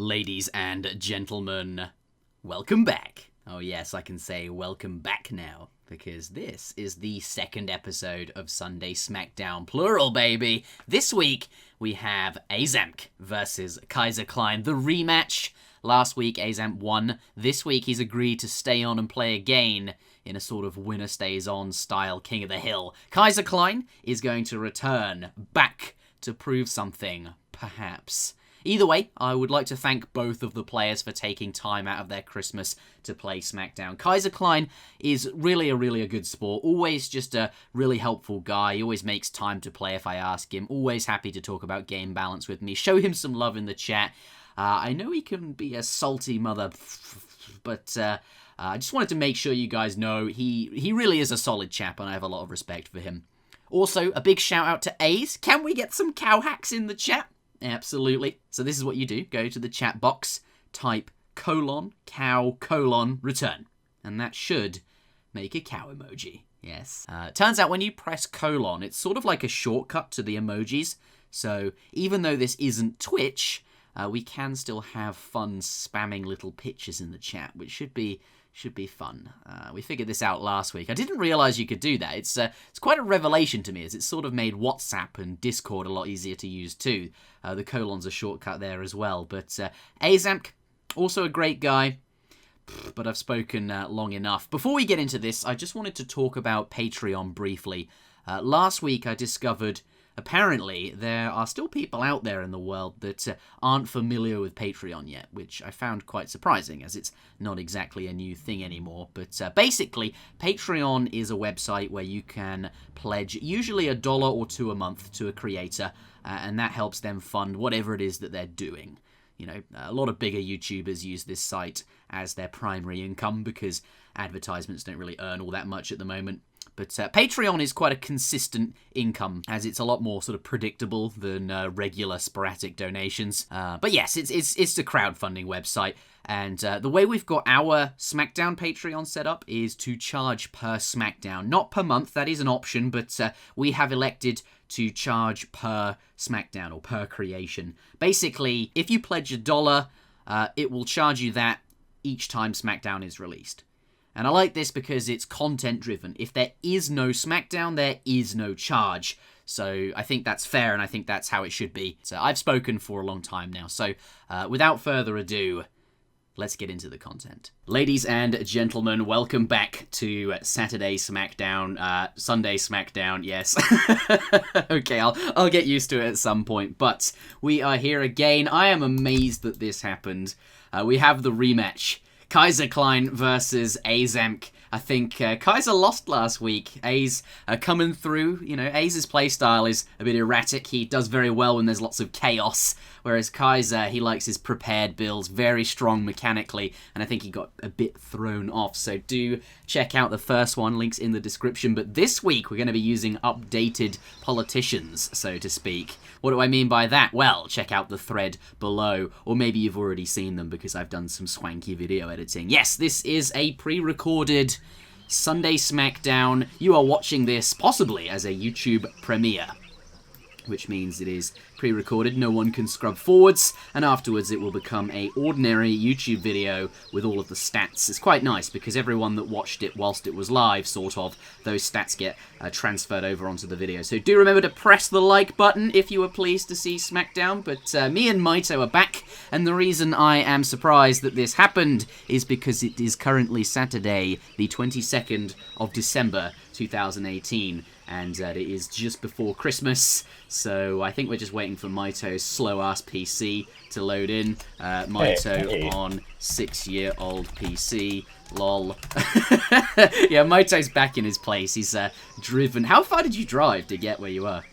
Ladies and gentlemen, welcome back. Oh yes, I can say welcome back now, because this is the second episode of Sunday Smackdown, plural baby. This week, we have Aizamk versus Kaiserklein, the rematch. Last week, Aizamk won. This week, he's agreed to stay on and play again in a sort of winner stays on style King of the Hill. Kaiserklein is going to return back to prove something, perhaps. Either way, I would like to thank both of the players for taking time out of their Christmas to play Smackdown. Kaiserklein is really a good sport. Always just a really helpful guy. He always makes time to play if I ask him. Always happy to talk about game balance with me. Show him some love in the chat. I know he can be a salty mother, but I just wanted to make sure you guys know he really is a solid chap, and I have a lot of respect for him. Also, a big shout out to Aiz. Can we get some cow hacks in the chat? Absolutely. So this is what you do. Go to the chat box, type : cow : return. And that should make a cow emoji. Yes. Turns out when you press : it's sort of like a shortcut to the emojis. So even though this isn't Twitch, we can still have fun spamming little pictures in the chat, which should be fun. We figured this out last week. I didn't realize you could do that. It's quite a revelation to me, as it's sort of made WhatsApp and Discord a lot easier to use too. The colon's a shortcut there as well. But Aizamk, also a great guy. But I've spoken long enough. Before we get into this, I just wanted to talk about Patreon briefly. Last week I discovered apparently there are still people out there in the world that aren't familiar with Patreon yet, which I found quite surprising, as it's not exactly a new thing anymore. But basically, Patreon is a website where you can pledge usually $1 or $2 a month to a creator, and that helps them fund whatever it is that they're doing. You know, a lot of bigger YouTubers use this site as their primary income because advertisements don't really earn all that much at the moment. But Patreon is quite a consistent income, as it's a lot more sort of predictable than regular sporadic donations. But yes, it's a crowdfunding website. And the way we've got our Smackdown Patreon set up is to charge per Smackdown. Not per month, that is an option, but we have elected to charge per Smackdown or per creation. Basically, if you pledge $1, it will charge you that each time Smackdown is released. And I like this because it's content-driven. If there is no Smackdown, there is no charge. So I think that's fair, and I think that's how it should be. So I've spoken for a long time now. So without further ado, let's get into the content. Ladies and gentlemen, welcome back to Saturday Smackdown, Sunday Smackdown, yes. Okay, I'll get used to it at some point, but we are here again. I am amazed that this happened. We have the rematch. Kaiserklein versus Aizamk. I think Kaiser lost last week. Aiz coming through. You know, Aiz's playstyle is a bit erratic. He does very well when there's lots of chaos. Whereas Kaiser, he likes his prepared builds, very strong mechanically. And I think he got a bit thrown off. So do check out the first one. Links in the description. But this week, we're going to be using updated politicians, so to speak. What do I mean by that? Well, check out the thread below. Or maybe you've already seen them because I've done some swanky video editing. Yes, this is a pre-recorded Sunday Smackdown. You are watching this possibly as a YouTube premiere, which means it is pre-recorded, no one can scrub forwards, and afterwards it will become a ordinary YouTube video with all of the stats. It's quite nice because everyone that watched it whilst it was live, sort of, those stats get transferred over onto the video. So do remember to press the like button if you were pleased to see Smackdown. But me and Maito are back, and the reason I am surprised that this happened is because it is currently Saturday, the 22nd of December 2018. And it is just before Christmas, so I think we're just waiting for Maito's slow-ass PC to load in. Maito on 6-year-old PC. Lol. Yeah, Maito's back in his place. He's driven. How far did you drive to get where you are?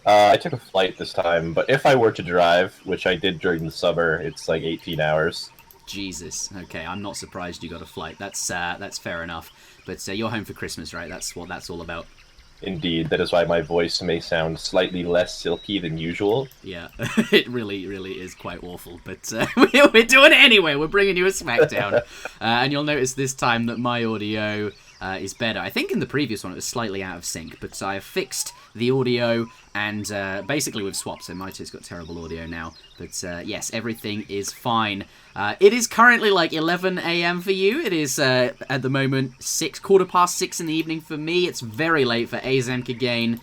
I took a flight this time, but if I were to drive, which I did during the summer, it's like 18 hours. Jesus. Okay, I'm not surprised you got a flight. That's fair enough. But you're home for Christmas, right? That's what that's all about. Indeed, that is why my voice may sound slightly less silky than usual. Yeah, it really is quite awful, but we're doing it anyway. We're bringing you a Smackdown. And you'll notice this time that my audio is better. I think in the previous one it was slightly out of sync, but I have fixed the audio, and basically we've swapped, so Maito's got terrible audio now. But yes, everything is fine. It is currently like 11 a.m. for you. It is, at the moment, 6:15 in the evening for me. It's very late for Aizamk again.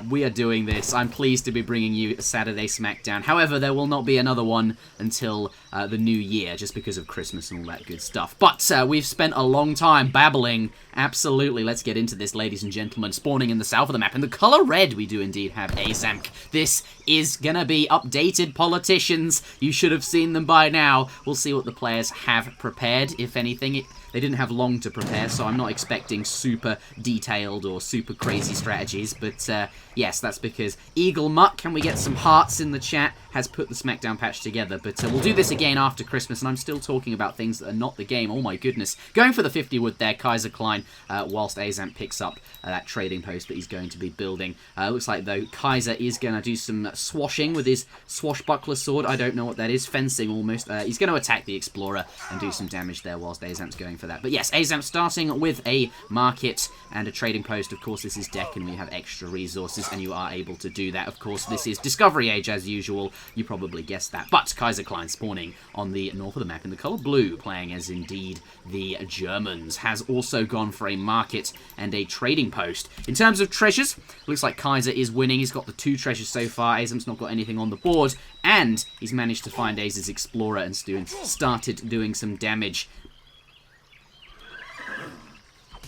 We are doing this. I'm pleased to be bringing you a Saturday Smackdown. However, there will not be another one until the new year, just because of Christmas and all that good stuff. But we've spent a long time babbling. Absolutely. Let's get into this, ladies and gentlemen. Spawning in the south of the map. In the color red, we do indeed have Aizamk. This is gonna be updated politicians. You should have seen them by now. We'll see what the players have prepared, if anything. They didn't have long to prepare, so I'm not expecting super detailed or super crazy strategies. But yes, that's because Eagle Muck, can we get some hearts in the chat, has put the Smackdown patch together. But we'll do this again after Christmas, and I'm still talking about things that are not the game. Oh my goodness. Going for the 50 wood there, Kaiserklein, whilst Aizamk picks up that trading post that he's going to be building. Looks like, though, Kaiser is going to do some swashing with his swashbuckler sword. I don't know what that is. Fencing, almost. He's going to attack the Explorer and do some damage there whilst Aizamk's going for that. But yes, Aizamk starting with a market and a trading post. Of course, this is Deccan. We have extra resources, and you are able to do that. Of course, this is Discovery Age, as usual. You probably guessed that. But Kaiserklein spawning on the north of the map in the colour blue, playing as indeed the Germans, has also gone for a market and a trading post. In terms of treasures, looks like Kaiser is winning. He's got the 2 treasures so far. Aizamk's not got anything on the board, and he's managed to find Aiz's Explorer and started doing some damage.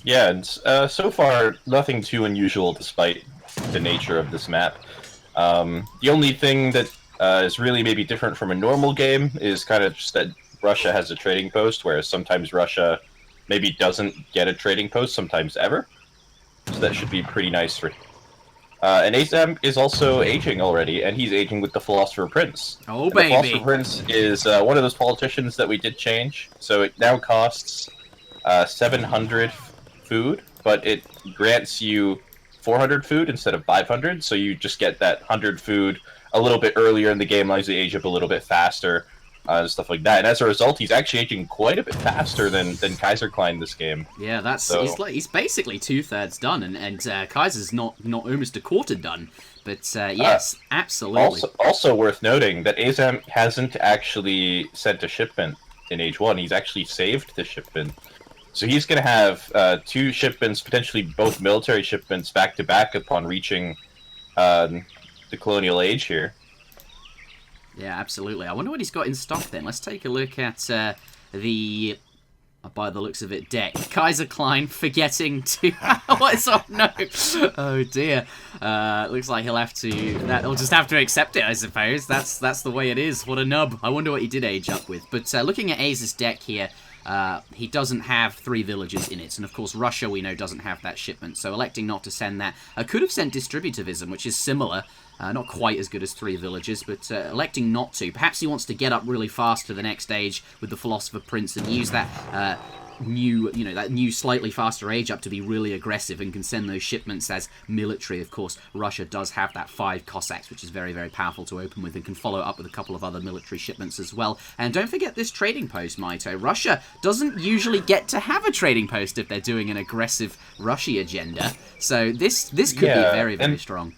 Yeah, and so far, nothing too unusual despite the nature of this map. The only thing that is really maybe different from a normal game is kind of just that Russia has a trading post, whereas sometimes Russia maybe doesn't get a trading post, sometimes ever. So that should be pretty nice for... and Aizamk is also aging already, and he's aging with the Philosopher Prince. Oh, and baby! The Philosopher Prince is one of those politicians that we did change, so it now costs 700 food, but it grants you 400 food instead of 500, so you just get that 100 food a little bit earlier in the game, allows you to age up a little bit faster, and stuff like that. And as a result, he's actually aging quite a bit faster than Kaiserklein this game. Yeah, that's he's basically 2/3 done, and Kaiser's not almost a quarter done. But yes, absolutely. Also worth noting that Aizamk hasn't actually sent a shipment in Age 1. He's actually saved the shipment. So he's going to have 2 shipments, potentially both military shipments, back-to-back upon reaching the colonial age here. Yeah, absolutely. I wonder what he's got in stock then. Let's take a look at the, by the looks of it, deck. Kaiserklein forgetting to... What is up? No. Oh, dear. Looks like he'll just have to accept it, I suppose. That's the way it is. What a nub. I wonder what he did age up with. But looking at Aiz's deck here, he doesn't have 3 villages in it, and of course Russia, we know, doesn't have that shipment, so electing not to send that. Could have sent Distributivism, which is similar, not quite as good as 3 villages, but electing not to. Perhaps he wants to get up really fast to the next stage with the Philosopher Prince and use that new slightly faster age up to be really aggressive and can send those shipments as military. Of course, Russia does have that 5 Cossacks, which is very, very powerful to open with, and can follow up with a couple of other military shipments as well. And don't forget this trading post, Maito. Russia doesn't usually get to have a trading post if they're doing an aggressive Russia agenda. So this could be very, very strong.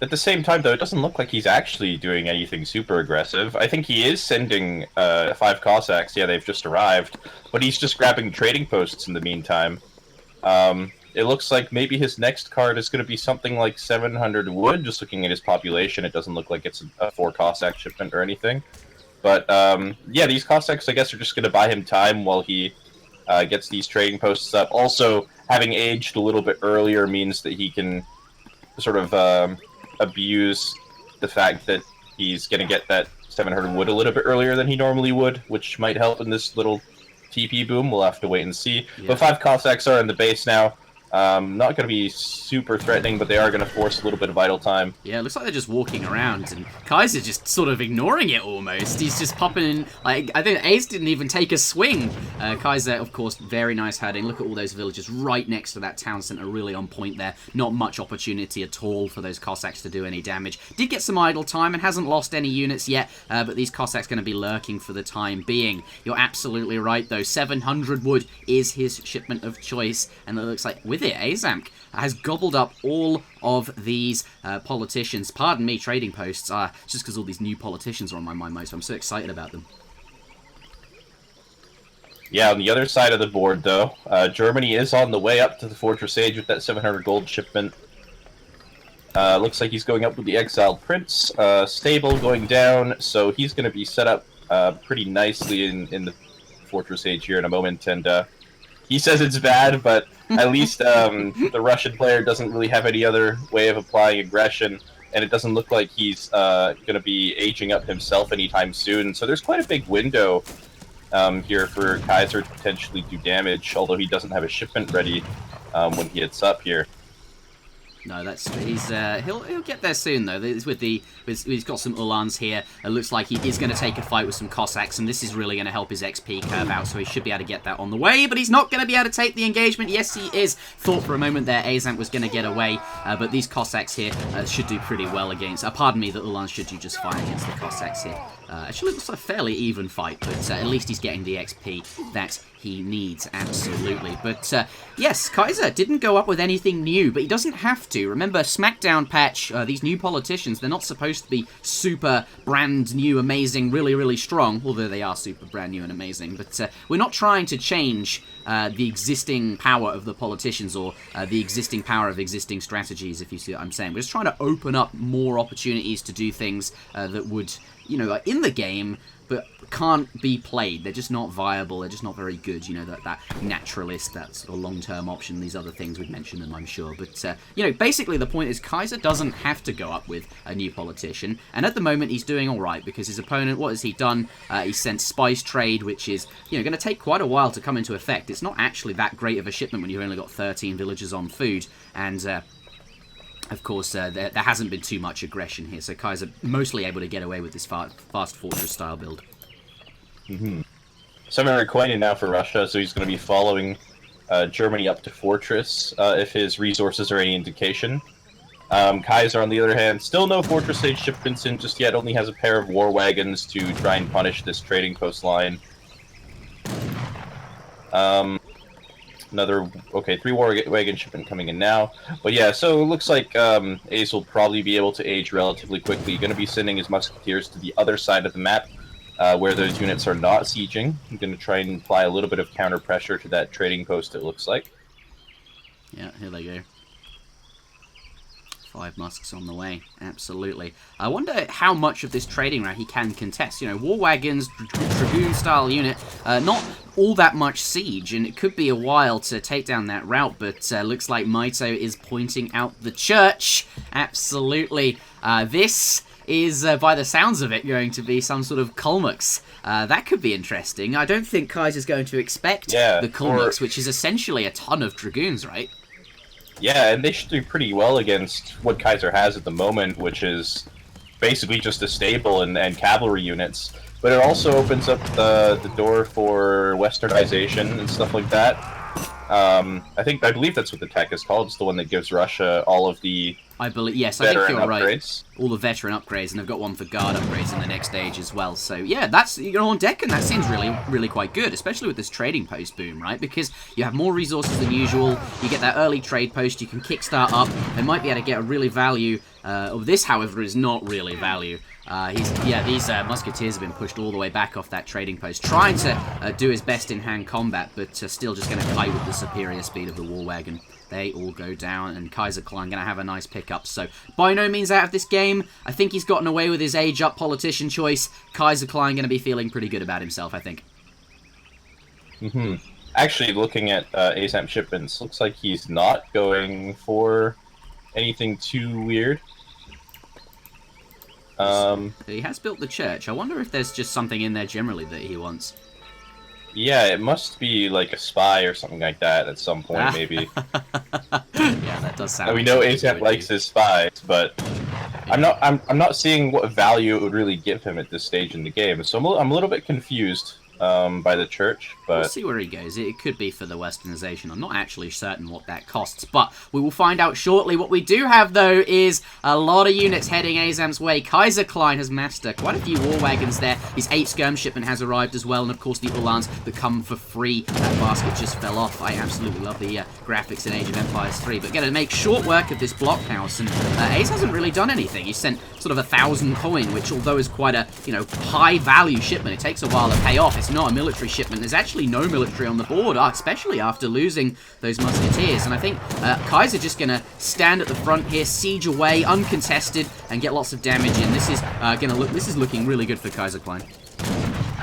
At the same time, though, it doesn't look like he's actually doing anything super aggressive. I think he is sending 5 Cossacks. Yeah, they've just arrived. But he's just grabbing trading posts in the meantime. It looks like maybe his next card is going to be something like 700 wood. Just looking at his population, it doesn't look like it's a 4 Cossack shipment or anything. But, yeah, these Cossacks, I guess, are just going to buy him time while he gets these trading posts up. Also, having aged a little bit earlier means that he can sort of... abuse the fact that he's going to get that 700 wood a little bit earlier than he normally would, which might help in this little TP boom. We'll have to wait and see. Yeah. But 5 Cossacks are in the base now. Not going to be super threatening, but they are going to force a little bit of idle time. Yeah, it looks like they're just walking around, and Kaiser just sort of ignoring it almost. He's just popping in, like, I think Ace didn't even take a swing. Kaiser, of course, very nice herding. Look at all those villages right next to that town centre, really on point there. Not much opportunity at all for those Cossacks to do any damage. Did get some idle time and hasn't lost any units yet, but these Cossacks going to be lurking for the time being. You're absolutely right, though. 700 wood is his shipment of choice, and it looks like with it, Aizamk has gobbled up all of these politicians. Pardon me, trading posts. Just because all these new politicians are on my mind most. I'm so excited about them. Yeah, on the other side of the board, though, Germany is on the way up to the Fortress Age with that 700 gold shipment. Looks like he's going up with the exiled prince. Stable going down, so he's going to be set up pretty nicely in the Fortress Age here in a moment. And he says it's bad, but at least the Russian player doesn't really have any other way of applying aggression, and it doesn't look like he's going to be aging up himself anytime soon. So there's quite a big window here for Kaiser to potentially do damage, although he doesn't have a shipment ready when he hits up here. No, he'll get there soon though. He's got some Ulans here. It looks like he is going to take a fight with some Cossacks, and this is really going to help his XP curve out. So he should be able to get that on the way, but he's not going to be able to take the engagement. Yes, he is. Thought for a moment there Aizamk was going to get away, but these Cossacks here should do pretty well against. Pardon me, the Ulans should do just fine against the Cossacks here. Actually, it looks like a fairly even fight, but at least he's getting the XP that he needs, absolutely. But yes, Kaiser didn't go up with anything new, but he doesn't have to. Remember, Smackdown patch, these new politicians, they're not supposed to be super brand new, amazing, really, really strong, although they are super brand new and amazing. But we're not trying to change the existing power of the politicians or the existing power of existing strategies, if you see what I'm saying. We're just trying to open up more opportunities to do things that would, you know, in the game, but can't be played. They're just not viable. They're just not very good. You know, that naturalist, that sort of long-term option, these other things, we've mentioned them, I'm sure. But, you know, basically the point is Kaiser doesn't have to go up with a new politician. And at the moment, he's doing all right because his opponent, what has he done? He sent Spice Trade, which is, you know, going to take quite a while to come into effect. It's not actually that great of a shipment when you've only got 13 villagers on food. And, of course, there hasn't been too much aggression here, so Kaiser mostly able to get away with this fast fortress-style build. 700 coin in now for Russia, so he's going to be following Germany up to Fortress, if his resources are any indication. Kaiser, on the other hand, still no Fortress Age shipments in just yet, only has a pair of war wagons to try and punish this trading post line. Okay, 3 war wagon shipment coming in now. But yeah, so it looks like Ace will probably be able to age relatively quickly. Going to be sending his musketeers to the other side of the map, where those units are not sieging. I'm going to try and apply a little bit of counter pressure to that trading post, it looks like. Yeah, here they go. 5 musks on the way, absolutely. I wonder how much of this trading route he can contest. You know, war wagons, dragoon-style unit, not all that much siege, and it could be a while to take down that route, but looks like Maito is pointing out the church. Absolutely. This is, by the sounds of it, going to be some sort of Kalmux. That could be interesting. I don't think Kaiser's going to expect the Kalmux, which is essentially a ton of dragoons, right? Yeah, and they should do pretty well against what Kaiser has at the moment, which is basically just a stable and cavalry units. But it also opens up the door for westernization and stuff like that. I believe that's what the tech is called. It's the one that gives Russia all of the yes, I think you're right. All the veteran upgrades, and they've got one for guard upgrades in the next stage as well. So yeah, that's, you know, on Deccan, that seems really, really quite good, especially with this trading post boom, right? Because you have more resources than usual. You get that early trade post. You can kickstart up. They might be able to get a really value. This, however, is not really value. These musketeers have been pushed all the way back off that trading post, trying to do his best in hand combat, but still just going to fight with the superior speed of the war wagon. They all go down, and Kaiserklein going to have a nice pickup. So, by no means out of this game. I think he's gotten away with his age-up politician choice. Kaiserklein going to be feeling pretty good about himself, I think. Actually, looking at Aizamk shipments, looks like he's not going for anything too weird. He has built the church. I wonder if there's just something in there generally that he wants. Yeah, it must be like a spy or something like that at some point, maybe. Yeah, that does sound. We like know something he Aizamk would likes do. his spies, but Yeah. I'm not seeing what value it would really give him at this stage in the game. So I'm a little bit confused by the church, We'll but see where he goes. It could be for the westernization. I'm not actually certain what that costs, but we will find out shortly. What we do have, though, is a lot of units heading Aizamk's way. Kaiserklein has massed quite a few war wagons there. His 8 skirm shipment has arrived as well, and of course the Uhlans that come for free. That basket just fell off. I absolutely love the graphics in Age of Empires 3, but gonna make short work of this blockhouse, and Ace hasn't really done anything. He sent sort of 1,000 coin, which although is quite a, high value shipment, it takes a while to pay off. It's not a military shipment. There's actually no military on the board, especially after losing those musketeers. And I think Kaiser just going to stand at the front here, siege away, uncontested, and get lots of damage in. This is looking really good for Kaiserklein.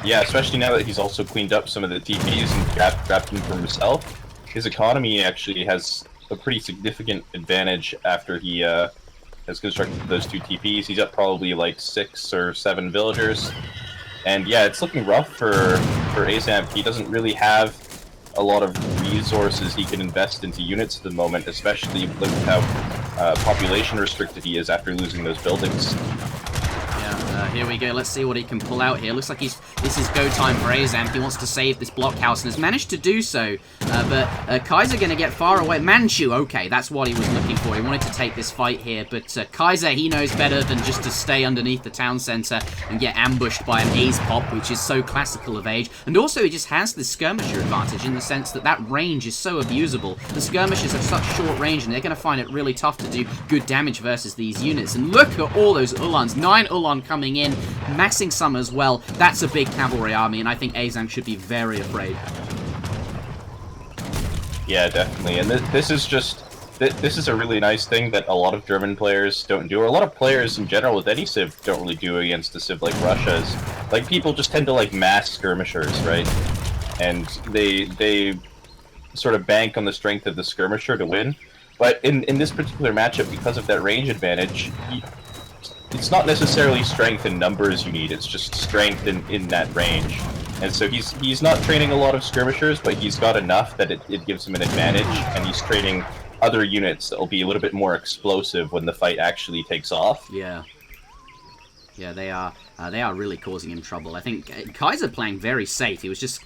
yeah, especially now that he's also cleaned up some of the TPs and grabbed them for himself. His economy actually has a pretty significant advantage after he has constructed those 2 TPs. He's up probably like 6 or 7 villagers. And yeah, it's looking rough for Aizamk. He doesn't really have a lot of resources he can invest into units at the moment, especially with how population restricted he is after losing those buildings. Here we go. Let's see what he can pull out here. Looks like this is go time for Aizamk. He wants to save this blockhouse and has managed to do so. But Kaiser going to get far away. Manchu, okay, that's what he was looking for. He wanted to take this fight here, but Kaiser, he knows better than just to stay underneath the town center and get ambushed by an Ace pop, which is so classical of Age. And also, he just has this skirmisher advantage in the sense that that range is so abusable. The skirmishers have such short range, and they're going to find it really tough to do good damage versus these units. And look at all those Uhlans. 9 Uhlans coming in, massing some as well. That's a big cavalry army, and I think Aizamk should be very afraid. Yeah, definitely. And this is a really nice thing that a lot of German players don't do, or a lot of players in general with any civ don't really do against a civ like Russia's. Like, people just tend to like mass skirmishers, right? And they sort of bank on the strength of the skirmisher to win. But in this particular matchup, because of that range advantage, it's not necessarily strength in numbers you need, it's just strength in that range. And so he's not training a lot of skirmishers, but he's got enough that it gives him an advantage, and he's training other units that will be a little bit more explosive when the fight actually takes off. Yeah. Yeah, they are really causing him trouble. I think Kaiser playing very safe. He was just,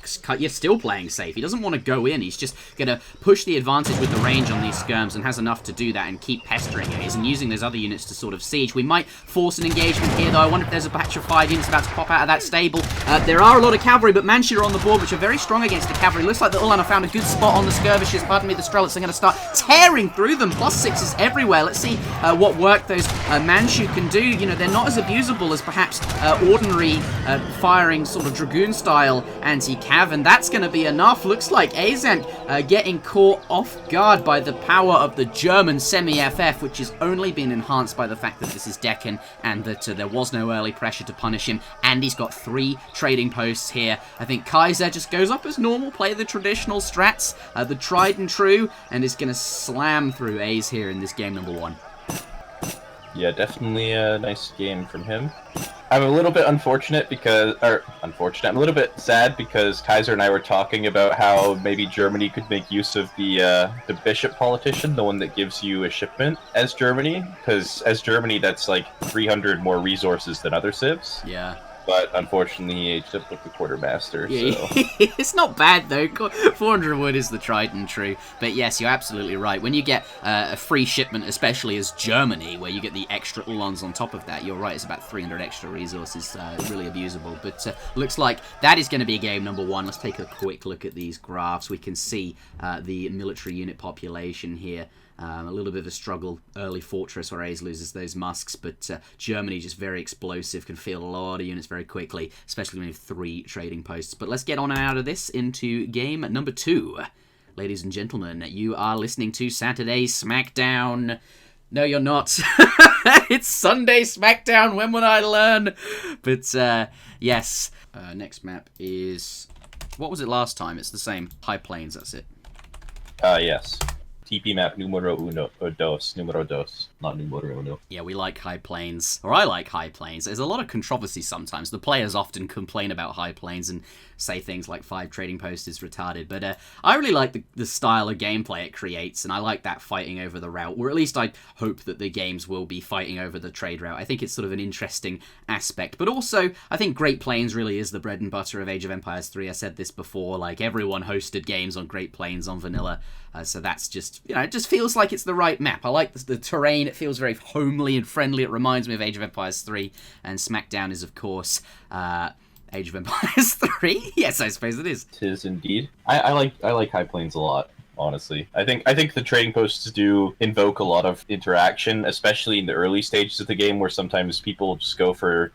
still playing safe. He doesn't want to go in. He's just going to push the advantage with the range on these skirms and has enough to do that and keep pestering Ace and using those other units to sort of siege. We might force an engagement here, though. I wonder if there's a batch of 5 units about to pop out of that stable. There are a lot of cavalry, but Manchu are on the board, which are very strong against the cavalry. Looks like the Ulan have found a good spot on the skirmishers. Pardon me, the Strelets are going to start tearing through them. +6s everywhere. Let's see what work those Manchu can do. They're not as abusable as perhaps ordinary firing sort of Dragoon-style anti-cav, and that's going to be enough. Looks like Aizamk getting caught off guard by the power of the German semi-FF, which has only been enhanced by the fact that this is Deccan and that there was no early pressure to punish him, and he's got 3 trading posts here. I think Kaiser just goes up as normal, play the traditional strats, the tried and true, and is going to slam through A's here in this game number 1. Yeah, definitely a nice game from him. I'm a little bit I'm a little bit sad because Kaiser and I were talking about how maybe Germany could make use of the bishop politician, the one that gives you a shipment as Germany, because as Germany that's like 300 more resources than other civs. Yeah. But unfortunately, he aged up with the quartermaster. Yeah, So. it's not bad though. 400 wood is the tried and true. But yes, you're absolutely right. When you get a free shipment, especially as Germany, where you get the extra Uhlans on top of that, you're right. It's about 300 extra resources. Really abusable. But looks like that is going to be game number 1. Let's take a quick look at these graphs. We can see the military unit population here. A little bit of a struggle, early fortress where Ace loses those musks, but Germany just very explosive, can field a lot of units very quickly, especially when you have 3 trading posts. But let's get on and out of this into game number 2. Ladies and gentlemen, you are listening to Saturday Smackdown. No, you're not. It's Sunday Smackdown, when would I learn? But yes, next map is... What was it last time? It's the same. High Plains, that's it. Yes. TP map numero dos, not numero uno. Yeah, we like high plains, or I like high plains. There's a lot of controversy sometimes. The players often complain about high plains and say things like 5 trading posts is retarded, but I really like the style of gameplay it creates, and I like that fighting over the route, or at least I hope that the games will be fighting over the trade route. I think it's sort of an interesting aspect, but also I think Great Plains really is the bread and butter of Age of Empires 3. I said this before, like everyone hosted games on Great Plains on vanilla, so that's just, it just feels like it's the right map. I like the terrain, it feels very homely and friendly. It reminds me of Age of Empires 3, and Smackdown is, of course, Age of Empires 3? Yes, I suppose it is. It is indeed. I like High Plains a lot, honestly. I think the trading posts do invoke a lot of interaction, especially in the early stages of the game, where sometimes people just go for,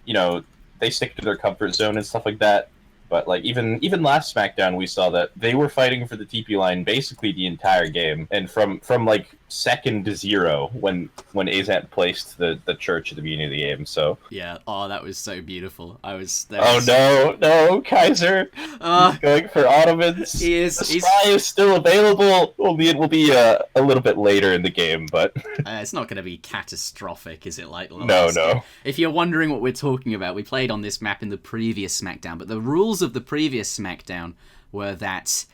they stick to their comfort zone and stuff like that. But like even last Smackdown, we saw that they were fighting for the TP line basically the entire game, and from like second to 0 when Aizamk placed the church at the beginning of the game. So yeah, that was so beautiful. No, Kaiser, he's going for Ottomans. The spy is still available. Only it will be a little bit later in the game, but it's not going to be catastrophic, is it? Like no. If you're wondering what we're talking about, we played on this map in the previous Smackdown, but the rules of the previous Smackdown were that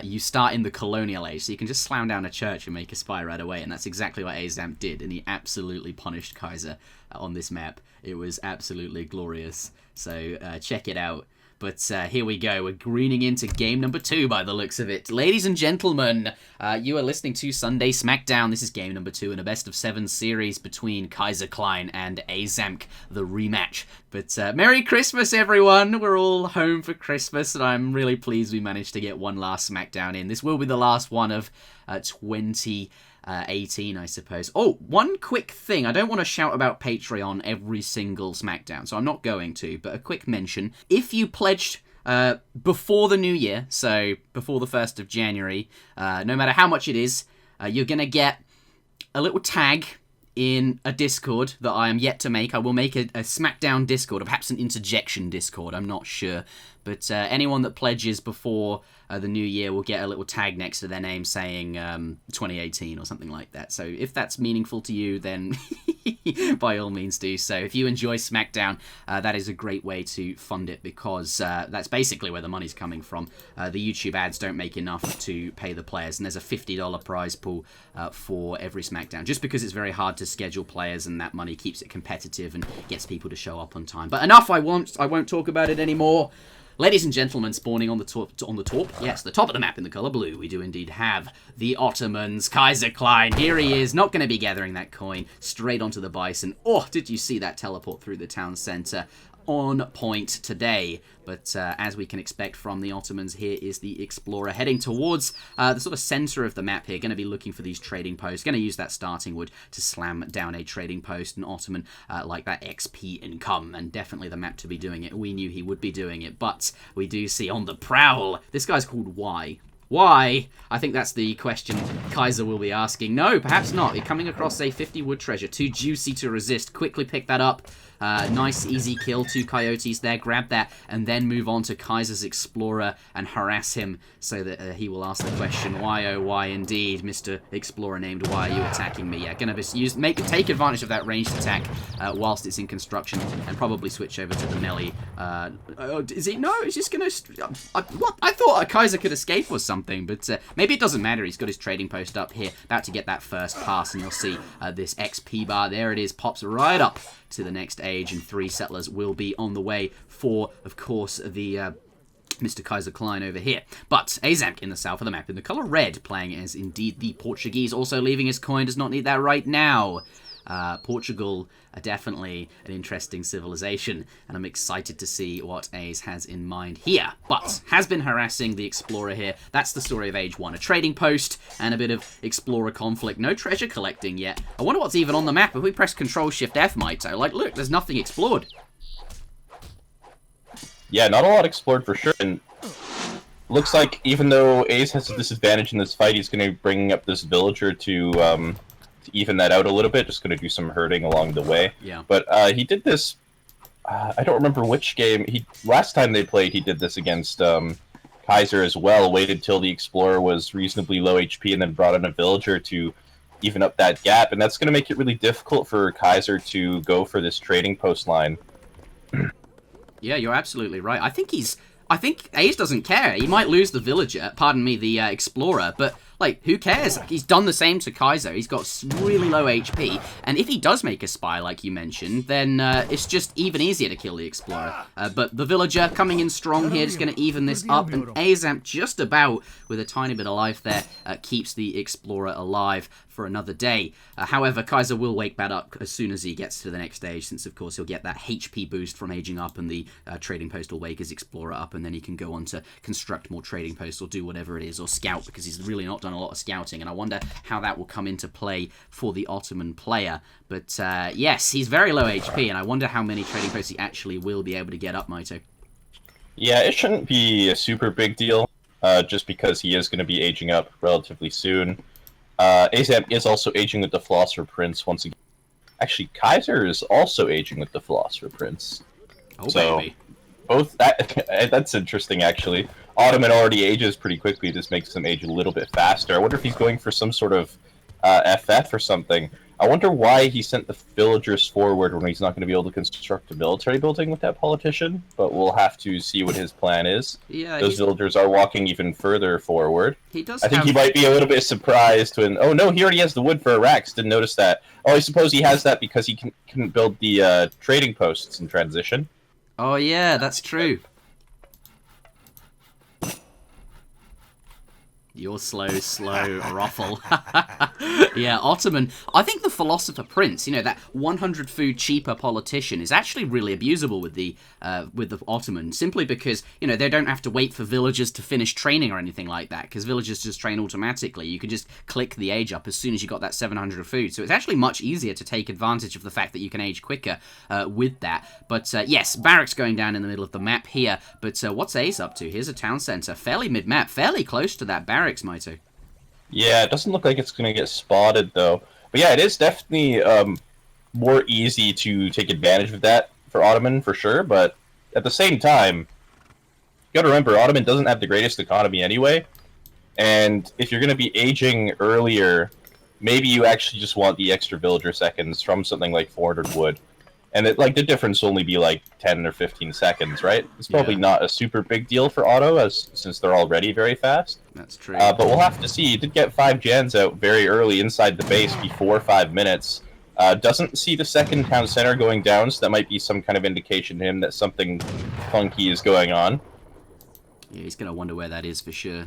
you start in the colonial age, so you can just slam down a church and make a spy right away, and that's exactly what Aizamk did, and he absolutely punished Kaiser on this map. It was absolutely glorious, so check it out. But here we go. We're greening into game number 2 by the looks of it. Ladies and gentlemen, you are listening to Sunday Smackdown. This is game number 2 in a best-of-7 series between Kaiserklein and Aizamk, the rematch. But Merry Christmas, everyone! We're all home for Christmas, and I'm really pleased we managed to get one last Smackdown in. This will be the last one of 2018, I suppose. Oh, one quick thing. I don't want to shout about Patreon every single Smackdown, so I'm not going to, but a quick mention. If you pledged before the new year, so before the 1st of January, no matter how much it is, you're going to get a little tag in a Discord that I am yet to make. I will make a Smackdown Discord, or perhaps an Interjection Discord, I'm not sure. But anyone that pledges before the new year will get a little tag next to their name saying 2018 or something like that. So if that's meaningful to you, then by all means do so. If you enjoy Smackdown, that is a great way to fund it, because that's basically where the money's coming from. The YouTube ads don't make enough to pay the players, and there's a $50 prize pool for every Smackdown, just because it's very hard to schedule players, and that money keeps it competitive and gets people to show up on time. But enough, I won't talk about it anymore. Ladies and gentlemen, spawning on the top, yes, the top of the map in the colour blue, we do indeed have the Ottomans, Kaiserklein. Here he is, not going to be gathering that coin, straight onto the bison. Oh, did you see that teleport through the town centre? On point today. But as we can expect from the Ottomans, here is the Explorer heading towards the sort of centre of the map here, going to be looking for these trading posts, going to use that starting wood to slam down a trading post, and Ottoman like that XP income, and definitely the map to be doing it. We knew he would be doing it, but we do see on the prowl, this guy's called Y. Why? I think that's the question Kaiser will be asking. No, perhaps not. You're coming across a 50 wood treasure. Too juicy to resist. Quickly pick that up. Nice, easy kill. 2 coyotes there. Grab that and then move on to Kaiser's Explorer and harass him so that he will ask the question, why, oh, why indeed, Mr. Explorer named Why are you attacking me? Yeah, gonna take advantage of that ranged attack whilst it's in construction, and probably switch over to the melee. Is he? No, he's just gonna... what? I thought a Kaiser could escape or something, but maybe it doesn't matter. He's got his trading post up here, about to get that first pass, and you'll see this XP bar. There it is, pops right up to the next age, and 3 settlers will be on the way for, of course, the Mr. Kaiserklein over here. But Aizamk in the south of the map in the colour red, playing as indeed the Portuguese, also leaving his coin, does not need that right now. Portugal are definitely an interesting civilization, and I'm excited to see what Aiz has in mind here. But has been harassing the Explorer here. That's the story of Age 1. A trading post and a bit of Explorer conflict. No treasure collecting yet. I wonder what's even on the map. If we press Control-Shift-F, Maito, like, look, there's nothing explored. Yeah, not a lot explored for sure, and looks like even though Aiz has a disadvantage in this fight, he's going to bring up this villager to even that out a little bit. Just going to do some herding along the way. Yeah. But he did this. I don't remember which game. Last time they played, he did this against Kaiser as well waited till the Explorer was reasonably low HP and then brought in a villager to even up that gap, and that's going to make it really difficult for Kaiser to go for this trading post line. Yeah, you're absolutely right. I think Ace doesn't care. He might lose the villager, pardon me, the explorer, but, like, who cares? He's done the same to Kaiser. He's got really low HP, and if he does make a spy, like you mentioned, then it's just even easier to kill the explorer. But the villager coming in strong here, just going to even this up, and Aizamk just about, with a tiny bit of life there, keeps the explorer alive for another day. However, Kaiser will wake back up as soon as he gets to the next stage, since of course he'll get that HP boost from aging up, and the trading post will wake his explorer up, and then he can go on to construct more trading posts or do whatever it is, or scout, because he's really not done a lot of scouting, and I wonder how that will come into play for the Ottoman player. But yes, he's very low HP, and I wonder how many trading posts he actually will be able to get up, Maito. Yeah, it shouldn't be a super big deal, just because he is going to be aging up relatively soon. Aizamk is also aging with the Philosopher Prince once again. Actually, Kaiser is also aging with the Philosopher Prince. Oh, so, baby. Both that's interesting, actually. Ottoman already ages pretty quickly. This makes him age a little bit faster. I wonder if he's going for some sort of FF or something. I wonder why he sent the villagers forward when he's not going to be able to construct a military building with that politician, but we'll have to see what his plan is. Yeah, those villagers are walking even further forward. He does. I think he might be a little bit surprised when, oh no, he already has the wood for Iraqs. Didn't notice that. Oh, I suppose he has that because he can build the trading posts in transition. Oh yeah, that's true. You're slow, ruffle. Yeah, Ottoman. I think the Philosopher Prince, you know, that 100 food cheaper politician, is actually really abusable with the Ottoman, simply because, you know, they don't have to wait for villagers to finish training or anything like that, because villagers just train automatically. You could just click the age up as soon as you got that 700 food, so it's actually much easier to take advantage of the fact that you can age quicker with that. But yes, barracks going down in the middle of the map here, but what's Ace up to? Here's a town centre, fairly mid-map, fairly close to that barracks, Maito. Yeah, it doesn't look like it's going to get spotted, though. But yeah, it is definitely more easy to take advantage of that for Ottoman, for sure. But at the same time, you got to remember, Ottoman doesn't have the greatest economy anyway. And if you're going to be aging earlier, maybe you actually just want the extra villager seconds from something like 400 wood. And the difference will only be like 10 or 15 seconds, right? It's probably not a super big deal for Otto, since they're already very fast. That's true. But we'll have to see. He did get 5 gens out very early inside the base before 5 minutes. Doesn't see the second town center going down, so that might be some kind of indication to him that something funky is going on. Yeah, he's going to wonder where that is for sure.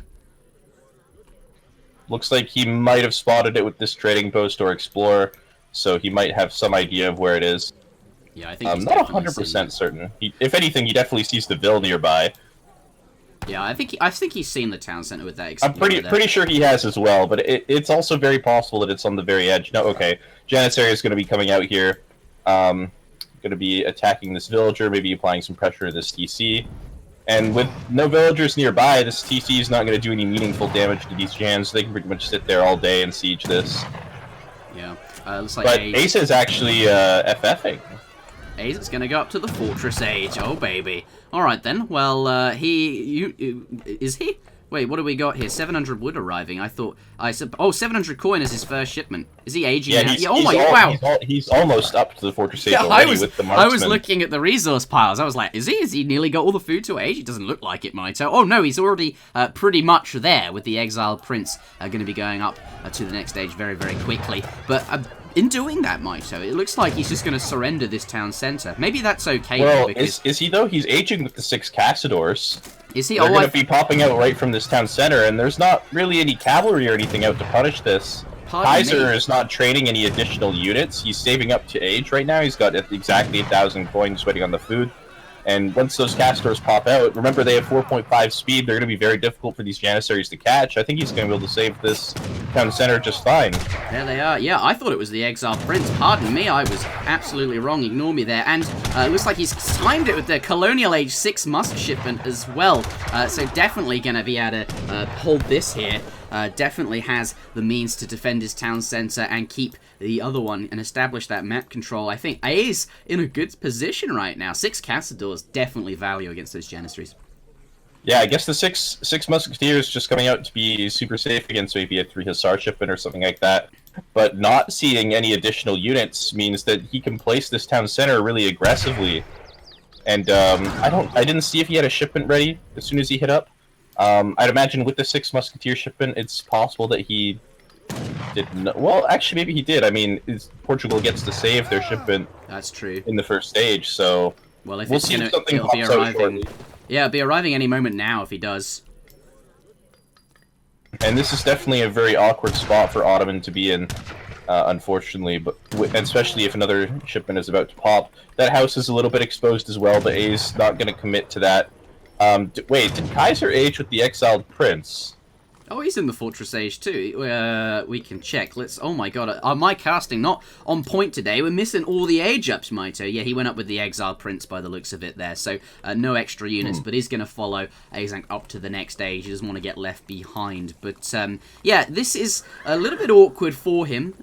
Looks like he might have spotted it with this trading post or explorer, so he might have some idea of where it is. Yeah, I think I'm not 100% certain. If anything, he definitely sees the Ville nearby. Yeah, I think he's seen the town center with that I'm explorer. pretty sure he has as well, but it's also very possible that it's on the very edge. No, okay. Janissary is going to be coming out here, going to be attacking this villager, maybe applying some pressure to this TC. And with no villagers nearby, this TC is not going to do any meaningful damage to these Jans. They can pretty much sit there all day and siege this. Yeah, looks like but Ace is actually FFing. Ace is gonna go up to the fortress age. Oh baby. All right then. Well, is he? Wait, what do we got here? 700 wood arriving. Oh, 700 coin is his first shipment. Is he aging now? Yeah, wow. He's almost up to the fortress age already with the marksman. I was looking at the resource piles. I was like, is he nearly got all the food to age? It doesn't look like it, Maito. Oh no, he's already pretty much there, with the exiled prince going to be going up to the next stage very, very quickly. But in doing that, Maito, it looks like he's just going to surrender this town centre. Maybe that's okay. Well, because... is he though? He's aging with the 6 Cassadors. Is he? They're going to be popping out right from this town center, and there's not really any cavalry or anything out to punish this. Kaiser is not training any additional units. He's saving up to age right now. He's got exactly 1,000 coins waiting on the food. And once those Castors pop out, remember they have 4.5 speed. They're going to be very difficult for these Janissaries to catch. I think he's going to be able to save this town center just fine. There they are. Yeah, I thought it was the Exiled Prince. Pardon me, I was absolutely wrong. Ignore me there. And it looks like he's timed it with the Colonial Age 6 Musk shipment as well. So definitely going to be able to hold this here. Definitely has the means to defend his town center and keep the other one and establish that map control. I think A is in a good position right now. 6 Cassadors definitely value against those Janissaries. Yeah, I guess the six musketeers just coming out to be super safe against maybe a 3 hussar shipment or something like that. But not seeing any additional units means that he can place this town center really aggressively. And I didn't see if he had a shipment ready as soon as he hit up. I'd imagine with the 6 musketeer shipment, it's possible that he didn't. Well, actually, maybe he did. I mean, Portugal gets to save their shipment. That's true. In the first stage, so well, if we'll it's see gonna, if something it'll be pops out arriving. shortly. Yeah, it'll be arriving any moment now if he does. And this is definitely a very awkward spot for Ottoman to be in, unfortunately. But especially if another shipment is about to pop, that house is a little bit exposed as well. But A's not going to commit to that. Wait, did Kaiser age with the exiled prince? Oh, he's in the Fortress Age too. We can check. Let's. Oh my god, my casting not on point today. We're missing all the age ups, Maito. Yeah, he went up with the Exiled Prince by the looks of it there. So no extra units, but he's going to follow Aizamk up to the next stage. He doesn't want to get left behind. But yeah, this is a little bit awkward for him.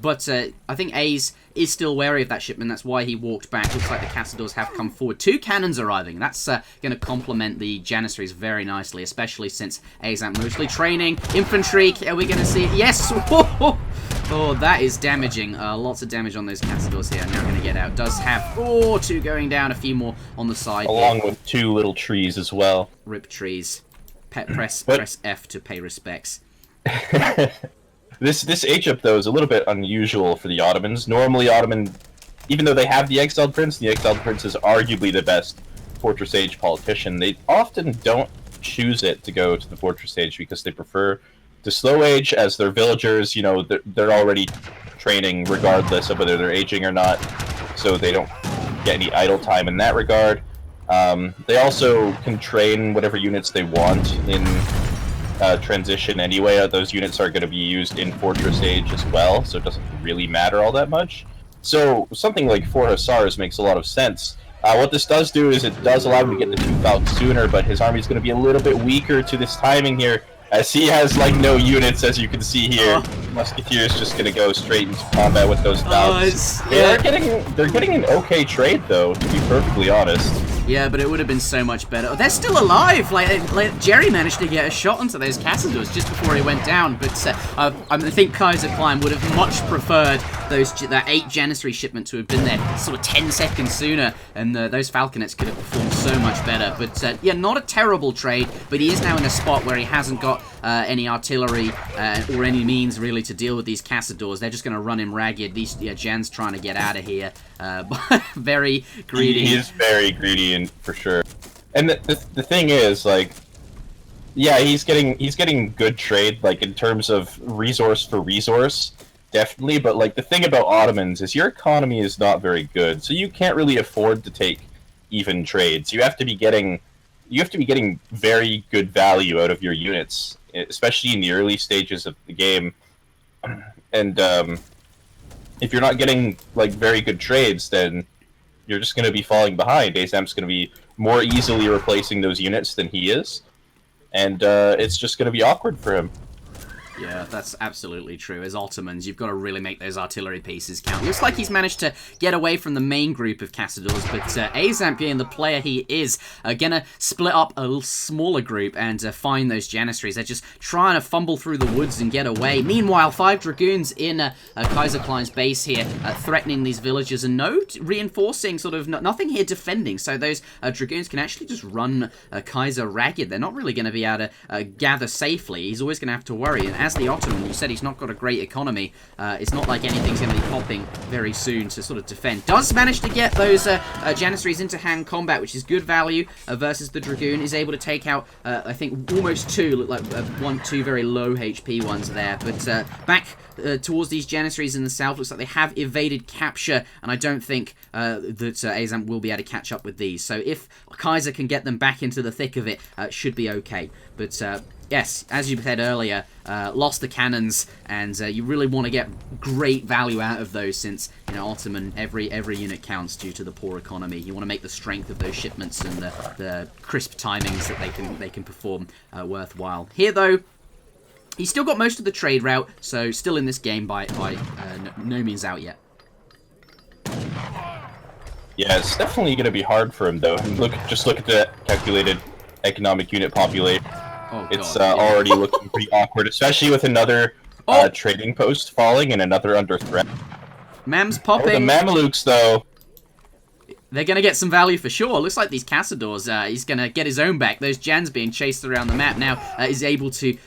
But I think A's is still wary of that shipment. That's why he walked back. Looks like the Cassadors have come forward. 2 cannons arriving. That's going to complement the Janissaries very nicely, especially since Aizamk mostly training. Infantry, are we going to see it? Yes! Oh, that is damaging. Lots of damage on those Cassadors here. Now going to get out. Does have 2 going down, a few more on the side. Along with 2 little trees as well. Rip trees. Press F to pay respects. This age-up, though, is a little bit unusual for the Ottomans. Normally, Ottoman, even though they have the Exiled Prince, the Exiled Prince is arguably the best Fortress Age politician. They often don't choose it to go to the Fortress Age because they prefer to slow age, as their villagers, you know, they're already training regardless of whether they're aging or not, so they don't get any idle time in that regard. They also can train whatever units they want in transition anyway. Those units are going to be used in Fortress Age as well, so it doesn't really matter all that much. So something like 4 Hussars makes a lot of sense. What this does do is it does allow him to get the 2 Falcons sooner, but his army is going to be a little bit weaker to this timing here, as he has like no units, as you can see here. Musketeer is just going to go straight into combat with those Falcons. They're getting an okay trade, though, to be perfectly honest. Yeah, but it would have been so much better. Oh, they're still alive! Like Jerry managed to get a shot onto those Cassadors just before he went down, but I think Kaiserklein would have much preferred that 8 Janissary shipment to have been there sort of 10 seconds sooner, and those Falconets could have performed so much better. But yeah, not a terrible trade, but he is now in a spot where he hasn't got any artillery or any means really to deal with these Cassadors. They're just going to run him ragged. These Jan's trying to get out of here. Very greedy. He is very greedy, for sure. And the thing is, like, yeah, he's getting good trade, like, in terms of resource for resource, definitely. But like, the thing about Ottomans is your economy is not very good, so you can't really afford to take even trades. You have to be getting very good value out of your units, especially in the early stages of the game. And if you're not getting like very good trades, then you're just going to be falling behind. Aizamk's going to be more easily replacing those units than he is, and it's just going to be awkward for him. Yeah, that's absolutely true. As Ottomans, you've got to really make those artillery pieces count. Looks like he's managed to get away from the main group of Cassadors, but Aizamk, being the player he is, gonna split up a smaller group and find those Janissaries. They're just trying to fumble through the woods and get away. Meanwhile, 5 Dragoons in Kaiserklein's base here, threatening these villagers, and no reinforcing, sort of nothing here defending. So those Dragoons can actually just run Kaiser ragged. They're not really going to be able to gather safely. He's always going to have to worry. And as the Ottoman, you said he's not got a great economy. It's not like anything's going to be popping very soon to sort of defend. Does manage to get those Janissaries into hand combat, which is good value versus the Dragoon. Is able to take out, I think, almost 2, look like 2 very low HP ones there. But back towards these Janissaries in the south, looks like they have evaded capture, and I don't think that Aizamk will be able to catch up with these. So if Kaiser can get them back into the thick of it, should be okay. But yes, as you said earlier, lost the cannons, and you really want to get great value out of those, since, you know, Ottoman, every unit counts due to the poor economy. You want to make the strength of those shipments and the crisp timings that they can perform worthwhile. Here, though, he's still got most of the trade route, so still in this game by no means out yet. Yeah, it's definitely going to be hard for him, though. Just look at the calculated economic unit population. Oh, It's God, yeah. already looking pretty awkward, especially with another trading post falling and another under threat. Mam's Oh, popping. the Mamelukes, though. They're going to get some value for sure. Looks like these Cazadors, he's going to get his own back. Those Jans being chased around the map now is able to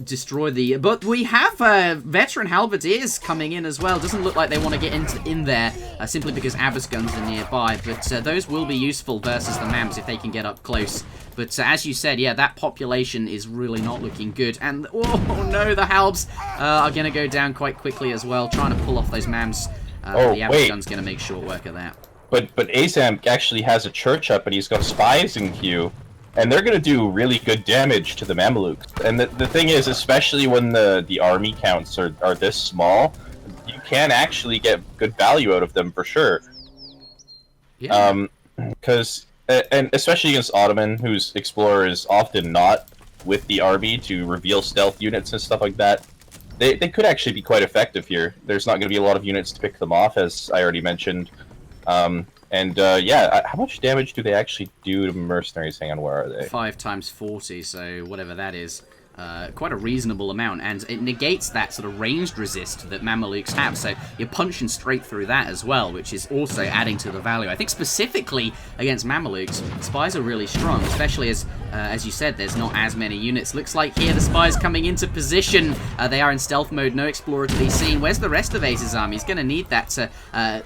destroy the... But we have veteran halberdiers coming in as well. Doesn't look like they want to get in there simply because Abbas guns are nearby. But those will be useful versus the Mams if they can get up close. But as you said, yeah, that population is really not looking good. And, oh no, the Halbs are going to go down quite quickly as well, trying to pull off those Mams. The Abbas gun's going to make short work of that. But Aizamk actually has a church up, and he's got spies in queue, and they're going to do really good damage to the Mamelukes. And the thing is, especially when the army counts are this small, you can actually get good value out of them for sure. Yeah. Because and especially against Ottoman, whose explorer is often not with the army to reveal stealth units and stuff like that. They could actually be quite effective here. There's not going to be a lot of units to pick them off, as I already mentioned. Yeah, how much damage do they actually do to mercenaries? Hang on, where are they? 5 times 40, so whatever that is. Quite a reasonable amount, and it negates that sort of ranged resist that Mamelukes have, so you're punching straight through that as well, which is also adding to the value. I think specifically against Mamelukes, spies are really strong, especially as you said, there's not as many units. Looks like here the spies coming into position. They are in stealth mode, no explorer to be seen. Where's the rest of Ace's army? He's going to need that to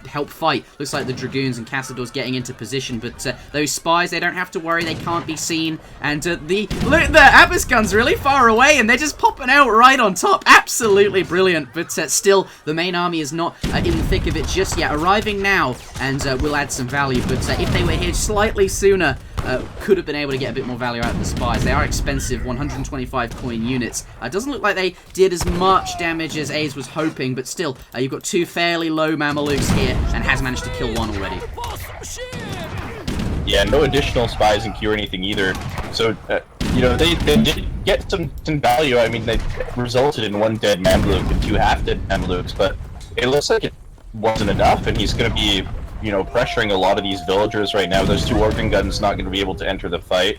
help fight. Looks like the Dragoons and Cazadors getting into position, but those spies, they don't have to worry, they can't be seen, and the Abbas gun's really far away, and they're just popping out right on top. Absolutely brilliant, but still, the main army is not in the thick of it just yet. Arriving now, and will add some value, but if they were here slightly sooner, could have been able to get a bit more value out of the spies. They are expensive, 125 coin units. Doesn't look like they did as much damage as A's was hoping, but still, you've got 2 fairly low Mamelukes here, and has managed to kill 1 already. Yeah, no additional spies in queue or anything either. So, you know, they did get some value. I mean, they resulted in 1 dead Mameluke and 2 half-dead Mamelukes, but it looks like it wasn't enough, and he's going to be, you know, pressuring a lot of these villagers right now. Those 2 organ guns not going to be able to enter the fight.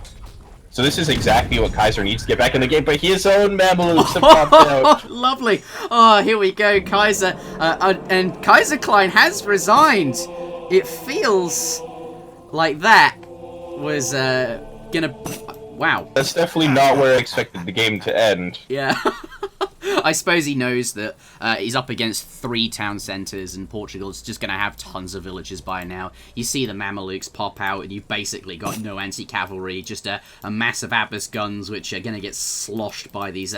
So this is exactly what Kaiser needs to get back in the game, but his own Mamelukes have popped out. Lovely. Oh, here we go, Kaiser. And Kaiserklein has resigned. It feels like that was gonna... Wow. That's definitely not where I expected the game to end. Yeah. I suppose he knows that he's up against 3 town centres, and Portugal's just going to have tons of villages by now. You see the Mamelukes pop out, and you've basically got no anti-cavalry, just a massive Abbas guns, which are going to get sloshed by these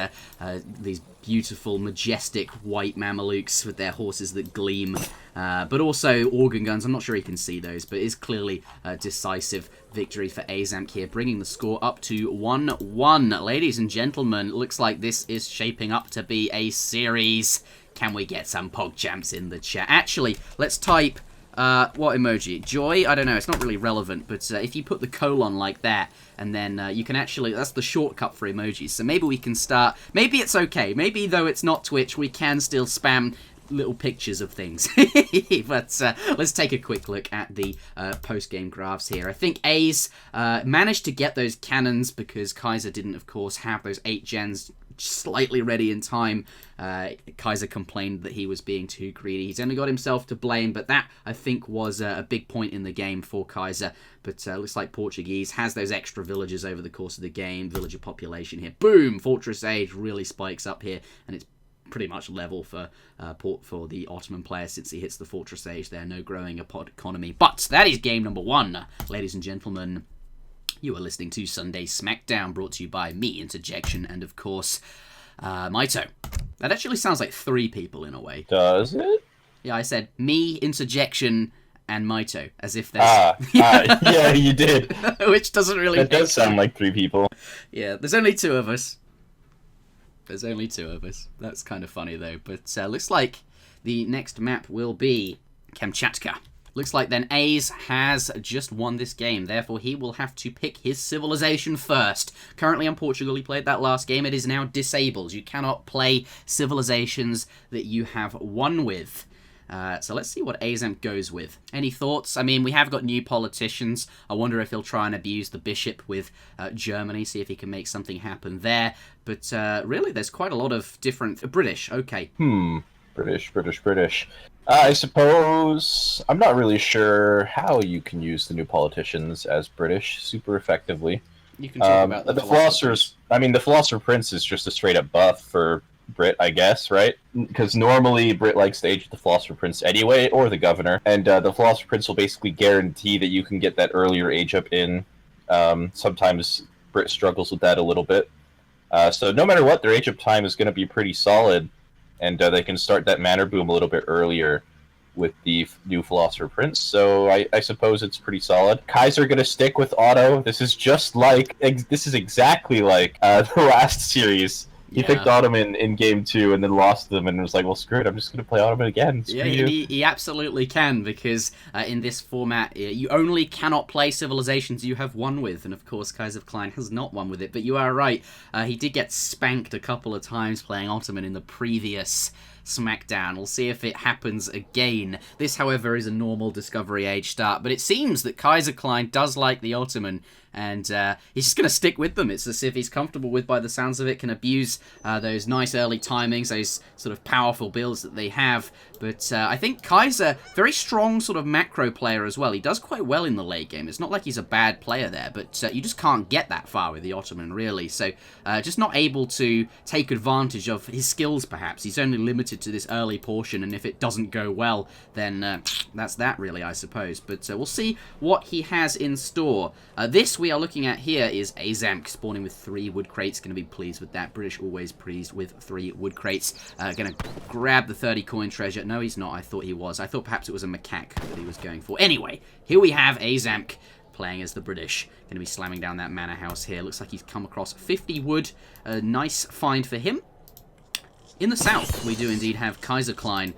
beautiful, majestic white Mamelukes with their horses that gleam. But also organ guns. I'm not sure you can see those, but it is clearly a decisive victory for Aizamk here, bringing the score up to 1-1. Ladies and gentlemen, looks like this is shaping up to be a series. Can we get some PogChamps in the chat? Actually, let's type... what emoji? Joy? I don't know, it's not really relevant, but if you put the colon like that, and then you can actually, that's the shortcut for emojis, so maybe we can start, maybe it's okay, maybe though it's not Twitch, we can still spam little pictures of things. But let's take a quick look at the post-game graphs here. I think A's managed to get those cannons because Kaiser didn't, of course, have those 8 gens slightly ready in time. Kaiser complained that he was being too greedy. He's only got himself to blame, but that, I think, was a big point in the game for Kaiser. But looks like Portuguese has those extra villagers over the course of the game. Villager population here. Boom! Fortress Age really spikes up here, and it's pretty much level for the Ottoman player since he hits the Fortress Age there. No growing economy. But that is game number 1, ladies and gentlemen. You are listening to Sunday Smackdown, brought to you by me, Interjection, and of course, Maito. That actually sounds like 3 people in a way. Does it? Yeah, I said me, Interjection, and Maito, as if there's... yeah, you did. Which doesn't really... It does sound like 3 people. Yeah, there's only 2 of us. There's only 2 of us. That's kind of funny, though. But looks like the next map will be Kamchatka. Looks like then A's has just won this game. Therefore, he will have to pick his civilization first. Currently on Portugal, he played that last game. It is now disabled. You cannot play civilizations that you have won with. So let's see what Aizamk goes with. Any thoughts? I mean, we have got new politicians. I wonder if he'll try and abuse the bishop with Germany, see if he can make something happen there. But really, there's quite a lot of different... British, okay. British. I suppose... I'm not really sure how you can use the new politicians as British super effectively. You can talk about the Philosophers... I mean, the Philosopher Prince is just a straight-up buff for Brit, I guess, right? Because normally Brit likes to age with the Philosopher Prince anyway, or the Governor. And the Philosopher Prince will basically guarantee that you can get that earlier age up in. Sometimes Brit struggles with that a little bit. So no matter what, their age up time is going to be pretty solid. And they can start that manor boom a little bit earlier with the new Philosopher Prince. So I suppose it's pretty solid. Kaiser going to stick with Otto. This is just like... This is exactly like the last series. He picked Ottoman in game 2 and then lost them and was like, well, screw it, I'm just going to play Ottoman again. Screw you. He absolutely can, because in this format, you only cannot play civilizations you have won with, and of course Kaiserklein has not won with it, but you are right. He did get spanked a couple of times playing Ottoman in the previous Smackdown. We'll see if it happens again. This, however, is a normal Discovery Age start, but it seems that Kaiserklein does like the Ottoman, and he's just going to stick with them. It's as if he's comfortable with, by the sounds of it, can abuse those nice early timings, those sort of powerful builds that they have. But I think Kaiser, very strong sort of macro player as well. He does quite well in the late game. It's not like he's a bad player there, but you just can't get that far with the Ottoman, really. So just not able to take advantage of his skills, perhaps. He's only limited to this early portion, and if it doesn't go well, then that's that, really, I suppose. But we'll see what he has in store. This we are looking at here is Aizamk spawning with 3 wood crates. Going to be pleased with that. British always pleased with 3 wood crates. Going to grab the 30 coin treasure. No, he's not. I thought he was. I thought perhaps it was a macaque that he was going for. Anyway, here we have Aizamk playing as the British. Going to be slamming down that manor house here. Looks like he's come across 50 wood. A nice find for him. In the south, we do indeed have Kaiserklein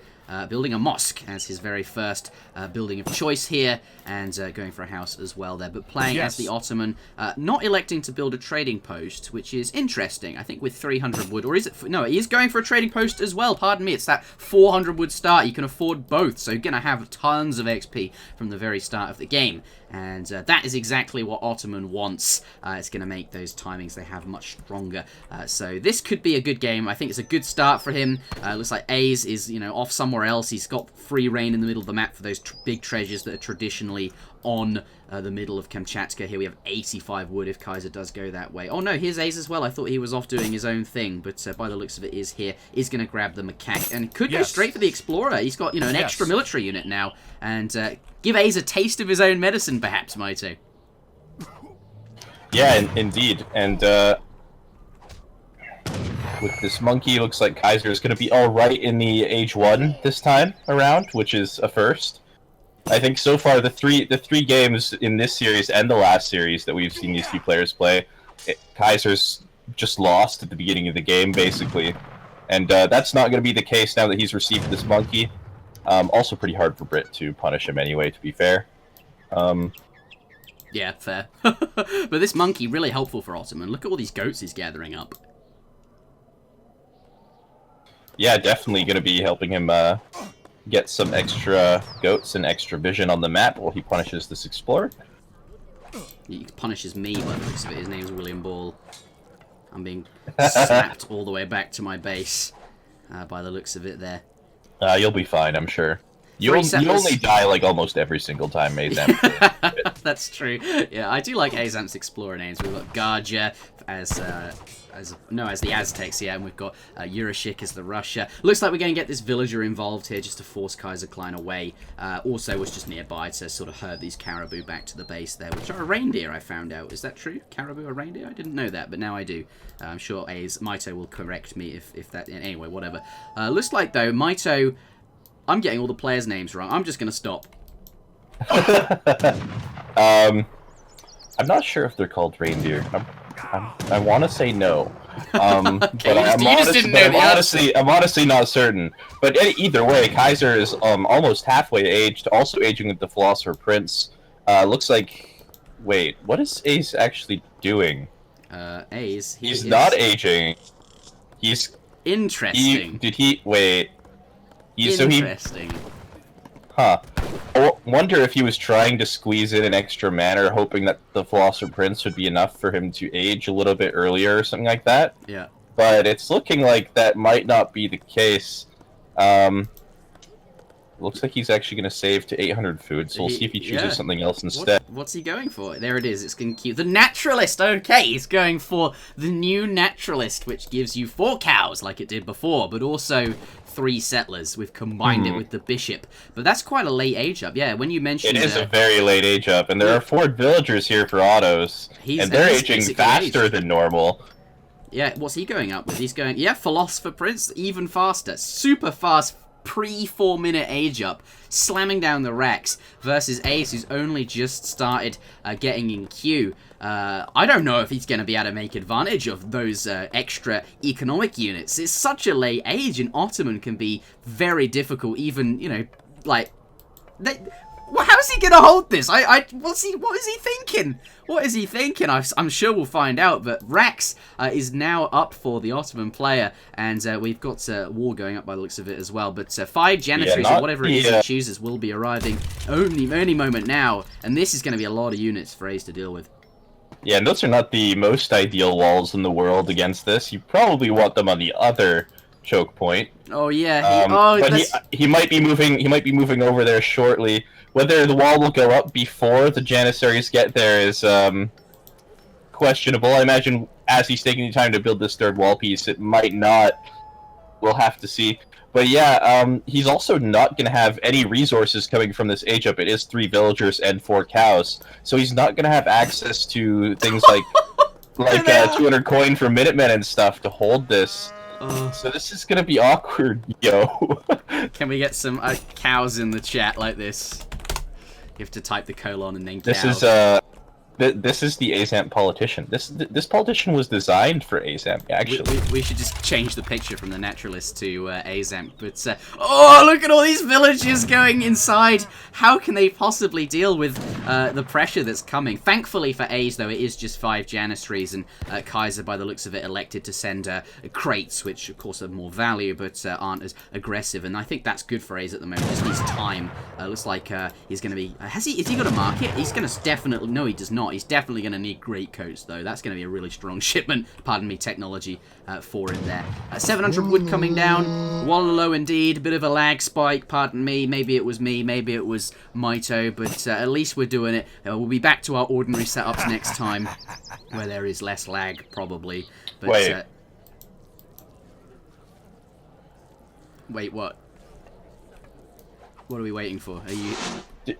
building a mosque as his very first building of choice here, and going for a house as well there, but playing as the Ottoman, not electing to build a trading post, which is interesting. I think with 300 wood, or is it... No, he is going for a trading post as well, pardon me. It's that 400 wood start. You can afford both, so you're going to have tons of XP from the very start of the game, and that is exactly what Ottoman wants. It's going to make those timings they have much stronger. So this could be a good game. I think it's a good start for him. Looks like Aiz is, you know, off somewhere else. He's got free reign in the middle of the map for those big treasures that are traditionally on the middle of Kamchatka. Here we have 85 wood if Kaiser does go that way. Oh no, here's Aiz as well. I thought he was off doing his own thing, but by the looks of it is here. Is going to grab the macaque and could go straight for the explorer. He's got, you know, an extra military unit now, and give Aiz a taste of his own medicine, perhaps, Maito. Yeah, indeed. And with this monkey, looks like Kaiser is going to be all right in the Age 1 this time around, which is a first. I think so far the three games in this series and the last series that we've seen these two players play, Kaiser's just lost at the beginning of the game, basically. And that's not going to be the case now that he's received this monkey. Also pretty hard for Brit to punish him anyway, to be fair. Yeah, fair. But this monkey, really helpful for Ottoman. Look at all these goats he's gathering up. Yeah, definitely going to be helping him get some extra goats and extra vision on the map while he punishes this explorer. He punishes me by the looks of it. His name's William Ball. I'm being snapped all the way back to my base by the looks of it there. You'll be fine, I'm sure. You only die like almost every single time Aizamk. That's true. Yeah, I do like Aizamk's explorer names. We've got Garja as the Aztecs, yeah, and we've got Urashik as the Russia. Looks like we're going to get this villager involved here just to force Kaiserklein away. Also was just nearby to sort of herd these caribou back to the base there, which are a reindeer, I found out. Is that true? Caribou are reindeer? I didn't know that, but now I do. I'm sure Maito will correct me if that... Anyway, whatever. Looks like, though, Maito... I'm getting all the players' names wrong. I'm just going to stop. I'm not sure if they're called reindeer. I want to say no. Okay, but I'm honestly not certain. But either way, Kaiser is almost halfway aged, also aging with the Philosopher Prince. Looks like... Wait, what is Ace actually doing? Ace... He's not aging. He's... Interesting. Wait... Interesting. Huh. Wonder if he was trying to squeeze in an extra manor, hoping that the Philosopher Prince would be enough for him to age a little bit earlier or something like that. Yeah. But it's looking like that might not be the case. Looks like he's actually going to save to 800 food, so we'll see if he chooses something else instead. What's he going for? There it is. It's going to keep the Naturalist. Okay, he's going for the new Naturalist, which gives you 4 cows like it did before, but also 3 settlers. We've combined it with the bishop. But that's quite a late age up. Yeah, when you mentioned... It is a very late age up, and there are 4 villagers here for autos, and they're aging faster than normal. Yeah, what's he going up with? He's going, yeah, Philosopher Prince, even faster. Super fast pre-4 minute age up, slamming down the Rex versus Ace, who's only just started getting in queue. I don't know if he's going to be able to make advantage of those extra economic units. It's such a late age, and Ottoman can be very difficult, even, you know, like... Well, how's he gonna hold this? What is he thinking? What is he thinking? I'm sure we'll find out. But Rex is now up for the Ottoman player, and we've got war going up by the looks of it as well. But 5 janitors or whatever it is he chooses will be arriving any moment now, and this is going to be a lot of units for Ace to deal with. Yeah, and those are not the most ideal walls in the world against this. You probably want them on the other choke point. Oh yeah. He might be moving. He might be moving over there shortly. Whether the wall will go up before the Janissaries get there is questionable. I imagine as he's taking the time to build this 3rd wall piece, it might not. We'll have to see. But yeah, he's also not going to have any resources coming from this age up. It is 3 villagers and 4 cows, so he's not going to have access to things like 200 coin for Minutemen and stuff to hold this. So this is going to be awkward, yo. Can we get some cows in the chat like this? You have to type the colon and then cows. This is the Aizamk politician. This politician was designed for Aizamk, actually. We should just change the picture from the Naturalist to Aizamk. But oh, look at all these villagers going inside. How can they possibly deal with the pressure that's coming? Thankfully for Ace, though, it is just 5 Janissaries, and Kaiser, by the looks of it, elected to send crates, which of course have more value, but aren't as aggressive. And I think that's good for Ace at the moment. Just needs time. Looks like he's going to be. Has he got a market? He's going to definitely. No, he does not. He's definitely going to need great coats, though. That's going to be a really strong shipment. Pardon me, technology for him there. 700 wood coming down. Wallow indeed. Bit of a lag spike. Pardon me. Maybe it was me. Maybe it was Mito. But at least we're doing it. We'll be back to our ordinary setups next time, where there is less lag, probably. But, wait. Wait, what? What are we waiting for? Are you...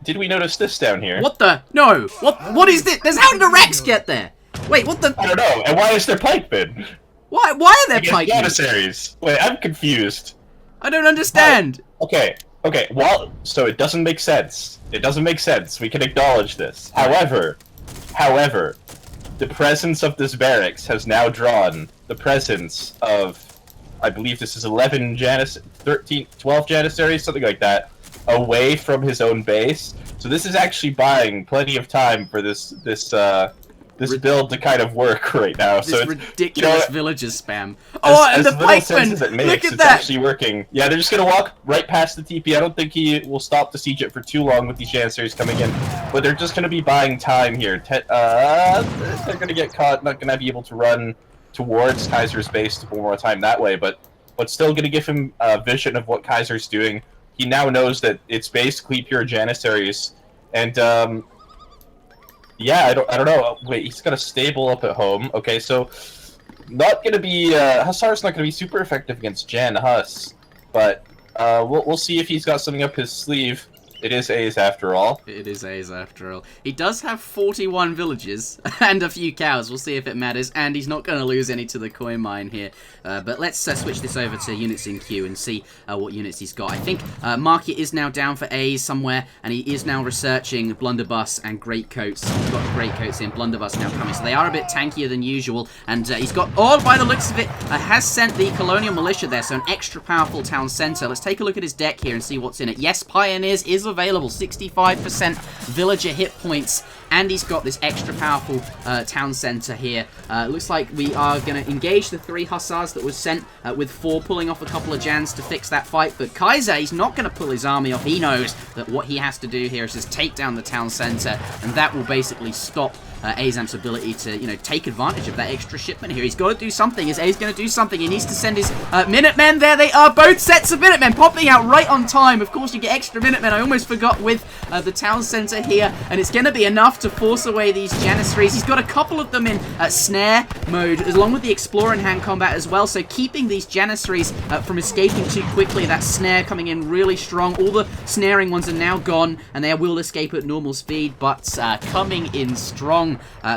Did we notice this down here? What the? No! What is this? How did the Rex get there? Wait, what the? I don't know. And why is there pikemen? Why are there pikemen? Janissaries. Wait, I'm confused. I don't understand. Okay. Well, so it doesn't make sense. It doesn't make sense. We can acknowledge this. However, the presence of this barracks has now drawn the presence of, I believe this is 11 12 Janissaries, something like that, away from his own base. So this is actually buying plenty of time for this build to kind of work right now. This ridiculous villagers spam. Oh, and the pikemen! Look at it's that! Actually working. Yeah, they're just gonna walk right past the TP. I don't think he will stop to siege it for too long with these Janissaries coming in, but they're just gonna be buying time here. They're gonna get caught, not gonna be able to run towards Kaiser's base one more time that way, but still gonna give him a vision of what Kaiser's doing. He now knows that it's basically pure Janissaries, and yeah, I don't know. Wait, he's got a stable up at home. Okay, so not gonna be Hussar's not gonna be super effective against Jan Huss, but we'll see if he's got something up his sleeve. It is A's after all. It is A's after all. He does have 41 villages and a few cows. We'll see if it matters. And he's not going to lose any to the coin mine here. But let's switch this over to units in queue and see what units he's got. I think market is now down for A's somewhere. And he is now researching blunderbuss and greatcoats. He's got greatcoats in. Blunderbuss now coming. So they are a bit tankier than usual. And he's got, all by the looks of it, has sent the colonial militia there. So an extra powerful town centre. Let's take a look at his deck here and see what's in it. Yes, Pioneers is available, 65% villager hit points, and he's got this extra powerful town center here. Looks like we are going to engage the 3 hussars that was sent, with 4 pulling off a couple of Jans to fix that fight. But Kaiser, he's not going to pull his army off. He knows that what he has to do here is just take down the town center, and that will basically stop Aizamk's ability to, take advantage of that extra shipment here. He's got to do something. He's going to do something. He needs to send his Minutemen. There they are, both sets of Minutemen popping out right on time. Of course, you get extra Minutemen. I almost forgot with the town center here, and it's going to be enough to force away these Janissaries. He's got a couple of them in snare mode, along with the Explorer in hand combat as well, so keeping these Janissaries from escaping too quickly. That snare coming in really strong. All the snaring ones are now gone, and they will escape at normal speed, but coming in strong.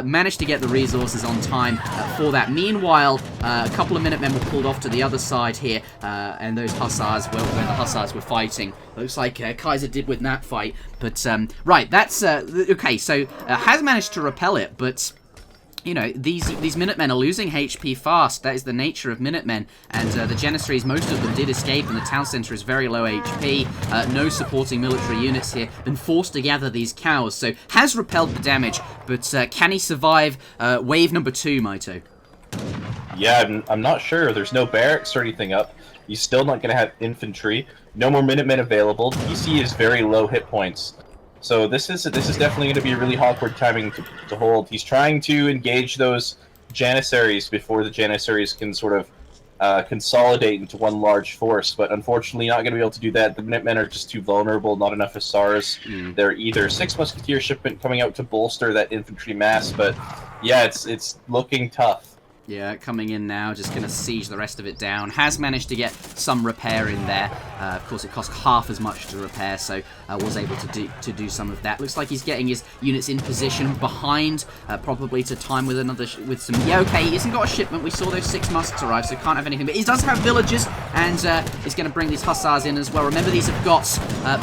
Managed to get the resources on time for that. Meanwhile, a couple of Minutemen were pulled off to the other side here, and those hussars, when the hussars were fighting, looks like Kaiser did with that fight. But, right, that's, okay, so has managed to repel it, but these Minutemen are losing HP fast. That is the nature of Minutemen. And the Janissaries, most of them did escape, and the town center is very low HP. No supporting military units here. Been forced to gather these cows. So has repelled the damage, but can he survive wave number 2, Maito? Yeah, I'm not sure. There's no barracks or anything up. He's still not going to have infantry. No more Minutemen available. PC is very low hit points. So this is definitely going to be a really awkward timing to hold. He's trying to engage those Janissaries before the Janissaries can sort of consolidate into one large force, but unfortunately not going to be able to do that. The Minutemen are just too vulnerable, not enough hussars. They're either 6 musketeer shipment coming out to bolster that infantry mass, but yeah, it's looking tough. Yeah, coming in now, just going to siege the rest of it down. Has managed to get some repair in there. Of course, it cost half as much to repair, so was able to do some of that. Looks like he's getting his units in position behind, probably to time with some... Yeah, okay, he hasn't got a shipment. We saw those 6 musks arrive, so can't have anything. But he does have villagers, and is going to bring these hussars in as well. Remember, these have got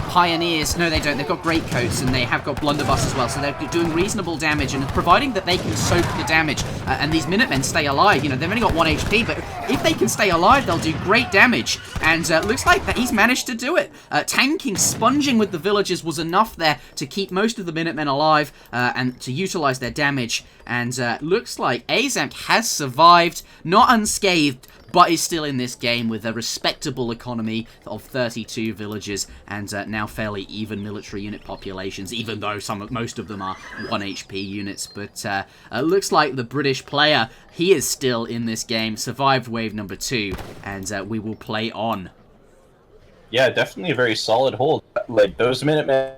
pioneers. No, they don't. They've got greatcoats, and they have got blunderbuss as well, so they're doing reasonable damage, and providing that they can soak the damage, and these Minutemen stay alive. They've only got 1 HP, but if they can stay alive, they'll do great damage. And looks like that he's managed to do it. Tanking, sponging with the villagers was enough there to keep most of the Minutemen alive and to utilize their damage. And looks like Aizamk has survived, not unscathed, but is still in this game with a respectable economy of 32 villagers and now fairly even military unit populations, even though most of them are 1 HP units. But looks like the British player, he is still in this game, survived wave number 2, and we will play on. Yeah, definitely a very solid hold. Like, those Minutemen,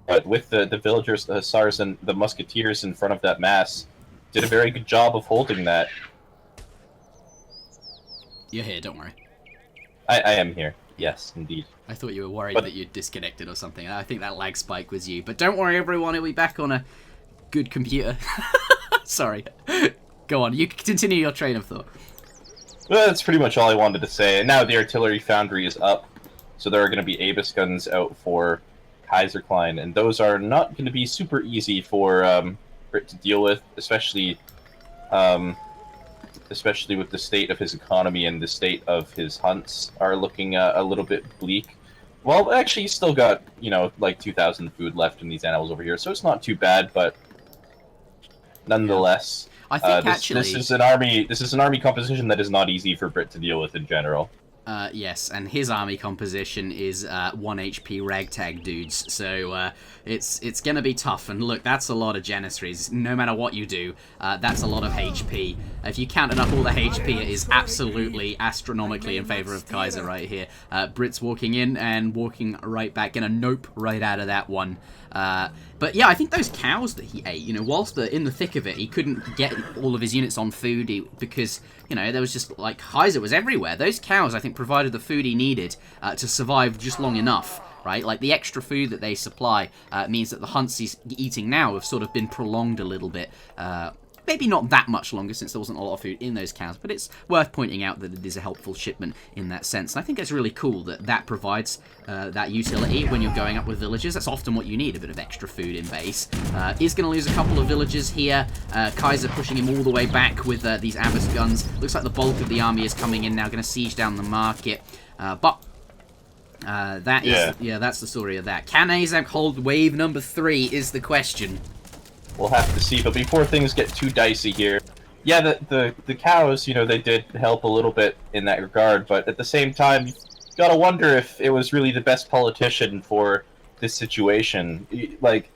but with the villagers, the hussars, and the musketeers in front of that mass, did a very good job of holding that. You're here, don't worry. I am here. Yes, indeed. I thought you were worried that you'd disconnected or something. I think that lag spike was you. But don't worry, everyone. He'll be back on a good computer. Sorry. Go on. You continue your train of thought. Well, that's pretty much all I wanted to say. And now the artillery foundry is up. So there are going to be Abyss guns out for Kaiserklein. And those are not going to be super easy for Brit to deal with, especially with the state of his economy and the state of his hunts are looking a little bit bleak. Well, actually, he's still got, like 2,000 food left in these animals over here, so it's not too bad, but nonetheless, I think this is an army composition that is not easy for Brit to deal with in general. Yes, and his army composition is 1 HP ragtag dudes, so it's gonna be tough. And look, that's a lot of Janissaries. No matter what you do, that's a lot of HP. If you counted up all the HP, it is absolutely astronomically in favor of Kaiser right here. Brit's walking in and walking right back, gonna nope right out of that one. But yeah, I think those cows that he ate, whilst in the thick of it, he couldn't get all of his units on food because, there was just, like, Kaiser was everywhere. Those cows, I think, provided the food he needed to survive just long enough, right? Like, the extra food that they supply means that the hunts he's eating now have sort of been prolonged a little bit. Maybe not that much longer since there wasn't a lot of food in those cows, but it's worth pointing out that it is a helpful shipment in that sense. And I think it's really cool that provides that utility when you're going up with villagers. That's often what you need, a bit of extra food in base. Is going to lose a couple of villagers here. Kaiser pushing him all the way back with these Abyss guns. Looks like the bulk of the army is coming in now, going to siege down the market. But That's the story of that. Can Aizamk hold wave number 3 is the question. We'll have to see, but before things get too dicey here, yeah, the cows, they did help a little bit in that regard, but at the same time, you gotta wonder if it was really the best politician for this situation. Like,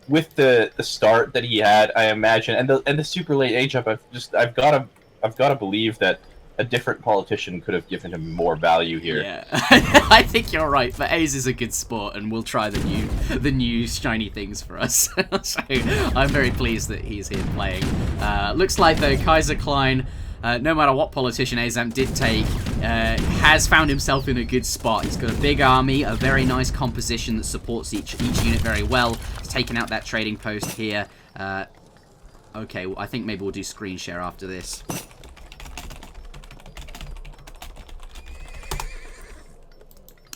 with the start that he had, I imagine, and the super late age up, I've gotta believe that a different politician could have given him more value here. Yeah, I think you're right. But Ace is a good sport, and we'll try the new shiny things for us. So I'm very pleased that he's here playing. Looks like though Kaiserklein, no matter what politician Aizamk did take, has found himself in a good spot. He's got a big army, a very nice composition that supports each unit very well. He's taken out that trading post here. Okay, well, I think maybe we'll do screen share after this.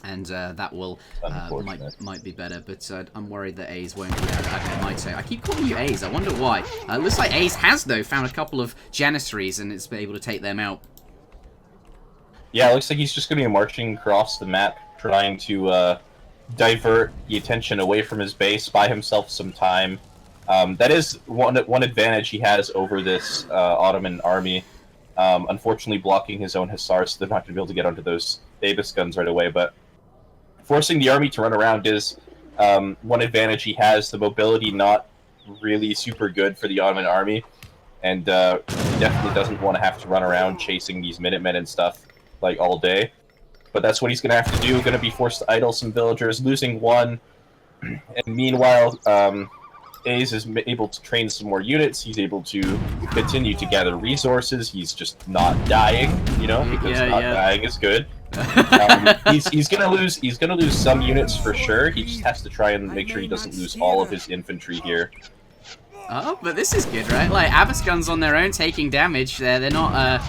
And that will might be better, but I'm worried that A's won't be able to. Might say. I keep calling you A's. I wonder why. Looks like A's has though found a couple of Janissaries and it's been able to take them out. Yeah, it looks like he's just going to be marching across the map, trying to divert the attention away from his base, buy himself some time. That is one advantage he has over this Ottoman army. Unfortunately, blocking his own hussars, so they're not going to be able to get onto those Davis guns right away, but forcing the army to run around is one advantage he has. The mobility not really super good for the Ottoman army, and he definitely doesn't want to have to run around chasing these Minutemen and stuff like all day. But that's what he's going to have to do. Going to be forced to idle some villagers, losing one, and meanwhile, A's is able to train some more units. He's able to continue to gather resources. He's just not dying, because dying is good. He's gonna lose some units for sure. He just has to try and make sure he doesn't lose all of his infantry here. Oh, but this is good, right? Like, Abbas guns on their own taking damage. They're not,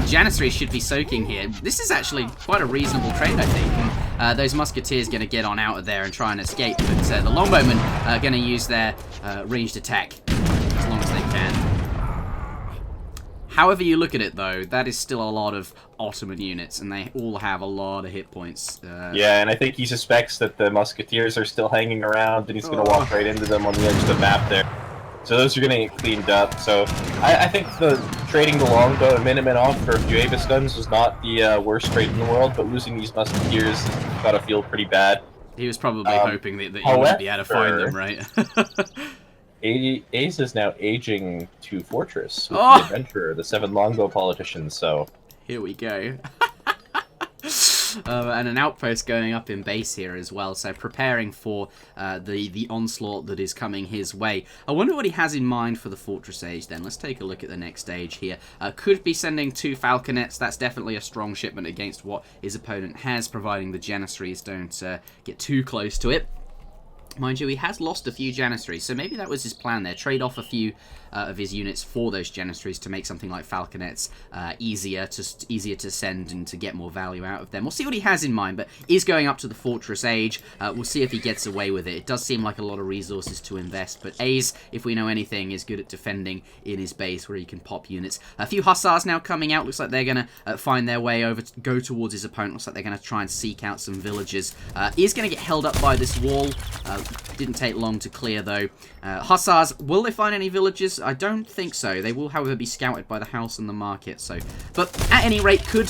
Janissaries should be soaking here. This is actually quite a reasonable trade, I think. And, those musketeers going to get on out of there and try and escape. But the longbowmen are going to use their ranged attack as long as they can. However you look at it, though, that is still a lot of Ottoman units, and they all have a lot of hit points. Yeah, and I think he suspects that the musketeers are still hanging around, and he's going to walk right into them on the edge of the map there. So those are going to get cleaned up. So I think trading the longbow and Minutemen off for a few Avis guns was not the worst trade in the world, but losing these musketeers has got to feel pretty bad. He was probably hoping that you wouldn't be able to find them, right? Ace is now aging to Fortress with the adventurer, the 7 longbow politicians, so... Here we go. And an outpost going up in base here as well, so preparing for the onslaught that is coming his way. I wonder what he has in mind for the Fortress Age then. Let's take a look at the next stage here. Could be sending 2 Falconets. That's definitely a strong shipment against what his opponent has, providing the Janissaries don't get too close to it. Mind you, he has lost a few Janissaries, so maybe that was his plan there. Trade off a few of his units for those Janissaries to make something like Falconets easier to send and to get more value out of them. We'll see what he has in mind, but is going up to the Fortress Age. We'll see if he gets away with it. It does seem like a lot of resources to invest, but A's, if we know anything, is good at defending in his base where he can pop units. A few Hussars now coming out. Looks like they're going to find their way over, go towards his opponent. Looks like they're going to try and seek out some villages. Is going to get held up by this wall. Didn't take long to clear, though. Hussars, will they find any villages? I don't think so. They will, however, be scouted by the house and the market. So, but at any rate, could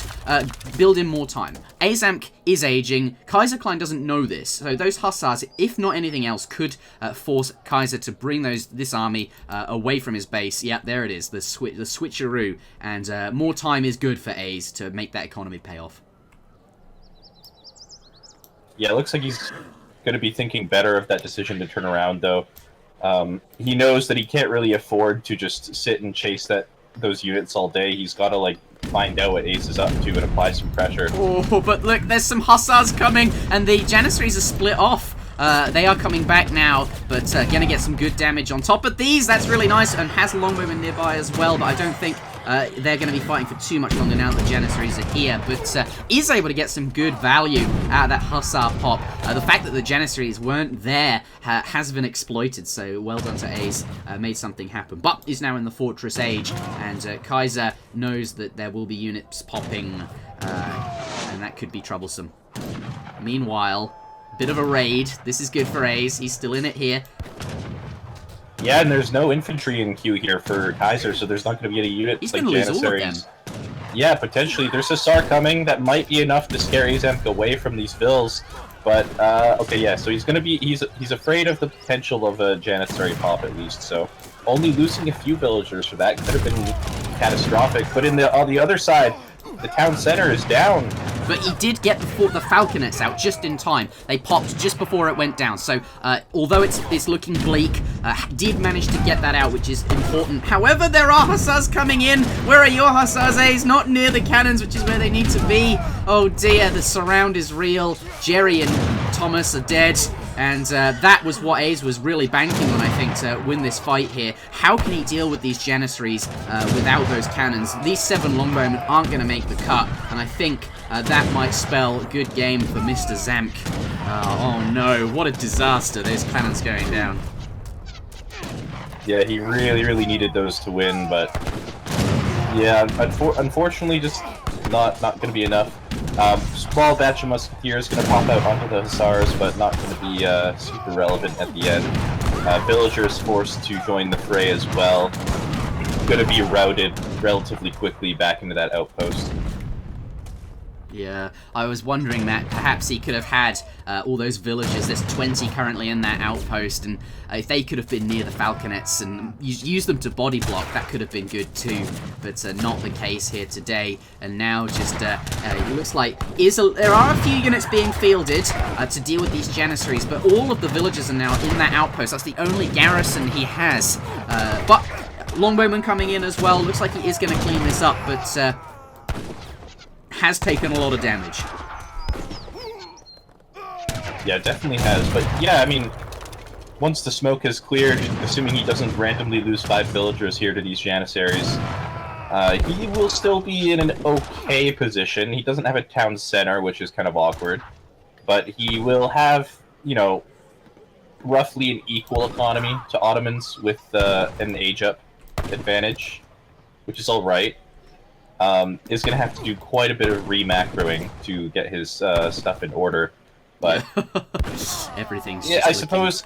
build in more time. Aizamk is aging. Kaiserklein doesn't know this. So those Hussars, if not anything else, could force Kaiser to bring this army away from his base. Yeah, there it is, the switcheroo. And more time is good for A's to make that economy pay off. Yeah, it looks like he's going to be thinking better of that decision to turn around, though. He knows that he can't really afford to just sit and chase those units all day. He's got to, find out what Ace is up to and apply some pressure. Oh, but look, there's some Hussars coming, and the Janissaries are split off. They are coming back now, but going to get some good damage on top of these. That's really nice, and has longbowmen nearby as well, but I don't think they're going to be fighting for too much longer now that the Janissaries are here, but is able to get some good value out of that Hussar pop. The fact that the Janissaries weren't there has been exploited, so well done to Ace. Made something happen, but is now in the Fortress Age, and Kaiser knows that there will be units popping, and that could be troublesome. Meanwhile, bit of a raid. This is good for Ace. He's still in it here. Yeah, and there's no infantry in queue here for Kaiser, so there's not going to be any units. He's like going to lose all of them. Yeah, potentially. There's a SAR coming. That might be enough to scare Aizamk away from these vills. But, okay, yeah, so he's going to be... He's afraid of the potential of a Janissary pop, at least, so... Only losing a few villagers for that could have been catastrophic. But on the other side, the town center is down. But he did get the falconets out just in time. They popped just before it went down. So, although it's looking bleak, did manage to get that out, which is important. However, there are hussars coming in. Where are your hussars, Ace? Not near the cannons, which is where they need to be. Oh dear, the surround is real. Jerry and Thomas are dead. And that was what Ace was really banking on, I think, to win this fight here. How can he deal with these Janissaries without those cannons? These 7 longbowmen aren't going to make the cut, and I think that might spell a good game for Mr. Zamk. Oh no, what a disaster, those cannons going down. Yeah, he really, really needed those to win, but... Yeah, unfortunately, just not going to be enough. Small batch of musketeers going to pop out onto the hussars, but not going to be super relevant at the end. Villagers forced to join the fray as well. Going to be routed relatively quickly back into that outpost. Yeah, I was wondering that perhaps he could have had all those villagers. There's 20 currently in that outpost, and if they could have been near the falconets and use them to body block, that could have been good too. But not the case here today. And now just it looks like there are a few units being fielded to deal with these Janissaries, but all of the villagers are now in that outpost. That's the only garrison he has. But longbowman coming in as well. Looks like he is going to clean this up, but has taken a lot of damage. Yeah, definitely has. But yeah, I mean, once the smoke has cleared, assuming he doesn't randomly lose 5 villagers here to these Janissaries, he will still be in an okay position. He doesn't have a town center, which is kind of awkward, but he will have, you know, roughly an equal economy to Ottomans with an age-up advantage, which is alright. Is going to have to do quite a bit of re-macroing to get his stuff in order, but everything's yeah. I suppose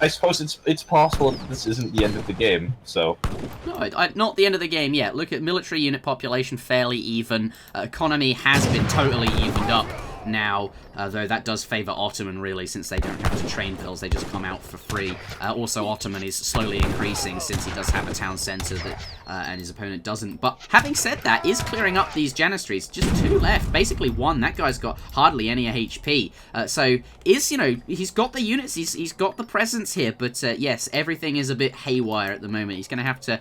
it's possible that this isn't the end of the game. So no, not the end of the game yet. Look at military unit population, fairly even. Economy has been totally evened up now, though that does favour Ottoman, really, since they don't have to train vills, they just come out for free. Also, Ottoman is slowly increasing, since he does have a town centre that and his opponent doesn't. But having said that, is clearing up these Janissaries. Just 2 left, basically 1. That guy's got hardly any HP. So, you know, he's got the units, he's got the presence here, but yes, everything is a bit haywire at the moment. He's going to have to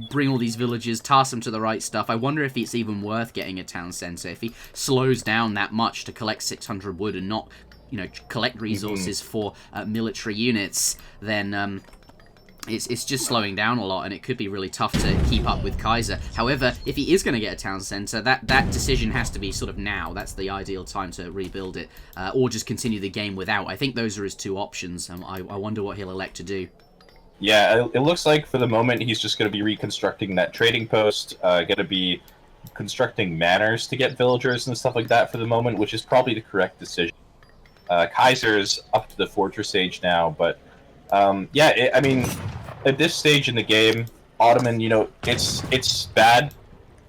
bring all these villagers, task them to the right stuff. I wonder if it's even worth getting a town centre. If he slows down that much to collect 600 wood and not, you know, collect resources for military units, then it's just slowing down a lot, and it could be really tough to keep up with Kaiser. However, if he is going to get a town centre, that decision has to be sort of now. That's the ideal time to rebuild it, or just continue the game without. I think those are his 2 options. I wonder what he'll elect to do. Yeah, it looks like for the moment he's just going to be reconstructing that trading post, going to be constructing manors to get villagers and stuff like that for the moment, which is probably the correct decision. Kaiser's up to the fortress age now, but yeah, I mean, at this stage in the game, Ottoman, you know, it's bad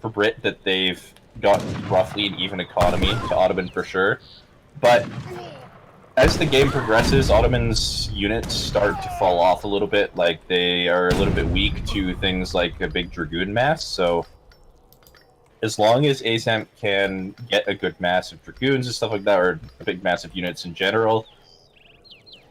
for Brit that they've got roughly an even economy to Ottoman for sure, but as the game progresses, Ottoman's units start to fall off a little bit. Like, they are a little bit weak to things like a big dragoon mass, so as long as Aizamk can get a good mass of dragoons and stuff like that, or a big mass of units in general,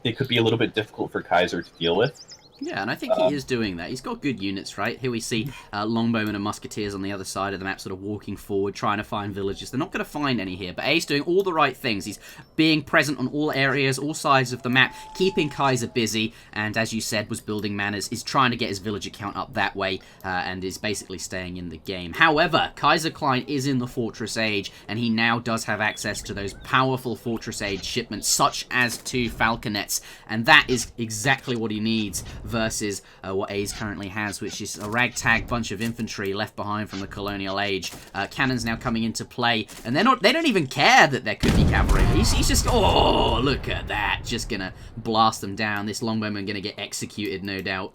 it could be a little bit difficult for Kaiser to deal with. Yeah, and I think he is doing that. He's got good units, right? Here we see longbowmen and musketeers on the other side of the map sort of walking forward, trying to find villages. They're not going to find any here, but A's doing all the right things. He's being present on all areas, all sides of the map, keeping Kaiser busy, and as you said, was building manors, is trying to get his villager count up that way, and is basically staying in the game. However, Kaiserklein is in the Fortress Age, and he now does have access to those powerful Fortress Age shipments, such as 2 falconets, and that is exactly what he needs. versus what A's currently has, which is a ragtag bunch of infantry left behind from the colonial age. Cannons now coming into play, and they don't even care that there could be cavalry. He's just, oh, look at that, just gonna blast them down. This longbowman gonna get executed, no doubt.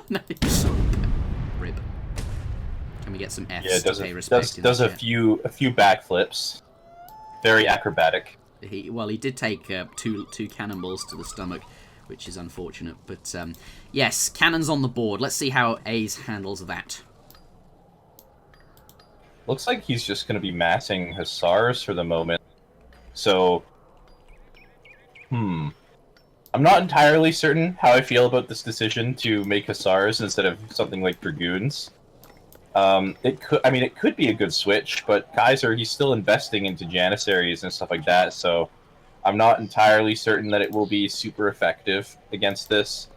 Nice. Rib. Can we get some Fs to pay respect? Does a few backflips. Very acrobatic. He did take two cannonballs to the stomach, which is unfortunate. But yes, cannons on the board. Let's see how A's handles that. Looks like he's just going to be massing hussars for the moment. So, I'm not entirely certain how I feel about this decision to make hussars instead of something like dragoons. It could be a good switch, but Kaiser, he's still investing into janissaries and stuff like that, so I'm not entirely certain that it will be super effective against this.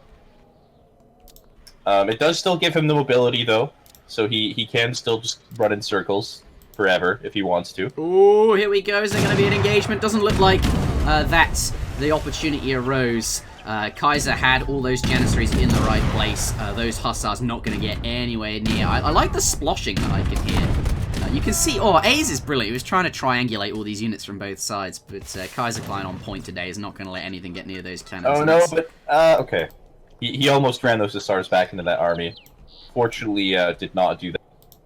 It does still give him the mobility, though, so he can still just run in circles forever if he wants to. Oh, here we go. Is there going to be an engagement? Doesn't look like that's the opportunity arose. Kaiser had all those janissaries in the right place. Those hussars not going to get anywhere near. I like the sploshing that I can hear. You can see, A's is brilliant. He was trying to triangulate all these units from both sides, but Kaiserklein on point today is not going to let anything get near those cannons. Oh, no, but, okay. He almost ran those hussars back into that army. Fortunately, did not do that.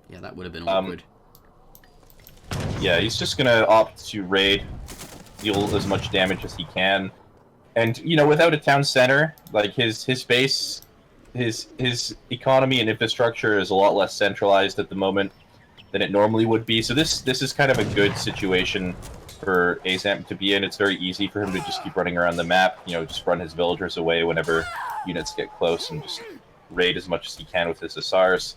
Yeah, that would have been awkward. Yeah, he's just going to opt to raid, deal as much damage as he can. And, without a town center, like, his base, his economy and infrastructure is a lot less centralized at the moment than it normally would be. So this is kind of a good situation for Aizamk to be in. It's very easy for him to just keep running around the map, just run his villagers away whenever units get close and just raid as much as he can with his hussars.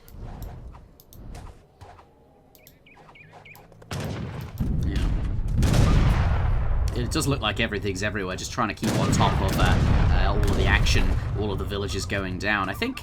It does look like everything's everywhere, just trying to keep on top of all of the action, all of the villages going down. I think,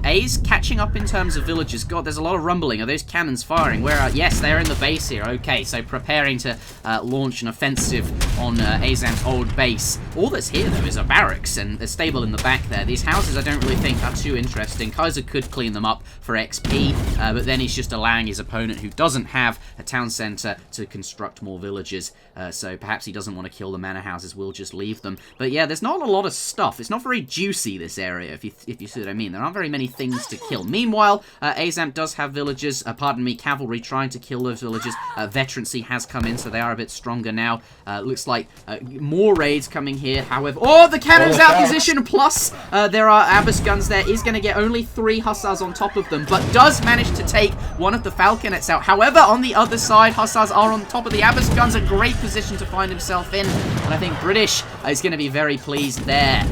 A's catching up in terms of villages. God, there's a lot of rumbling. Are those cannons firing? Yes, they're in the base here. Okay, so preparing to launch an offensive on Aizamk's old base. All that's here, though, is a barracks and a stable in the back there. These houses I don't really think are too interesting. Kaiser could clean them up for XP, but then he's just allowing his opponent, who doesn't have a town centre, to construct more villages. So perhaps he doesn't want to kill the manor houses, we'll just leave them. But yeah, there's not a lot of stuff. It's not very juicy, this area, if you see what I mean. There aren't very many things to kill. Meanwhile, Aizamk does have villagers, cavalry trying to kill those villagers. Veterancy has come in, so they are a bit stronger now. Looks like more raids coming here, however... Oh, the cannon's out position, plus there are Abbas guns there. Is going to get only 3 hussars on top of them, but does manage to take one of the falconets out. However, on the other side, hussars are on top of the Abbas guns, a great position to find himself in, and I think British is going to be very pleased there.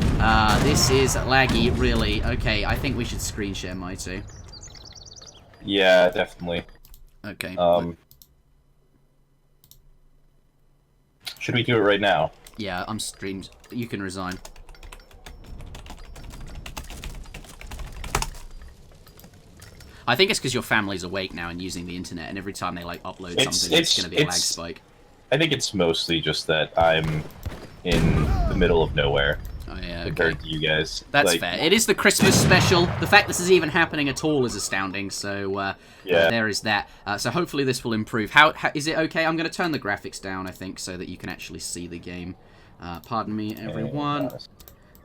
This is laggy, really. Okay, I think we should screen share, Maito. Yeah, definitely. Okay. Should we do it right now? Yeah, I'm streamed. You can resign. I think it's because your family's awake now and using the internet, and every time they upload something, it's going to be a lag spike. I think it's mostly just that I'm in the middle of nowhere. Oh yeah, compared to you guys. That's fair. It is the Christmas special. The fact this is even happening at all is astounding. So there is that. So hopefully this will improve. How is it okay? I'm going to turn the graphics down, I think, so that you can actually see the game. Pardon me, everyone.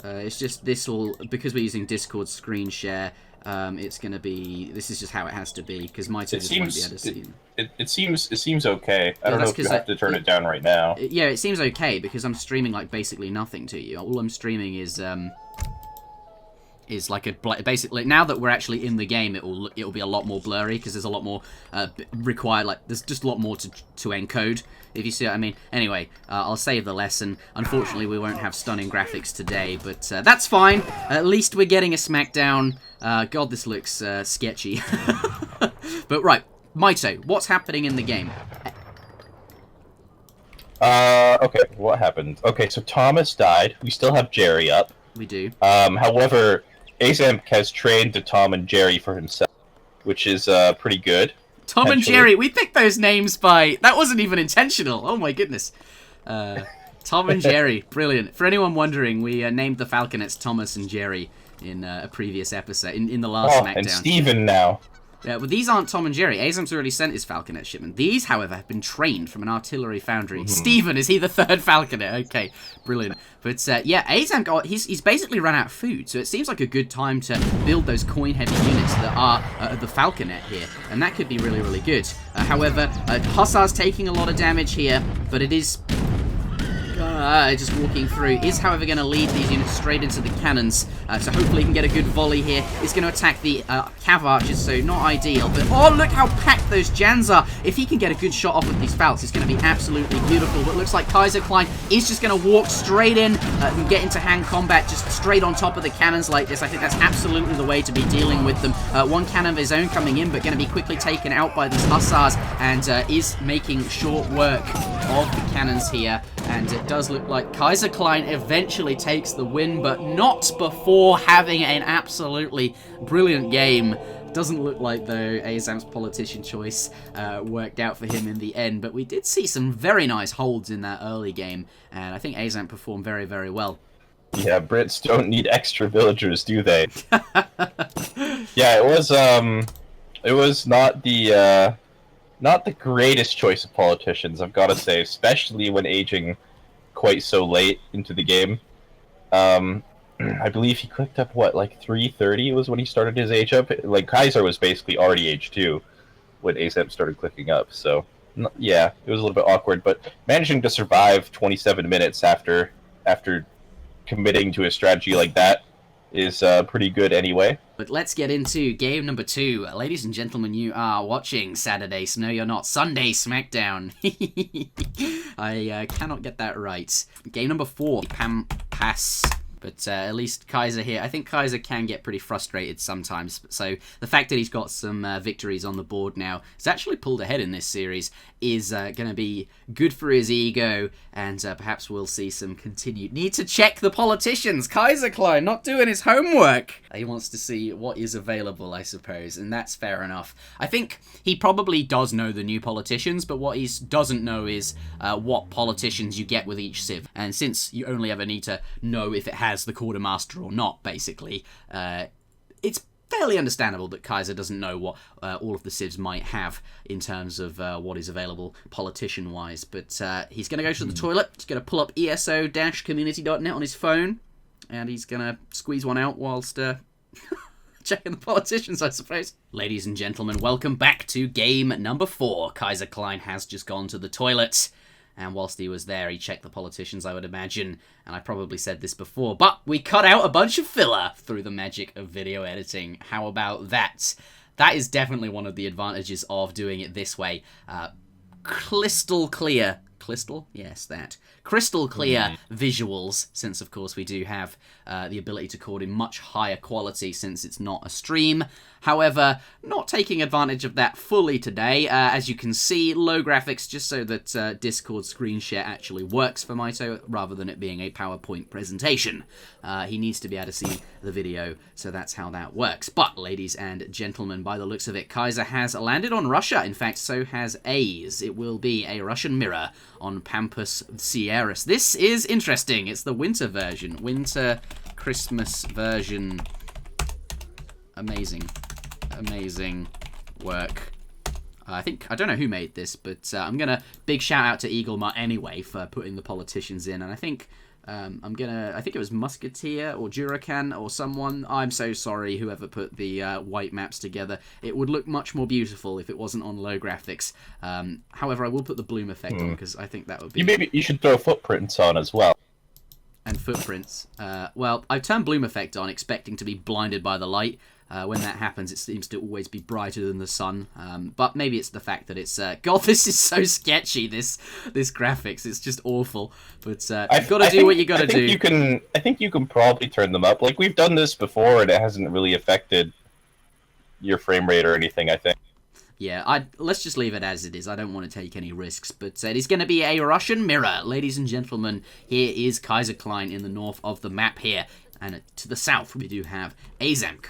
It's just this will, because we're using Discord screen share. It's going to be. This is just how it has to be because my just won't be able to see. It seems okay. I don't know if you have to turn it down right now. Yeah, it seems okay because I'm streaming basically nothing to you. All I'm streaming is basically now that we're actually in the game, it'll be a lot more blurry because there's a lot more required. There's just a lot more to encode. If you see what I mean. Anyway, I'll save the lesson. Unfortunately, we won't have stunning graphics today, but that's fine. At least we're getting a Smackdown. God, this looks sketchy. But right, Maito, what's happening in the game? Okay, what happened? Okay, so Thomas died. We still have Jerry up. We do. However, Aizamk has trained to Tom and Jerry for himself, which is pretty good. Tom and Jerry, we picked those names by... That wasn't even intentional. Oh my goodness. Tom and Jerry, brilliant. For anyone wondering, we named the falconets Thomas and Jerry. in a previous episode, in the last Smackdown. And Steven now. Yeah, but these aren't Tom and Jerry. Aizamk's already sent his falconet shipment. These, however, have been trained from an artillery foundry. Steven, is he the third falconet? Okay, brilliant. But yeah, Aizamk, he's basically run out of food, so it seems like a good time to build those coin-heavy units that are the falconet here, and that could be really, really good. However, Hussar's taking a lot of damage here, but it is... just walking through, is however going to lead these units straight into the cannons, so hopefully he can get a good volley here. He's going to attack the cav archers, so not ideal, but oh, look how packed those Jans are. If he can get a good shot off with these Falcons, it's going to be absolutely beautiful, but looks like Kaiserklein is just going to walk straight in and get into hand combat, just straight on top of the cannons like this. I think that's absolutely the way to be dealing with them. One cannon of his own coming in, but going to be quickly taken out by these Hussars, and is making short work of the cannons here, and it does look like Kaiserklein eventually takes the win, but not before having an absolutely brilliant game. Doesn't look like, though, Aizamk's politician choice worked out for him in the end, but we did see some very nice holds in that early game, and I think Aizamk performed very, very well. Yeah, Brits don't need extra villagers, do they? Yeah, it was not the greatest choice of politicians, I've got to say, especially when aging quite so late into the game. I believe he clicked up, what, like 330 was when he started his age up? Like, Kaiser was basically already age 2 when Aizamk started clicking up, so yeah, it was a little bit awkward, but managing to survive 27 minutes after committing to a strategy like that is pretty good anyway. But let's get into game number 2. Ladies and gentlemen, you are watching Saturday, no you're not, Sunday Smackdown. I cannot get that right. Game number 4, Pampas. But at least Kaiser here, I think Kaiser can get pretty frustrated sometimes. So the fact that he's got some victories on the board now, he's actually pulled ahead in this series, is going to be good for his ego. And perhaps we'll see some continued need to check the politicians. Kaiserklein not doing his homework. He wants to see what is available, I suppose. And that's fair enough. I think he probably does know the new politicians, but what he doesn't know is what politicians you get with each civ. And since you only ever need to know if it has the quartermaster or not, basically, it's fairly understandable that Kaiser doesn't know what all of the civs might have in terms of what is available politician-wise. But he's going to go to the toilet, he's going to pull up eso-community.net on his phone, and he's going to squeeze one out whilst checking the politicians, I suppose. Ladies and gentlemen, welcome back to game number 4. Kaiserklein has just gone to the toilet. And whilst he was there, he checked the politicians, I would imagine. And I probably said this before, but we cut out a bunch of filler through the magic of video editing. How about that? That is definitely one of the advantages of doing it this way. Crystal clear. Crystal? Yes, that. Crystal clear visuals, since, of course, we do have the ability to record in much higher quality since it's not a stream. However, not taking advantage of that fully today. As you can see, low graphics, just so that Discord screen share actually works for Maito, rather than it being a PowerPoint presentation. He needs to be able to see the video, so that's how that works. But, ladies and gentlemen, by the looks of it, Kaiser has landed on Russia. In fact, so has Aiz. It will be a Russian mirror on Pampas Sierras. This is interesting. It's the winter version. Winter Christmas version. Amazing. Amazing work. I don't know who made this, but I'm gonna big shout out to Eaglemart anyway for putting the politicians in, and I think I think it was Musketeer or Duracan or someone. I'm so sorry, whoever put the white maps together. It would look much more beautiful if it wasn't on low graphics. However, I will put the bloom effect on because I think that would be... You should throw footprints on as well. And footprints. Well, I've turned bloom effect on, expecting to be blinded by the light. When that happens, it seems to always be brighter than the sun. But maybe it's the fact that it's... God, this is so sketchy, this graphics. It's just awful. But you've got to do what you got to do. I think you can probably turn them up. Like, we've done this before, and it hasn't really affected your frame rate or anything, I think. Yeah, let's just leave it as it is. I don't want to take any risks. But it is going to be a Russian mirror. Ladies and gentlemen, here is Kaiserklein in the north of the map here. And to the south, we do have Aizamk.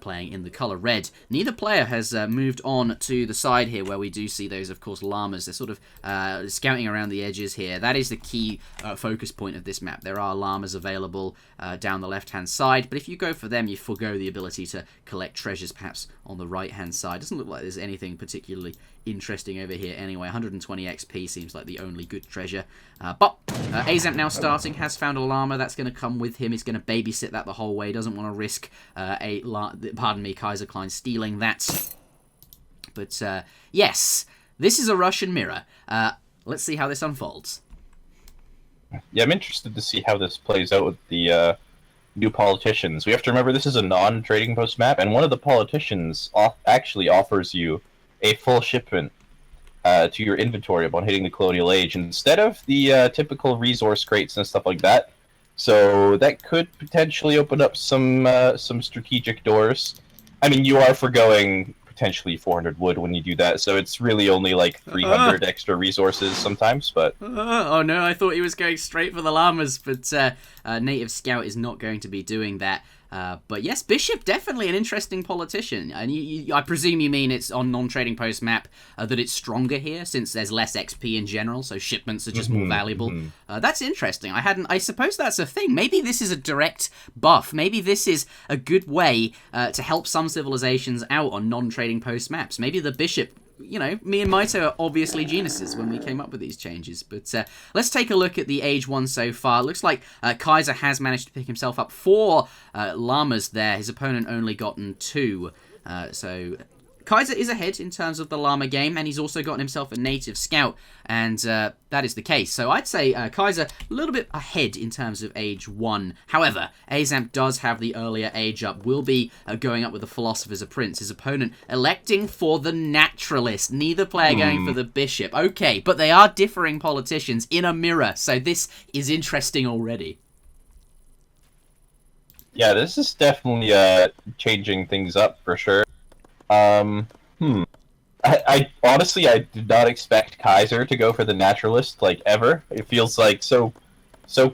playing in the color red. Neither player has moved on to the side here where we do see those, of course, llamas. They're sort of scouting around the edges here. That is the key focus point of this map. There are llamas available down the left-hand side, but if you go for them, you forgo the ability to collect treasures perhaps on the right-hand side. Doesn't look like there's anything particularly interesting over here anyway. 120 XP seems like the only good treasure. But Aizamk now starting, has found a llama. That's going to come with him. He's going to babysit that the whole way. Doesn't want to risk Kaiserklein stealing that. But yes, this is a Russian mirror. Let's see how this unfolds. Yeah, I'm interested to see how this plays out with the new politicians. We have to remember this is a non-trading post map, and one of the politicians actually offers you a full shipment to your inventory upon hitting the colonial age, instead of the typical resource crates and stuff like that. So that could potentially open up some strategic doors. I mean, you are forgoing potentially 400 wood when you do that, so it's really only like 300 extra resources sometimes, but... oh no, I thought he was going straight for the llamas, but Native Scout is not going to be doing that. But yes, Bishop, definitely an interesting politician. And I presume you mean it's on non-trading post map that it's stronger here, since there's less XP in general, so shipments are just more valuable. That's interesting. I suppose that's a thing. Maybe this is a direct buff. Maybe this is a good way to help some civilizations out on non-trading post maps. Maybe the Bishop... You know, me and Maito are obviously geniuses when we came up with these changes. But let's take a look at the age one so far. It looks like Kaiser has managed to pick himself up 4 llamas there. His opponent only gotten 2. So Kaiser is ahead in terms of the llama game, and he's also gotten himself a native scout, and that is the case. So I'd say Kaiser a little bit ahead in terms of age 1. However, Aizamk does have the earlier age up, will be going up with the Philosopher's Prince. His opponent electing for the Naturalist. Neither player going for the Bishop. Okay, but they are differing politicians in a mirror, so this is interesting already. Yeah, this is definitely changing things up for sure. I honestly, I did not expect Kaiser to go for the Naturalist, like, ever. It feels like so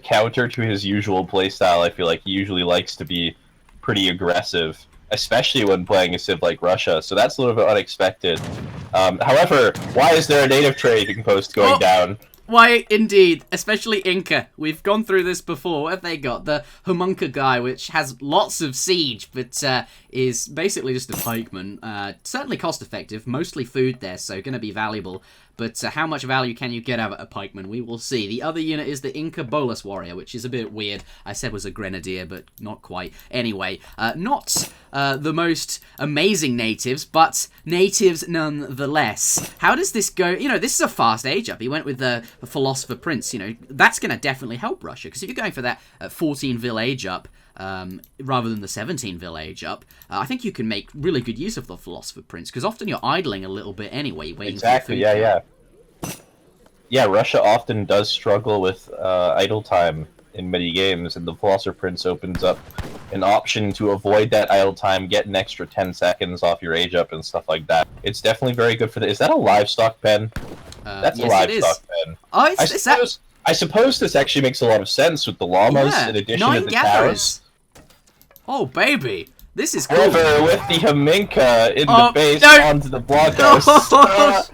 counter to his usual playstyle. I feel like he usually likes to be pretty aggressive, especially when playing a civ like Russia, so that's a little bit unexpected. However, why is there a native trading post going down? Why, indeed, especially Inca. We've gone through this before. What have they got? The Homunca guy, which has lots of siege, but is basically just a pikeman. Certainly cost-effective, mostly food there, so going to be valuable. But how much value can you get out of a pikeman? We will see. The other unit is the Inca Bolus Warrior, which is a bit weird. I said was a grenadier, but not quite. Anyway, not the most amazing natives, but natives nonetheless. How does this go? You know, this is a fast age up. He went with the Philosopher Prince. You know, that's going to definitely help Russia, because if you're going for that 14 vil age up, rather than the 17 vil age up, I think you can make really good use of the Philosopher Prince, because often you're idling a little bit anyway, waiting for food. Yeah, Russia often does struggle with idle time in many games, and the Philosopher Prince opens up an option to avoid that idle time, get an extra 10 seconds off your age up and stuff like that. It's definitely very good for the... Is that a livestock pen? That's yes, a livestock pen. Oh, I suppose this actually makes a lot of sense with the llamas in addition to the cows. Oh, baby. This is cool. However, with the Homunca in the base onto the blockhouse...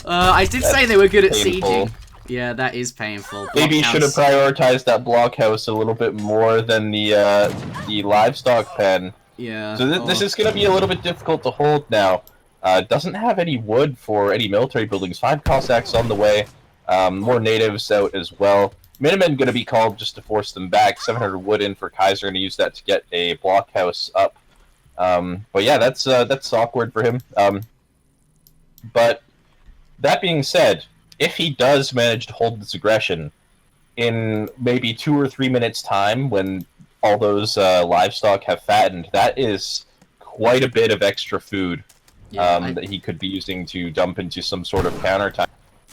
I did say they were good at sieging. Yeah, that is painful. Maybe you should have prioritized that blockhouse a little bit more than the livestock pen. Yeah. So this is going to be a little bit difficult to hold now. Doesn't have any wood for any military buildings. 5 Cossacks on the way. More natives out as well. Minutemen going to be called just to force them back. 700 wood in for Kaiser, and use that to get a blockhouse up. But yeah, that's awkward for him. But that being said, if he does manage to hold this aggression in maybe 2 or 3 minutes' time, when all those livestock have fattened, that is quite a bit of extra food that he could be using to dump into some sort of counterattack.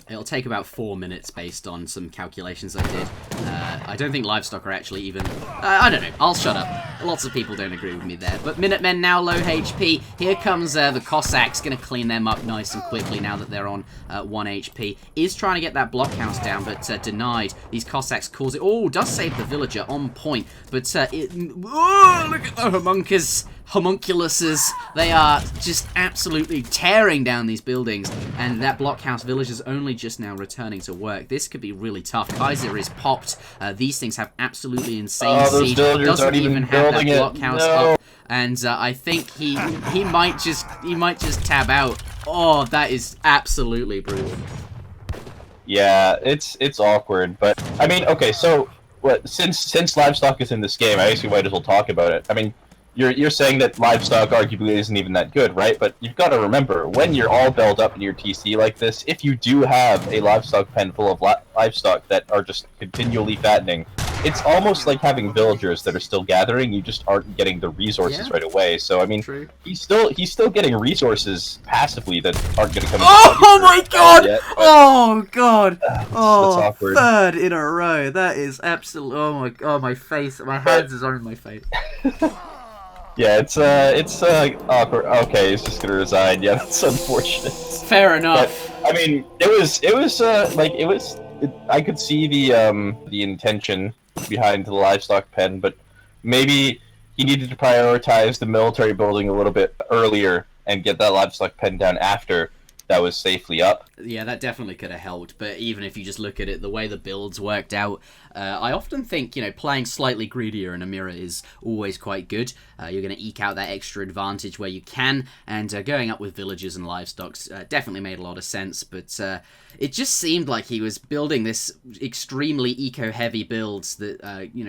It'll take about 4 minutes based on some calculations I did. I don't think livestock are actually even... I don't know. I'll shut up. Lots of people don't agree with me there. But Minutemen now low HP. Here comes the Cossacks. Going to clean them up nice and quickly now that they're on 1 HP. Is trying to get that block house down, but denied. These Cossacks cause it... Oh, does save the villager on point. But look at the homunculuses. They are just absolutely tearing down these buildings, and that blockhouse village is only just now returning to work. This could be really tough. Kaiser is popped. These things have absolutely insane siege. Doesn't even have that blockhouse up, and I think he might just tab out. Oh, that is absolutely brutal. Yeah, it's awkward, but I mean, okay, so since livestock is in this game, I guess we might as well talk about it. I mean, you're saying that livestock arguably isn't even that good, right? But you've got to remember, when you're all built up in your TC like this, if you do have a livestock pen full of livestock that are just continually fattening, it's almost like having villagers that are still gathering. You just aren't getting the resources right away. So I mean, he's still getting resources passively that aren't going to come. Oh my god! Yet, oh god! That's awkward. Third in a row. That is absolute. Oh my god! My face. My hands is on my face. Yeah, it's awkward. Okay, he's just gonna resign. Yeah, that's unfortunate. Fair enough. But, I mean, I could see the intention behind the livestock pen, but maybe he needed to prioritize the military building a little bit earlier and get that livestock pen down after that was safely up. Yeah, that definitely could have helped, but even if you just look at it, the way the builds worked out, I often think, playing slightly greedier in a mirror is always quite good. You're going to eke out that extra advantage where you can, and going up with villagers and livestock definitely made a lot of sense, but it just seemed like he was building this extremely eco-heavy builds that,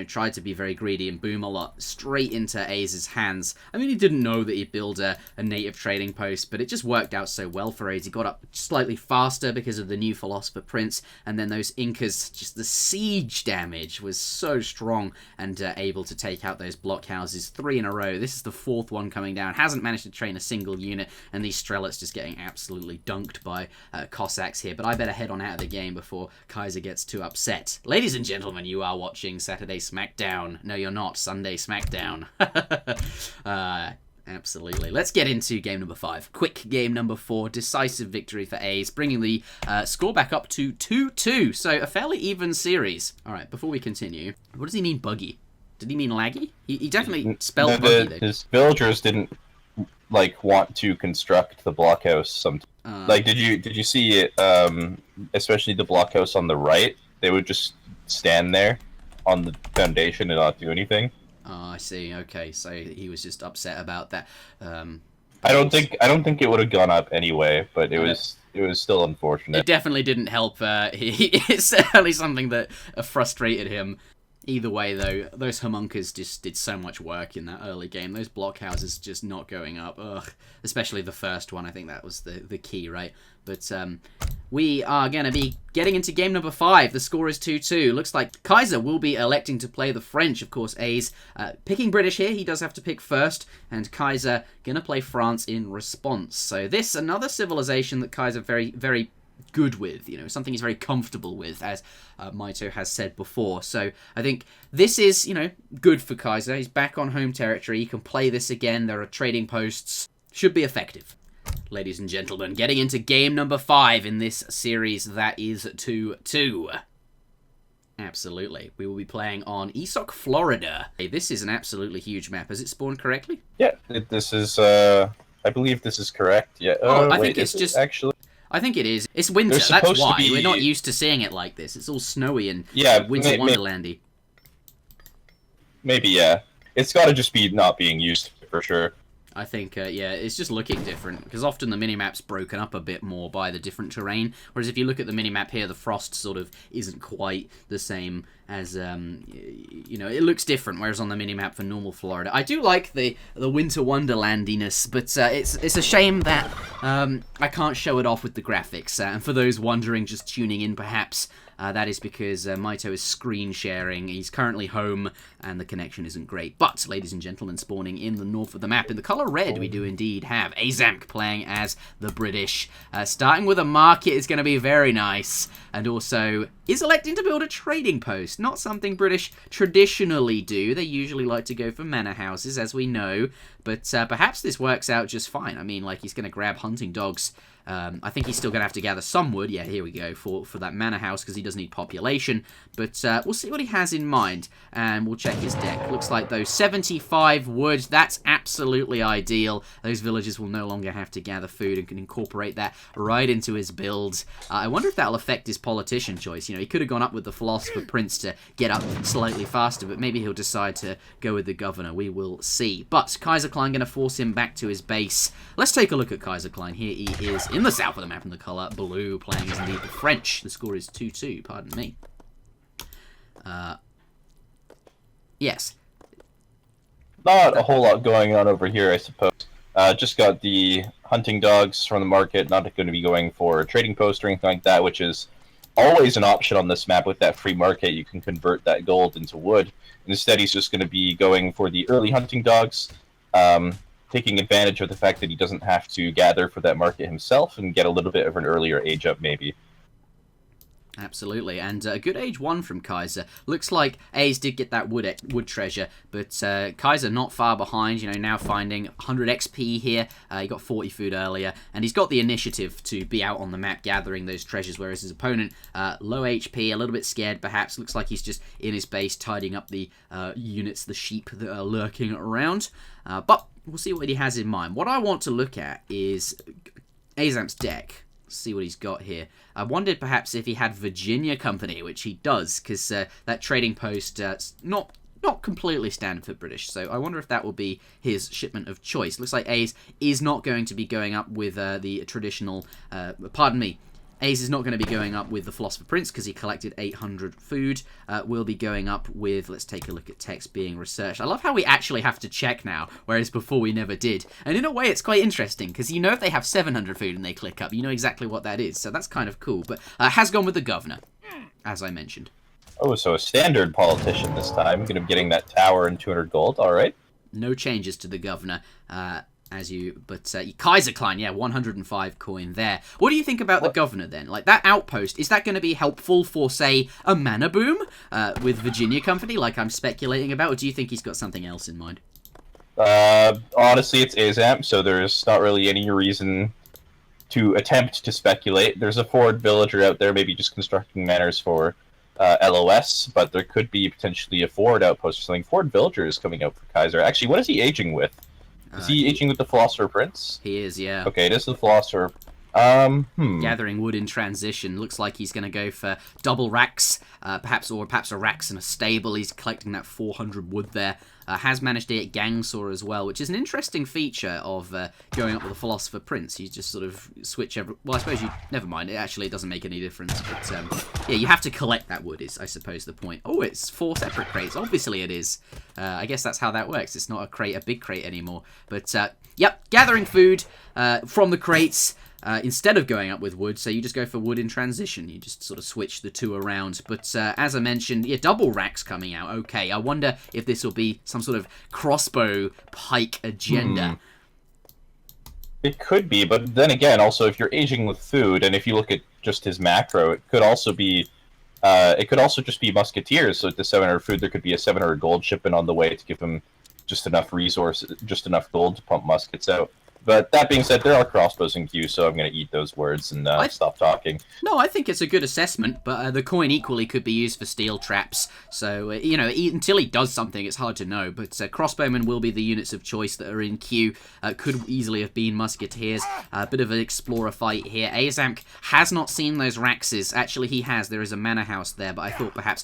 tried to be very greedy and boom a lot straight into Aiza's hands. I mean, he didn't know that he'd build a native trading post, but it just worked out so well for Aiza. He got up slightly faster because of the new Philosopher Prince, and then those Incas, just the siege damage was so strong, and able to take out those blockhouses 3 in a row. This is the 4th one coming down. Hasn't managed to train a single unit, and these Strelets just getting absolutely dunked by Cossacks here. But I better head on out of the game before Kaiser gets too upset. Ladies and gentlemen, you are watching Saturday Smackdown. No, you're not. Sunday Smackdown. Absolutely. Let's get into game number 5. Quick game number 4. Decisive victory for A's, bringing the score back up to 2-2. So a fairly even series. All right, before we continue, what does he mean buggy? Did he mean laggy? He definitely spelled buggy, though. His villagers didn't want to construct the blockhouse. Did you see it? Especially the blockhouse on the right, they would just stand there on the foundation and not do anything. Oh, I see. Okay, so he was just upset about that. I don't think it would have gone up anyway, but it was still unfortunate. It definitely didn't help. It's certainly something that frustrated him. Either way, though, those homuncus just did so much work in that early game. Those blockhouses just not going up. Ugh. Especially the first one. I think that was the key, right? But we are going to be getting into game number 5. The score is 2-2. Looks like Kaiser will be electing to play the French. Of course, A's picking British here. He does have to pick first. And Kaiser going to play France in response. So this, another civilization that Kaiser very, very good with, something he's very comfortable with, as Maito has said before. So I think this is, good for Kaiser. He's back on home territory. He can play this again. There are trading posts. Should be effective. Ladies and gentlemen, getting into game number 5 in this series, that is 2-2. Absolutely. We will be playing on Sioux, Florida. Hey, this is an absolutely huge map. Has it spawned correctly? Yeah, this is, I believe this is correct. Yeah. I think it's just... Actually... I think it is. It's winter, that's why. We're not used to seeing it like this. It's all snowy and winter wonderlandy. Maybe, yeah. It's got to just be not being used, for sure. I think, it's just looking different, because often the minimap's broken up a bit more by the different terrain, whereas if you look at the minimap here, the frost sort of isn't quite the same as, it looks different, whereas on the minimap for normal Florida. I do like the winter wonderlandiness, but it's a shame that I can't show it off with the graphics, and for those wondering, just tuning in perhaps, That is because Maito is screen sharing. He's currently home, and the connection isn't great. But, ladies and gentlemen, spawning in the north of the map, in the colour red, we do indeed have Aizamk playing as the British. Starting with a market is going to be very nice, and also is electing to build a trading post. Not something British traditionally do. They usually like to go for manor houses, as we know, but perhaps this works out just fine. I mean, like, he's going to grab hunting dogs. I think he's still going to have to gather some wood. Yeah, here we go, for that manor house, because he does need population. But we'll see what he has in mind, and we'll check his deck. Looks like, though, 75 wood. That's absolutely ideal. Those villagers will no longer have to gather food and can incorporate that right into his build. I wonder if that'll affect his politician choice. You know, he could have gone up with the Philosopher Prince to get up slightly faster, but maybe he'll decide to go with the Governor. We will see. But Kaiserklein going to force him back to his base. Let's take a look at Kaiserklein. Here he is in the south of the map in the colour blue, playing as indeed the French. The score is 2-2, pardon me. Yes. Not a whole lot going on over here, I suppose. Just got the hunting dogs from the market, not going to be going for a trading post or anything like that, which is always an option on this map. With that free market, you can convert that gold into wood. Instead, he's just going to be going for the early hunting dogs, taking advantage of the fact that he doesn't have to gather for that market himself and get a little bit of an earlier age up, maybe. Absolutely, and a good age 1 from Kaiser. Looks like A's did get that wood treasure, but Kaiser not far behind, you know, now finding 100 XP here. He got 40 food earlier, and he's got the initiative to be out on the map gathering those treasures, whereas his opponent, low HP, a little bit scared perhaps. Looks like he's just in his base tidying up the units, the sheep that are lurking around. But we'll see what he has in mind. What I want to look at is Aizamk's deck. See what he's got here. I wondered perhaps if he had Virginia Company, which he does, because that trading post not completely standard for British. So I wonder if that will be his shipment of choice. Looks like A's is not going to be going up with the traditional. Pardon me. A's is not going to be going up with the Philosopher Prince because he collected 800 food. We'll be going up with, let's take a look at text being researched. I love how we actually have to check now, whereas before we never did. And in a way, it's quite interesting because you know if they have 700 food and they click up, you know exactly what that is. So that's kind of cool. But has gone with the Governor, as I mentioned. Oh, so a standard politician this time. Going to be getting that tower and 200 gold. All right. No changes to the Governor. Kaiserklein, yeah, 105 coin there. What do you think about the Governor then? Like, that outpost, is that going to be helpful for, say, a mana boom with Virginia Company, like I'm speculating about, or do you think he's got something else in mind? Honestly, it's Aizamk, so there's not really any reason to attempt to speculate. There's a forward villager out there, maybe just constructing manors for LOS, but there could be potentially a forward outpost or something. Forward villager is coming out for Kaiser. Actually, what is he aging with? Is he aging with the Philosopher Prince? He is, yeah. Okay, it is the Philosopher. Gathering wood in transition. Looks like he's going to go for double racks, perhaps a racks and a stable. He's collecting that 400 wood there. Has managed to get Gangsaw as well, which is an interesting feature of going up with the Philosopher Prince. You just sort of switch every... Well, I suppose you... Never mind. It doesn't make any difference. But, yeah, you have to collect that wood is, I suppose, the point. Oh, it's 4 separate crates. Obviously it is. I guess that's how that works. It's not a big crate anymore. But, yep, gathering food from the crates. Instead of going up with wood, so you just go for wood in transition. You just sort of switch the two around. But as I mentioned, yeah, double racks coming out. Okay, I wonder if this will be some sort of crossbow pike agenda. It could be, but then again, also if you're aging with food, and if you look at just his macro, it could also be, just be musketeers. So with the 700 food, there could be a 700 gold shipment on the way to give him just enough resources, just enough gold to pump muskets out. But that being said, there are crossbows in queue, so I'm going to eat those words and stop talking. No, I think it's a good assessment, but the coin equally could be used for steel traps. So, you know, until he does something, it's hard to know. But crossbowmen will be the units of choice that are in queue. Could easily have been musketeers. A bit of an explorer fight here. Aizamk has not seen those Raxes. Actually, he has. There is a manor house there, but I thought perhaps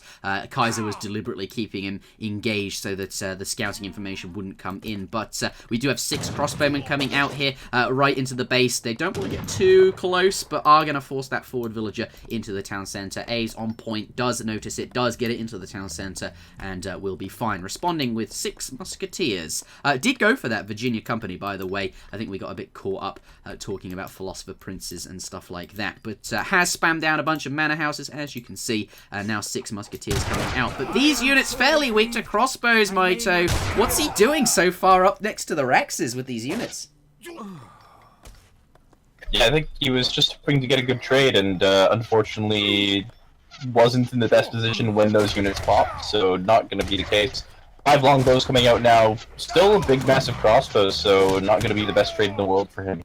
Kaiser was deliberately keeping him engaged so that the scouting information wouldn't come in. But we do have 6 crossbowmen coming out out here right into the base. They don't want to get too close, but are going to force that forward villager into the town center. A's on point, does notice it, does get it into the town center, and will be fine. Responding with 6 musketeers. Did go for that Virginia company, by the way. I think we got a bit caught up talking about philosopher princes and stuff like that, but has spammed down a bunch of manor houses, as you can see. Now 6 musketeers coming out, but these units fairly weak to crossbows, Moto. What's he doing so far up next to the Rexes with these units? Yeah, I think he was just hoping to get a good trade, and unfortunately wasn't in the best position when those units popped, so not going to be the case. 5 longbows coming out now, still a big massive crossbows, so not going to be the best trade in the world for him.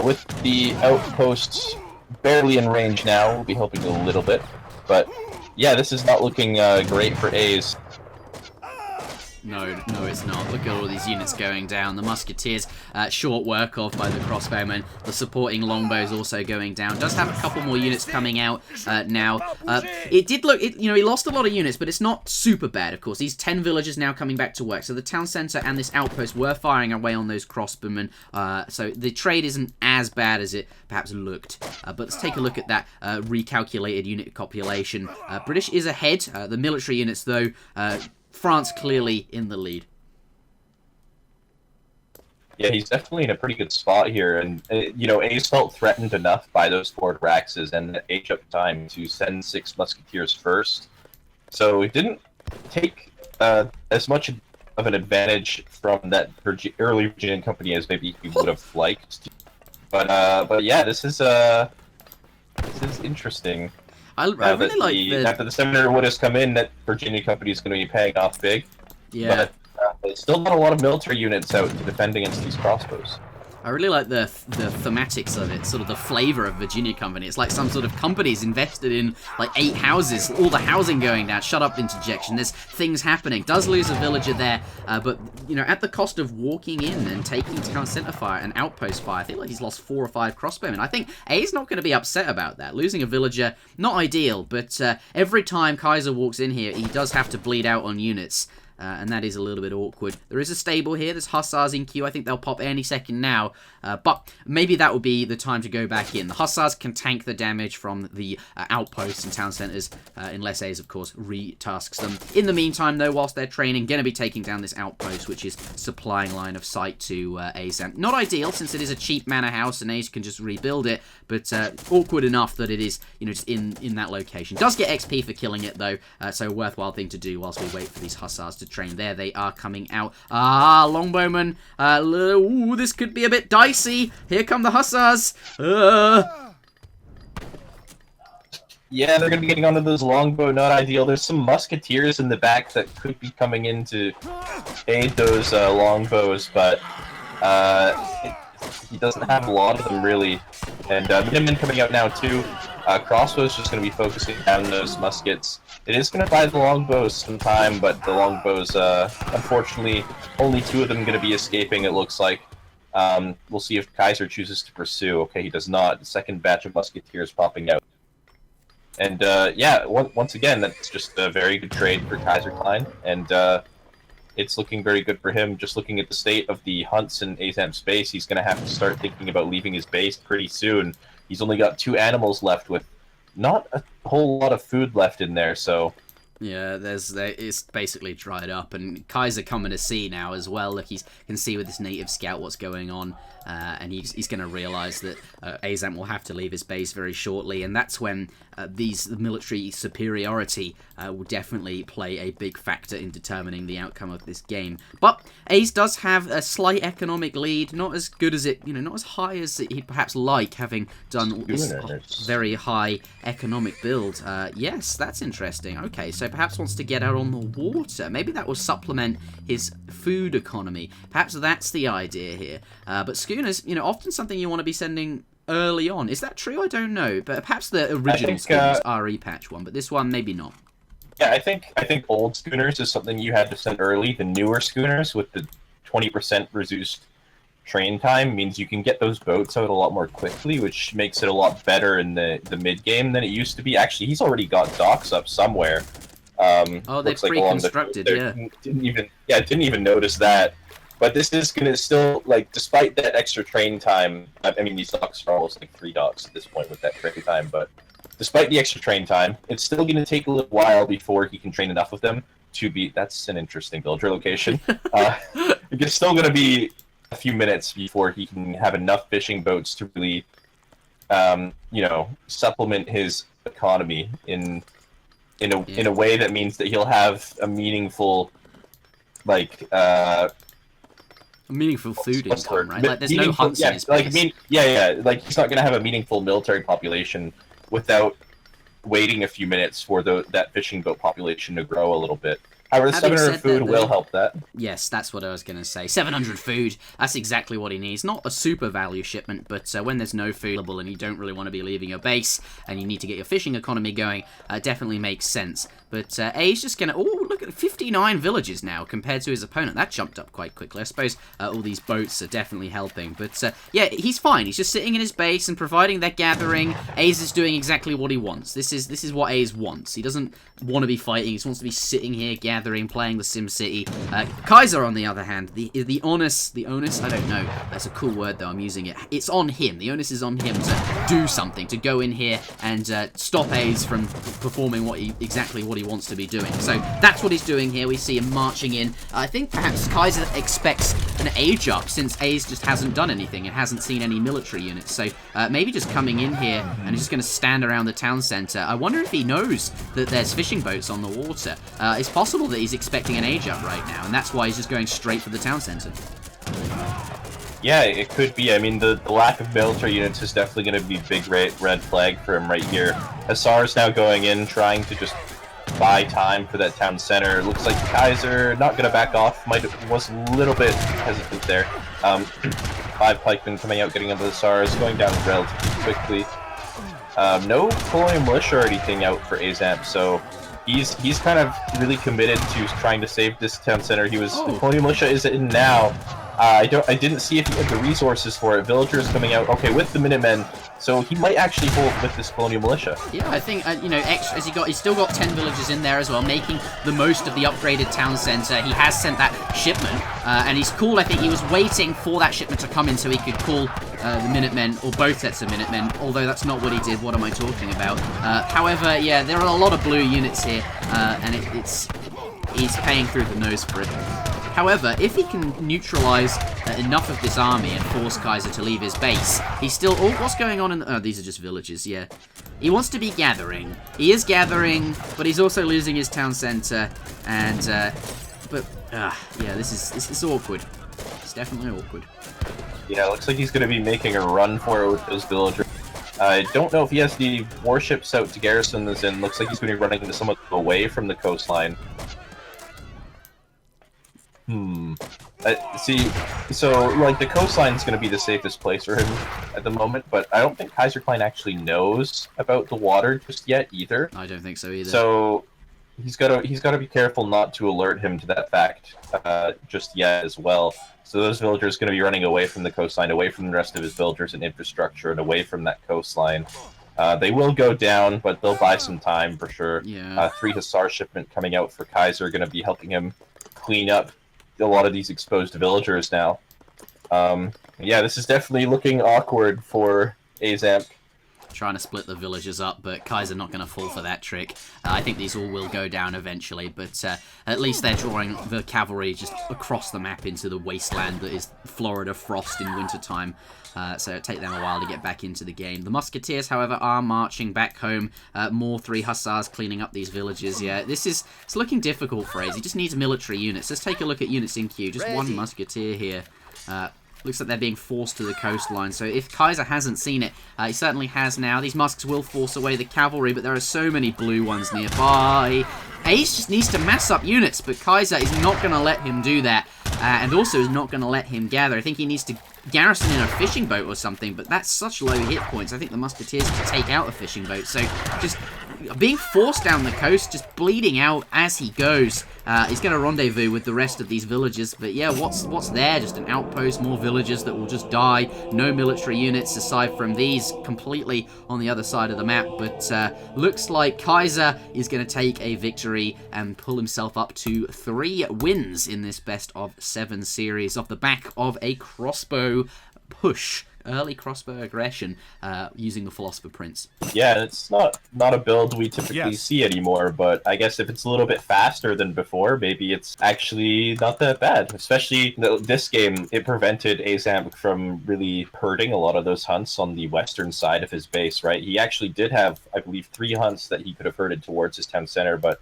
With the outposts barely in range now, we'll be helping a little bit, but yeah, this is not looking great for A's. No, it's not. Look at all these units going down. The musketeers, short work of by the crossbowmen. The supporting longbows also going down. Does have a couple more units coming out now. It did look, he lost a lot of units, but it's not super bad, of course. These 10 villagers now coming back to work. So the town center and this outpost were firing away on those crossbowmen. So the trade isn't as bad as it perhaps looked. But let's take a look at that recalculated unit population. British is ahead. The military units, though, France clearly in the lead. Yeah, he's definitely in a pretty good spot here, and A's felt threatened enough by those 4 Raxes and A took time to send 6 musketeers first, so he didn't take as much of an advantage from that early Virginian company as maybe he would have liked. But yeah, this is interesting. I really like after the seminary would has come in, that Virginia company is going to be paying off big. Yeah. But still not a lot of military units out to defend against these crossbows. I really like the thematics of it, sort of the flavor of Virginia Company. It's like some sort of company's invested in like 8 houses, all the housing going down. Shut up, Interjection. There's things happening. Does lose a villager there, but at the cost of walking in and taking town center fire and outpost fire. I feel like he's lost 4 or 5 crossbowmen. I think A's not going to be upset about that. Losing a villager, not ideal, but every time Kaiser walks in here, he does have to bleed out on units. And that is a little bit awkward. There is a stable here. There's Hussars in queue. I think they'll pop any second now. But maybe that would be the time to go back in. The Hussars can tank the damage from the outposts and town centers, unless A's, of course, retasks them. In the meantime, though, whilst they're training, going to be taking down this outpost, which is supplying line of sight to Aizamk. Not ideal, since it is a cheap manor house, and A's can just rebuild it, but awkward enough that it is, just in that location. Does get XP for killing it, though, so a worthwhile thing to do whilst we wait for these Hussars to train. There they are coming out. Longbowmen. Ooh, this could be a bit dicey. Here come the Hussars. Yeah, they're going to be getting onto those longbow. Not ideal. There's some musketeers in the back that could be coming in to aid those longbows, but he doesn't have a lot of them, really. And Minutemen coming out now, too. Crossbow's just going to be focusing down those muskets. It is going to buy the longbows some time, but the longbows, unfortunately, only 2 of them going to be escaping, it looks like. We'll see if Kaiser chooses to pursue. Okay, he does not. The second batch of musketeers popping out. And, yeah, once again, that's just a very good trade for Kaiserklein, and it's looking very good for him. Just looking at the state of the hunts in Aizamk's base, he's going to have to start thinking about leaving his base pretty soon. He's only got 2 animals left with not a whole lot of food left in there, so... Yeah, it's basically dried up, and Kaiser coming to see now as well. Look, he can see with this native scout what's going on, and he's going to realise that Aizamk will have to leave his base very shortly, and that's when the military superiority will definitely play a big factor in determining the outcome of this game. But Ace does have a slight economic lead, not as good as it, not as high as he'd perhaps like, having done this very high economic build. Yes, that's interesting. Okay, so perhaps wants to get out on the water. Maybe that will supplement his food economy. Perhaps that's the idea here. But schooners, often something you want to be sending early on. Is that true? I don't know. But perhaps the original schooners RE patch one, but this one maybe not. Yeah, I think old schooners is something you had to send early. The newer schooners with the 20% reduced train time means you can get those boats out a lot more quickly, which makes it a lot better in the mid game than it used to be. Actually, he's already got docks up somewhere. Oh, they're pre-constructed, yeah. Didn't even notice that. But this is going to still, like, despite that extra train time, I mean, these docks are almost like 3 docks at this point with that train time, but despite the extra train time, it's still going to take a little while before he can train enough of them to be... That's an interesting villager location. It's still going to be a few minutes before he can have enough fishing boats to really, you know, supplement his economy in a way that means that he'll have a meaningful, like, a meaningful food income, right? Like, there's no Hudson in his like, place. like, he's not going to have a meaningful military population without waiting a few minutes for that fishing boat population to grow a little bit. However, the 700 food will help that. Yes, that's what I was going to say. 700 food, that's exactly what he needs. Not a super value shipment, but when there's no food available and you don't really want to be leaving your base and you need to get your fishing economy going, definitely makes sense. But A's just going to... Oh, look at 59 villages now compared to his opponent. That jumped up quite quickly. I suppose all these boats are definitely helping. But yeah, he's fine. He's just sitting in his base and providing their gathering. A's is doing exactly what he wants. This is what A's wants. He doesn't want to be fighting. He just wants to be sitting here gathering, playing the Sim City. Kaiser, on the other hand, the onus, I don't know. That's a cool word though. I'm using it. It's on him. The onus is on him to do something, to go in here and stop A's from performing exactly what he wants to be doing. So that's what he's doing here. We see him marching in. I think perhaps Kaiser expects an age up since A's just hasn't done anything and hasn't seen any military units. So maybe just coming in here and he's just going to stand around the town center. I wonder if he knows that there's fishing boats on the water. It's possible that he's expecting an age up right now, and that's why he's just going straight for the town center. Yeah, it could be. I mean, the lack of military units is definitely going to be a big red flag for him right here. Hussar's now going in, trying to just buy time for that town center. Looks like Kaiser not going to back off. Was a little bit hesitant there. 5 pikemen coming out, getting into the Hussars, going down relatively quickly. No colonial militia or anything out for Aizamk, so he's kind of really committed to trying to save this town center. The colonial militia is in now. I didn't see if he had the resources for it. Villagers coming out, okay, with the Minutemen, so he might actually hold with this colonial militia. Yeah, I think you know, he's still got 10 villages in there as well, making the most of the upgraded town center. He has sent that shipment, and he's cool. I think he was waiting for that shipment to come in so he could call the Minutemen, or both sets of Minutemen, although that's not what he did. What am I talking about? However, yeah, there are a lot of blue units here, and he's paying through the nose for it. However, if he can neutralize enough of this army and force Kaiser to leave his base, he's still... Oh, what's going on in the... Oh, these are just villages, yeah. He wants to be gathering. He is gathering, but he's also losing his town center, and... yeah, this is awkward. It's definitely awkward. Yeah, looks like he's going to be making a run for it with those villagers. I don't know if he has the warships out to garrison this in. Looks like he's going to be running into someone away from the coastline. See, so, like, the coastline is going to be the safest place for him at the moment, but I don't think Kaiserklein actually knows about the water just yet, either. I don't think so, either. So, he's got to be careful not to alert him to that fact just yet as well. So those villagers are going to be running away from the coastline, away from the rest of his villagers and infrastructure, and away from that coastline. They will go down, but they'll buy some time for sure. Yeah. 3 Hussar shipment coming out for Kaiser, going to be helping him clean up a lot of these exposed villagers now. Yeah, this is definitely looking awkward for Aizamk. Trying to split the villagers up, but Kaiser not going to fall for that trick. I think these all will go down eventually, but at least they're drawing the cavalry just across the map into the wasteland that is Florida frost in wintertime. So it'll take them a while to get back into the game. The Musketeers, however, are marching back home. More 3 Hussars cleaning up these villages. Yeah, it's looking difficult for A's. He just needs military units. Let's take a look at units in queue. Just 1 Musketeer here. Looks like they're being forced to the coastline. So if Kaiser hasn't seen it, he certainly has now. These musks will force away the cavalry, but there are so many blue ones nearby. Ace just needs to mass up units, but Kaiser is not going to let him do that. And also is not going to let him gather. I think he needs to garrison in a fishing boat or something, but that's such low hit points. I think the Musketeers can take out a fishing boat. So just being forced down the coast, just bleeding out as he goes. He's going to rendezvous with the rest of these villagers, but yeah, what's there? Just an outpost, more villagers that will just die. No military units aside from these, completely on the other side of the map, but looks like Kaiser is going to take a victory and pull himself up to 3 wins in this best of 7 series off the back of a crossbow push. Early crossbow aggression using the Philosopher Prince. Yeah, it's not a build we typically see anymore, but I guess if it's a little bit faster than before, maybe it's actually not that bad. Especially this game, it prevented Aizamk from really hurting a lot of those hunts on the western side of his base, right? He actually did have, I believe, 3 hunts that he could have herded towards his town center, but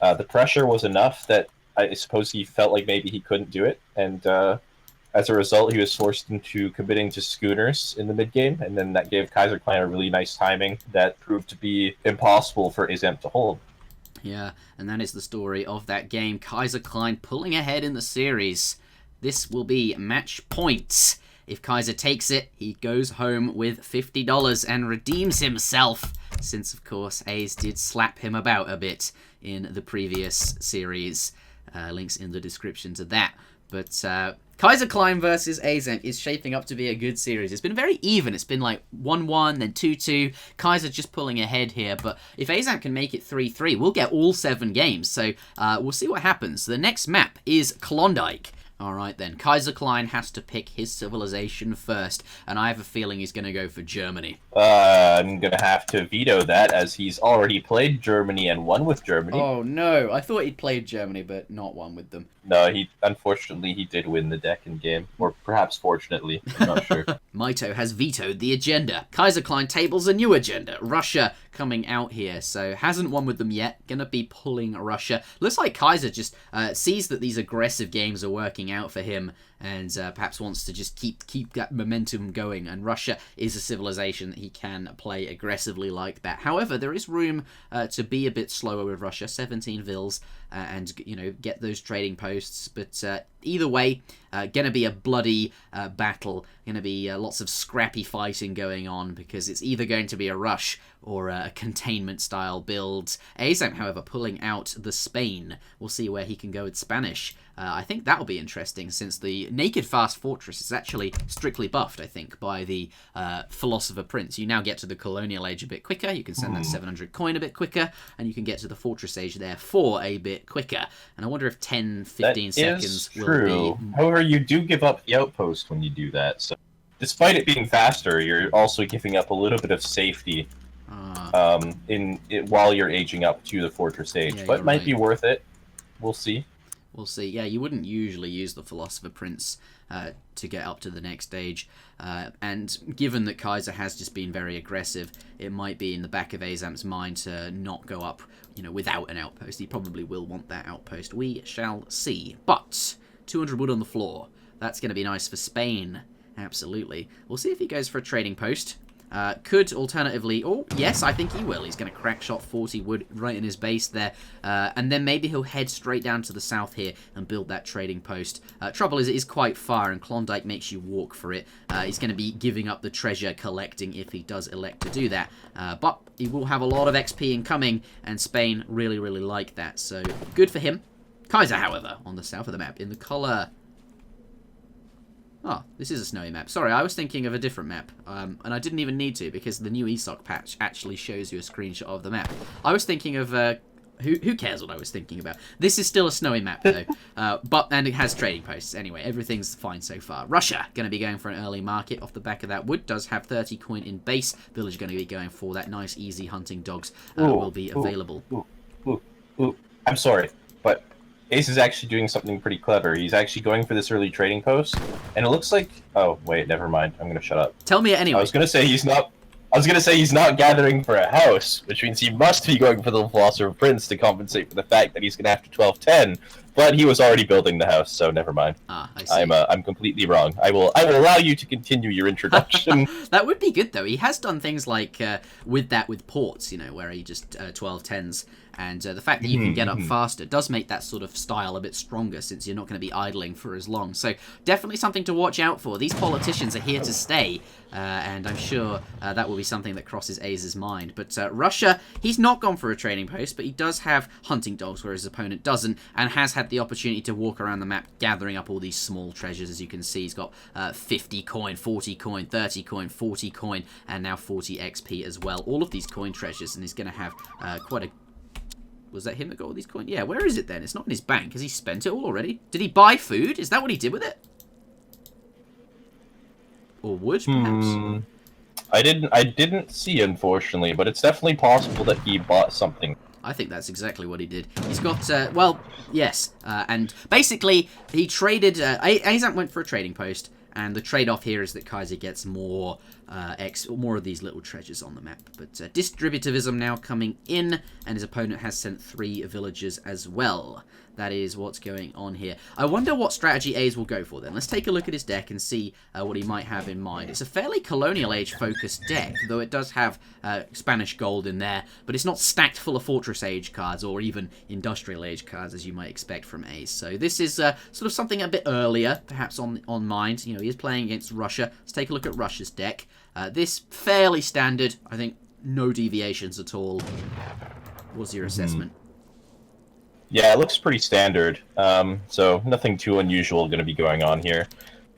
the pressure was enough that I suppose he felt like maybe he couldn't do it, and as a result, he was forced into committing to schooners in the mid-game, and then that gave Kaiserklein a really nice timing that proved to be impossible for Aizamk to hold. Yeah, and that is the story of that game. Kaiserklein pulling ahead in the series. This will be match points. If Kaiser takes it, he goes home with $50 and redeems himself, since, of course, Aiz did slap him about a bit in the previous series. Links in the description to that. But Kaiserklein versus Aizamk is shaping up to be a good series. It's been very even. It's been like 1-1, then 2-2. Kaiser just pulling ahead here. But if Aizamk can make it 3-3, we'll get all 7 games. So we'll see what happens. The next map is Klondike. Alright then, Kaiserklein has to pick his civilization first, and I have a feeling he's going to go for Germany. I'm going to have to veto that, as he's already played Germany and won with Germany. Oh no, I thought he'd played Germany, but not won with them. No, unfortunately he did win the Deccan game, or perhaps fortunately, I'm not sure. Maito has vetoed the agenda. Kaiserklein tables a new agenda. Russia coming out here, so hasn't won with them yet. Gonna be pulling Russia. Looks like Kaiser just sees that these aggressive games are working out for him, and perhaps wants to just keep that momentum going, and Russia is a civilization that he can play aggressively like that. However, there is room to be a bit slower with Russia, 17 vils, and get those trading posts, but either way, gonna be a bloody battle, gonna be lots of scrappy fighting going on, because it's either going to be a rush or a containment style build. Aizamk, however, pulling out the Spain. We'll see where he can go with Spanish. I think that'll be interesting, since the Naked Fast Fortress is actually strictly buffed, I think, by the Philosopher Prince. You now get to the Colonial Age a bit quicker, you can send that 700 coin a bit quicker, and you can get to the Fortress Age therefore a bit quicker. And I wonder if 10-15 seconds will be... However, you do give up the outpost when you do that, so despite it being faster, you're also giving up a little bit of safety while you're aging up to the Fortress Age, yeah, but it might right. be worth it. We'll see. We'll see. Yeah, you wouldn't usually use the Philosopher Prince to get up to the next stage. And given that Kaiser has just been very aggressive, it might be in the back of Aizamk's mind to not go up, without an outpost. He probably will want that outpost. We shall see. But 200 wood on the floor. That's going to be nice for Spain. Absolutely. We'll see if he goes for a trading post. Could alternatively... Oh, yes, I think he will. He's going to crack shot 40 wood right in his base there. And then maybe he'll head straight down to the south here and build that trading post. Trouble is, it is quite far, and Klondike makes you walk for it. He's going to be giving up the treasure collecting if he does elect to do that. But he will have a lot of XP incoming, and Spain really, really like that. So, good for him. Kaiser, however, on the south of the map, in the colour... Oh, this is a snowy map. Sorry, I was thinking of a different map, and I didn't even need to, because the new ESOC patch actually shows you a screenshot of the map. I was thinking of... Who cares what I was thinking about? This is still a snowy map, though, and it has trading posts. Anyway, everything's fine so far. Russia, going to be going for an early market off the back of that wood. Does have 30 coin in base. Village going to be going for that nice, easy hunting dogs will be available. I'm sorry, but... Ace is actually doing something pretty clever. He's actually going for this early trading post, and it looks like... Oh, wait, never mind. I'm gonna shut up. Tell me anyway. I was gonna say he's not gathering for a house, which means he must be going for the Philosopher Prince to compensate for the fact that he's gonna have to 12-10. But he was already building the house, so never mind. Ah, I see. I'm completely wrong. I will allow you to continue your introduction. That would be good, though. He has done things like with ports, where he just 12-10s And the fact that you can get up faster does make that sort of style a bit stronger, since you're not going to be idling for as long. So definitely something to watch out for. These politicians are here to stay, and I'm sure that will be something that crosses Aze's mind. But Russia, he's not gone for a trading post, but he does have hunting dogs, whereas his opponent doesn't, and has had the opportunity to walk around the map gathering up all these small treasures. As you can see, he's got 50 coin, 40 coin, 30 coin, 40 coin, and now 40 XP as well. All of these coin treasures, and he's going to have quite a... Was that him that got all these coins? Yeah, where is it then? It's not in his bank. Has he spent it all already? Did he buy food? Is that what he did with it? Or wood, perhaps? I didn't see, unfortunately, but it's definitely possible that he bought something. I think that's exactly what he did. He's got, well, yes. And basically, he traded... Aizamk went for a trading post, and the trade-off here is that Kaiser gets more more of these little treasures on the map. But distributivism now coming in, and his opponent has sent 3 villagers as well. That is what's going on here. I wonder what strategy A's will go for then. Let's take a look at his deck and see what he might have in mind. It's a fairly colonial age focused deck, though it does have Spanish gold in there, but it's not stacked full of fortress age cards or even industrial age cards as you might expect from A's. So this is sort of something a bit earlier, perhaps on mind. You know, he is playing against Russia. Let's take a look at Russia's deck. This fairly standard. I think no deviations at all. What's your assessment? Yeah, it looks pretty standard, so nothing too unusual going to be going on here.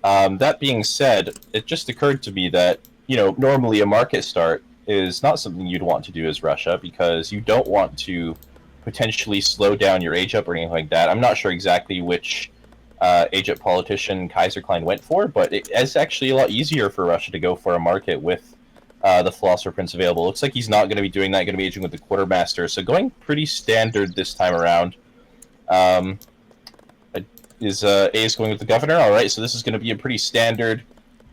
That being said, it just occurred to me that, you know, normally a market start is not something you'd want to do as Russia, because you don't want to potentially slow down your age up or anything like that. I'm not sure exactly which age up politician Kaiserklein went for, but it's actually a lot easier for Russia to go for a market with the Philosopher Prince available. Looks like he's not going to be doing that, going to be aging with the Quartermaster, so going pretty standard this time around. Is A's going with the Governor? Alright, so this is going to be a pretty standard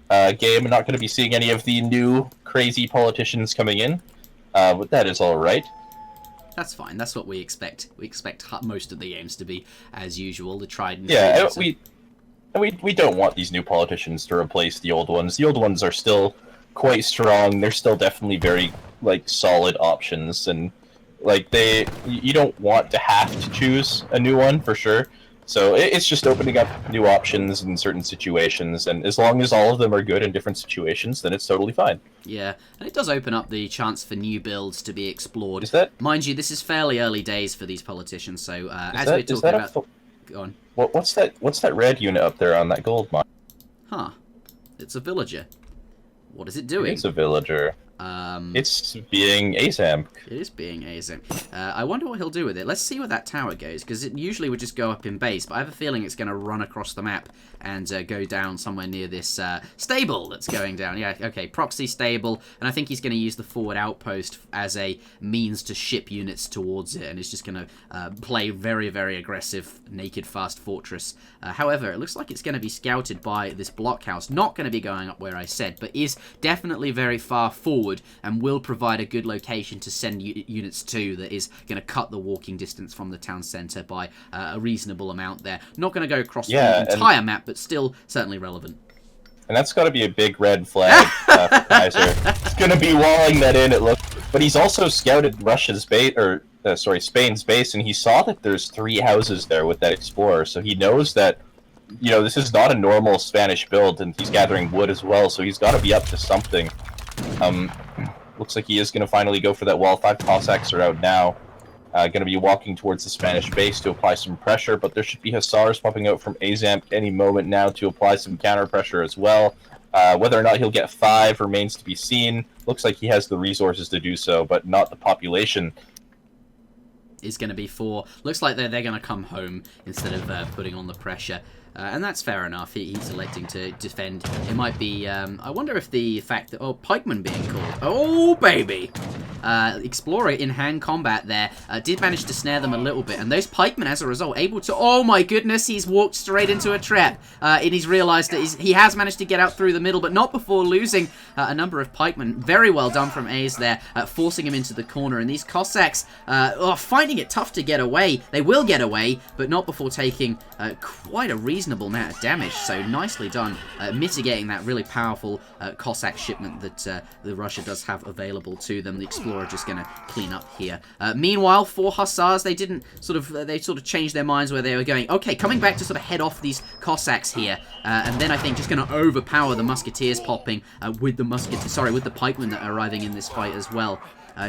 game. I'm not going to be seeing any of the new crazy politicians coming in, but that is alright. That's fine. That's what we expect. We expect most of the games to be as usual. The tried and we don't want these new politicians to replace the old ones. The old ones are still quite strong. They're still definitely very solid options, and you don't want to have to choose a new one for sure. So it's just opening up new options in certain situations, and as long as all of them are good in different situations, then it's totally fine. Yeah, and it does open up the chance for new builds to be explored. Is that... Mind you, this is fairly early days for these politicians, so as we're talking about... Go on. What's that red unit up there on that gold mine? Huh. It's a villager. What is it doing? It's a villager. It's being Aizamk. It is being Aizamk. I wonder what he'll do with it. Let's see where that tower goes, because it usually would just go up in base, but I have a feeling it's going to run across the map and go down somewhere near this stable that's going down. Yeah, okay, proxy stable, and I think he's going to use the forward outpost as a means to ship units towards it, and it's just going to play very, very aggressive, naked, fast fortress. However, it looks like it's going to be scouted by this blockhouse, not going to be going up where I said, but is definitely very far forward and will provide a good location to send units to that is going to cut the walking distance from the town centre by a reasonable amount there. Not going to go across the entire map, but still certainly relevant. And that's got to be a big red flag for Kaiser. He's going to be walling that in, it looks. But he's also scouted Russia's base, or Spain's base, and he saw that there's 3 houses there with that explorer, so he knows that, you know, this is not a normal Spanish build, and he's gathering wood as well, so he's got to be up to something. Looks like he is going to finally go for that wall. 5 Cossacks are out now. Going to be walking towards the Spanish base to apply some pressure, but there should be Hussars popping out from Aizamk any moment now to apply some counter pressure as well. Whether or not he'll get 5 remains to be seen. Looks like he has the resources to do so, but not the population. Is going to be 4. Looks like they're going to come home instead of putting on the pressure. And that's fair enough. He's electing to defend. It might be... I wonder if the fact that... Oh, pikemen being called. Oh, baby! Explorer in hand combat there did manage to snare them a little bit. And those pikemen, as a result, able to... Oh, my goodness! He's walked straight into a trap. And he's realised that he has managed to get out through the middle, but not before losing a number of pikemen. Very well done from A's there, forcing him into the corner. And these Cossacks are finding it tough to get away. They will get away, but not before taking quite a reasonable amount of damage, so nicely done, mitigating that really powerful Cossack shipment that the Russia does have available to them. The Explorer Explorer just going to clean up here. Meanwhile, for Hussars, they sort of changed their minds where they were going. Okay, coming back to sort of head off these Cossacks here, and then I think just going to overpower the Musketeers popping with the pikemen that are arriving in this fight as well.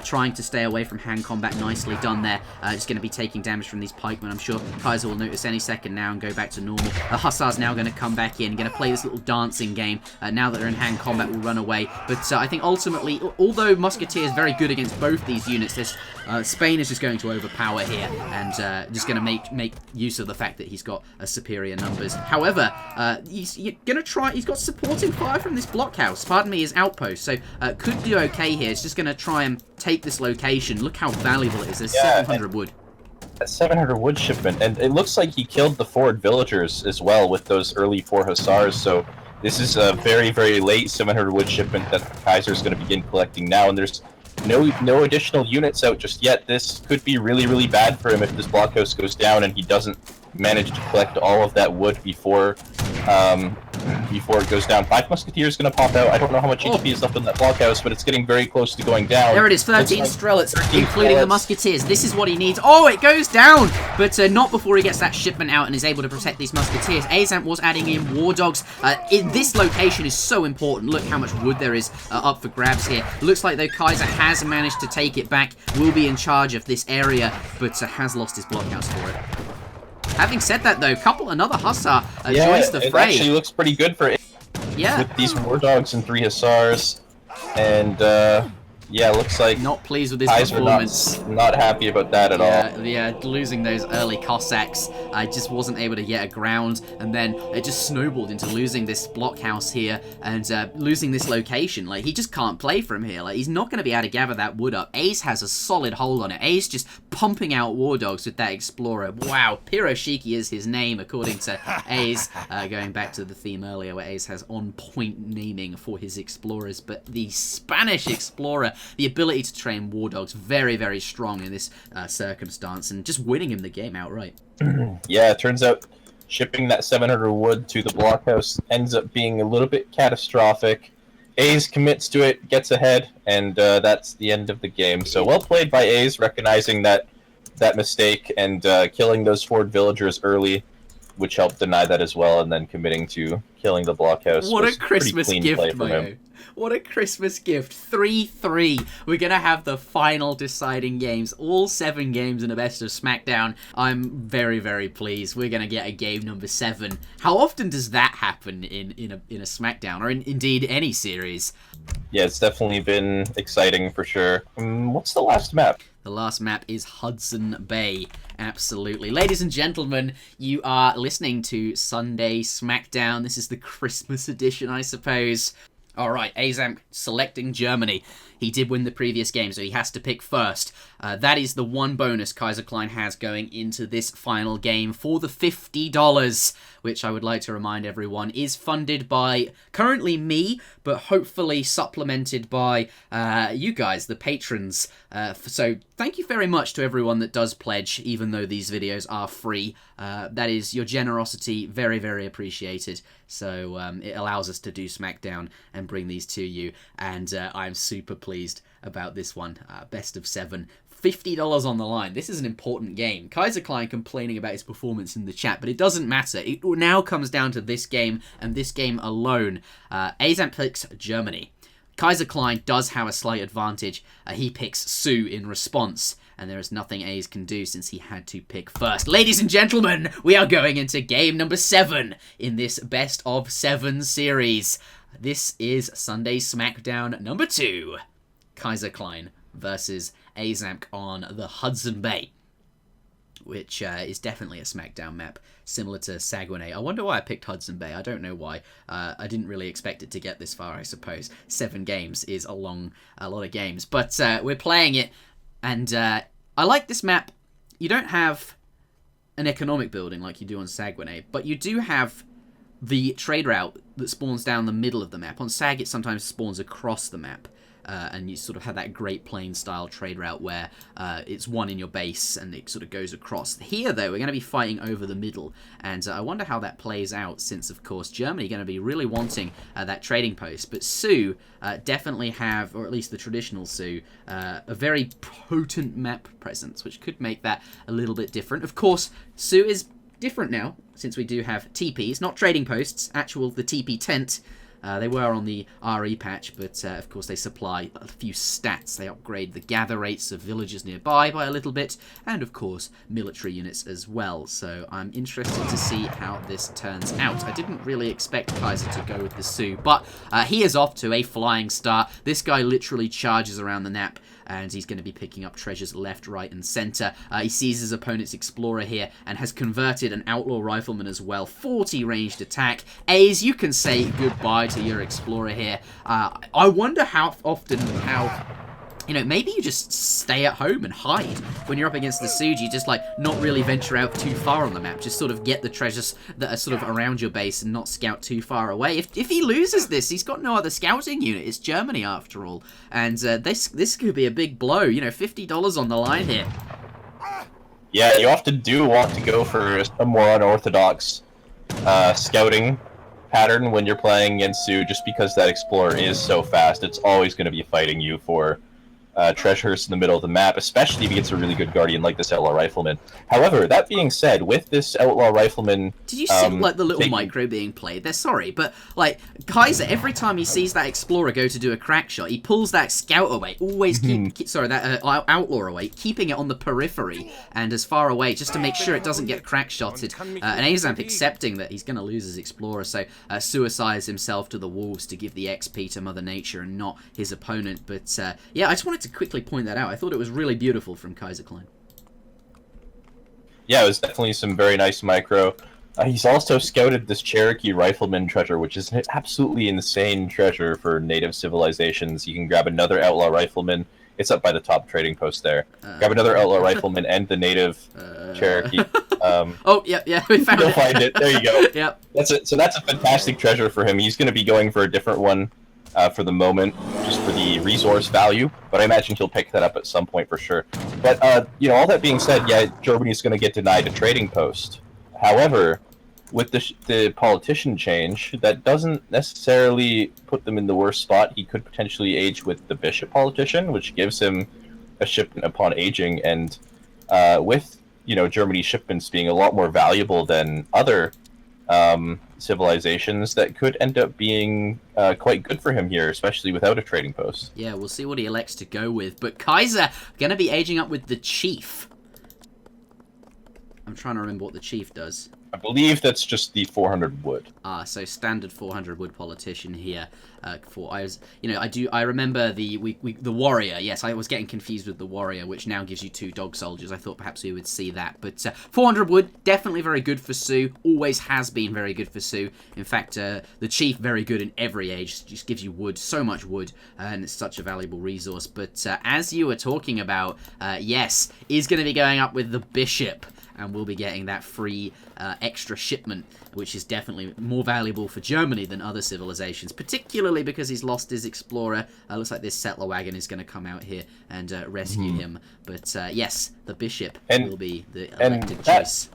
Trying to stay away from hand combat. Nicely done there. Just going to be taking damage from these pikemen. I'm sure Kaiser will notice any second now and go back to normal. The Hussars now going to come back in, going to play this little dancing game. Now that they're in hand combat, will run away. But I think ultimately, although Musketeer is very good against both these units, Spain is just going to overpower here and just going to make use of the fact that he's got superior numbers. However, he's got supporting fire from this blockhouse. Pardon me, his outpost. So could do okay here. It's just going to try and take this location. Look how valuable it is. There's 700 wood. A 700 wood shipment, and it looks like he killed the forward villagers as well with those early 4 Hussars, so this is a very, very late 700 wood shipment that Kaiser's going to begin collecting now, and there's no additional units out just yet. This could be really, really bad for him if this blockhouse goes down and he doesn't manage to collect all of that wood before it goes down. 5 Musketeers going to pop out. I don't know how much HP is left in that blockhouse, but it's getting very close to going down. There it is, 13 Strelets, including the Musketeers. This is what he needs. Oh, it goes down! But not before he gets that shipment out and is able to protect these Musketeers. Aizamk was adding in War Dogs. This location is so important. Look how much wood there is up for grabs here. Looks like, though, Kaiser has managed to take it back, will be in charge of this area, but has lost his blockhouse for it. Having said that, though, another Hussar joins the fray. It actually looks pretty good for it. Yeah. With these War Dogs and 3 Hussars. And, yeah, looks like not pleased with his Kaiser performance. Not happy about that at all. Yeah, losing those early Cossacks, I just wasn't able to get a ground, and then it just snowballed into losing this blockhouse here and losing this location. Like, he just can't play from here. Like, he's not going to be able to gather that wood up. Ace has a solid hold on it. Ace just pumping out War Dogs with that Explorer. Wow, Piroshiki is his name, according to Ace. Going back to the theme earlier, where Ace has on-point naming for his Explorers, but the Spanish Explorer, the ability to train War Dogs, very, very strong in this circumstance, and just winning him the game outright. Yeah, it turns out shipping that 700 wood to the blockhouse ends up being a little bit catastrophic. Ace commits to it, gets ahead, and that's the end of the game. So well played by Ace, recognizing that mistake and killing those forward villagers early, which helped deny that as well, and then committing to killing the blockhouse. What a Christmas gift, Mayo. What a Christmas gift. 3-3. We're going to have the final deciding games. All 7 games in a best of Smackdown. I'm very, very pleased. We're going to get a game number 7. How often does that happen in a Smackdown, or indeed any series? Yeah, it's definitely been exciting for sure. What's the last map? The last map is Hudson Bay. Absolutely. Ladies and gentlemen, you are listening to Sunday Smackdown. This is the Christmas edition, I suppose. Alright, Aizamk selecting Germany. He did win the previous game, so he has to pick first. That is the one bonus Kaiserklein has going into this final game for the $50, which I would like to remind everyone is funded by currently me, but hopefully supplemented by you guys, the patrons. So thank you very much to everyone that does pledge, even though these videos are free. That is your generosity, very, very appreciated. So it allows us to do Smackdown and bring these to you, and I'm super pleased about this one. Best of 7. $50 on the line. This is an important game. Kaiserklein complaining about his performance in the chat, but it doesn't matter. It now comes down to this game, and this game alone. Aizamk picks Germany. Kaiserklein does have a slight advantage. He picks Sioux in response, and there is nothing A's can do since he had to pick first. Ladies and gentlemen, we are going into game number 7 in this best of 7 series. This is Sunday Smackdown number 2. Kaiserklein versus Aizamk on the Hudson Bay, which is definitely a Smackdown map, similar to Saguenay. I wonder why I picked Hudson Bay. I don't know why. I didn't really expect it to get this far, I suppose. 7 games is a lot of games, but we're playing it, and I like this map. You don't have an economic building like you do on Saguenay, but you do have the trade route that spawns down the middle of the map. On Sag, it sometimes spawns across the map. And you sort of have that Great Plains style trade route where it's one in your base and it sort of goes across. Here, though, we're going to be fighting over the middle, and I wonder how that plays out since, of course, Germany are going to be really wanting that trading post. But Sioux definitely have, or at least the traditional Sioux, a very potent map presence, which could make that a little bit different. Of course, Sioux is different now, since we do have TPs, not trading posts, the TP tent. They were on the RE patch, but of course they supply a few stats. They upgrade the gather rates of villagers nearby by a little bit, and of course military units as well. So I'm interested to see how this turns out. I didn't really expect Kaiser to go with the Sioux, but he is off to a flying start. This guy literally charges around the map, and he's going to be picking up treasures left, right, and center. He sees his opponent's explorer here and has converted an outlaw rifleman as well. 40 ranged attack. A's, you can say goodbye to your explorer here. I wonder how often, maybe you just stay at home and hide. When you're up against the Sioux, you just, not really venture out too far on the map. Just sort of get the treasures that are sort of around your base and not scout too far away. If he loses this, he's got no other scouting unit. It's Germany, after all. And this could be a big blow. $50 on the line here. Yeah, you often do want to go for a more unorthodox scouting pattern when you're playing against Sioux, just because that explorer is so fast. It's always going to be fighting you for treasures in the middle of the map, especially if he gets a really good guardian like this outlaw rifleman. However, that being said, with this outlaw rifleman, did you see the little micro being played? They're sorry, but Kaiser, every time he sees that explorer go to do a crack shot, he pulls that scout away, always that outlaw away, keeping it on the periphery and as far away just to make sure it doesn't get crack shotted. And Aizamk accepting that he's going to lose his explorer, so suicides himself to the wolves to give the XP to Mother Nature and not his opponent. But yeah, I just wanted to quickly point that out. I thought it was really beautiful from Kaiserklein. Yeah, it was definitely some very nice micro. He's also scouted this Cherokee rifleman treasure, which is an absolutely insane treasure for native civilizations. You can grab another outlaw rifleman. It's up by the top trading post there. Grab another outlaw rifleman and the native Cherokee. Oh, yeah, we found it. You'll find it. There you go. Yep. So that's a fantastic treasure for him. He's going to be going for a different one for the moment, just for the resource value, but I imagine he'll pick that up at some point for sure. But, all that being said, yeah, Germany's going to get denied a trading post. However, with the politician change, that doesn't necessarily put them in the worst spot. He could potentially age with the bishop politician, which gives him a shipment upon aging, and with, Germany's shipments being a lot more valuable than other civilizations, that could end up being quite good for him here, especially without a trading post. Yeah, we'll see what he elects to go with. But Kaiser gonna be aging up with the chief. I'm trying to remember what the chief does. I believe that's just the 400 wood. So standard 400 wood politician here. I remember the warrior. Yes, I was getting confused with the warrior, which now gives you 2 dog soldiers. I thought perhaps we would see that, but 400 wood, definitely very good for Sioux. Always has been very good for Sioux. In fact, the chief, very good in every age. Just gives you wood, so much wood, and it's such a valuable resource. But as you were talking about, yes, is going to be going up with the bishop, and we'll be getting that free extra shipment, which is definitely more valuable for Germany than other civilizations, particularly because he's lost his explorer. Looks like this settler wagon is going to come out here and rescue him. But yes, the bishop will be the elected choice.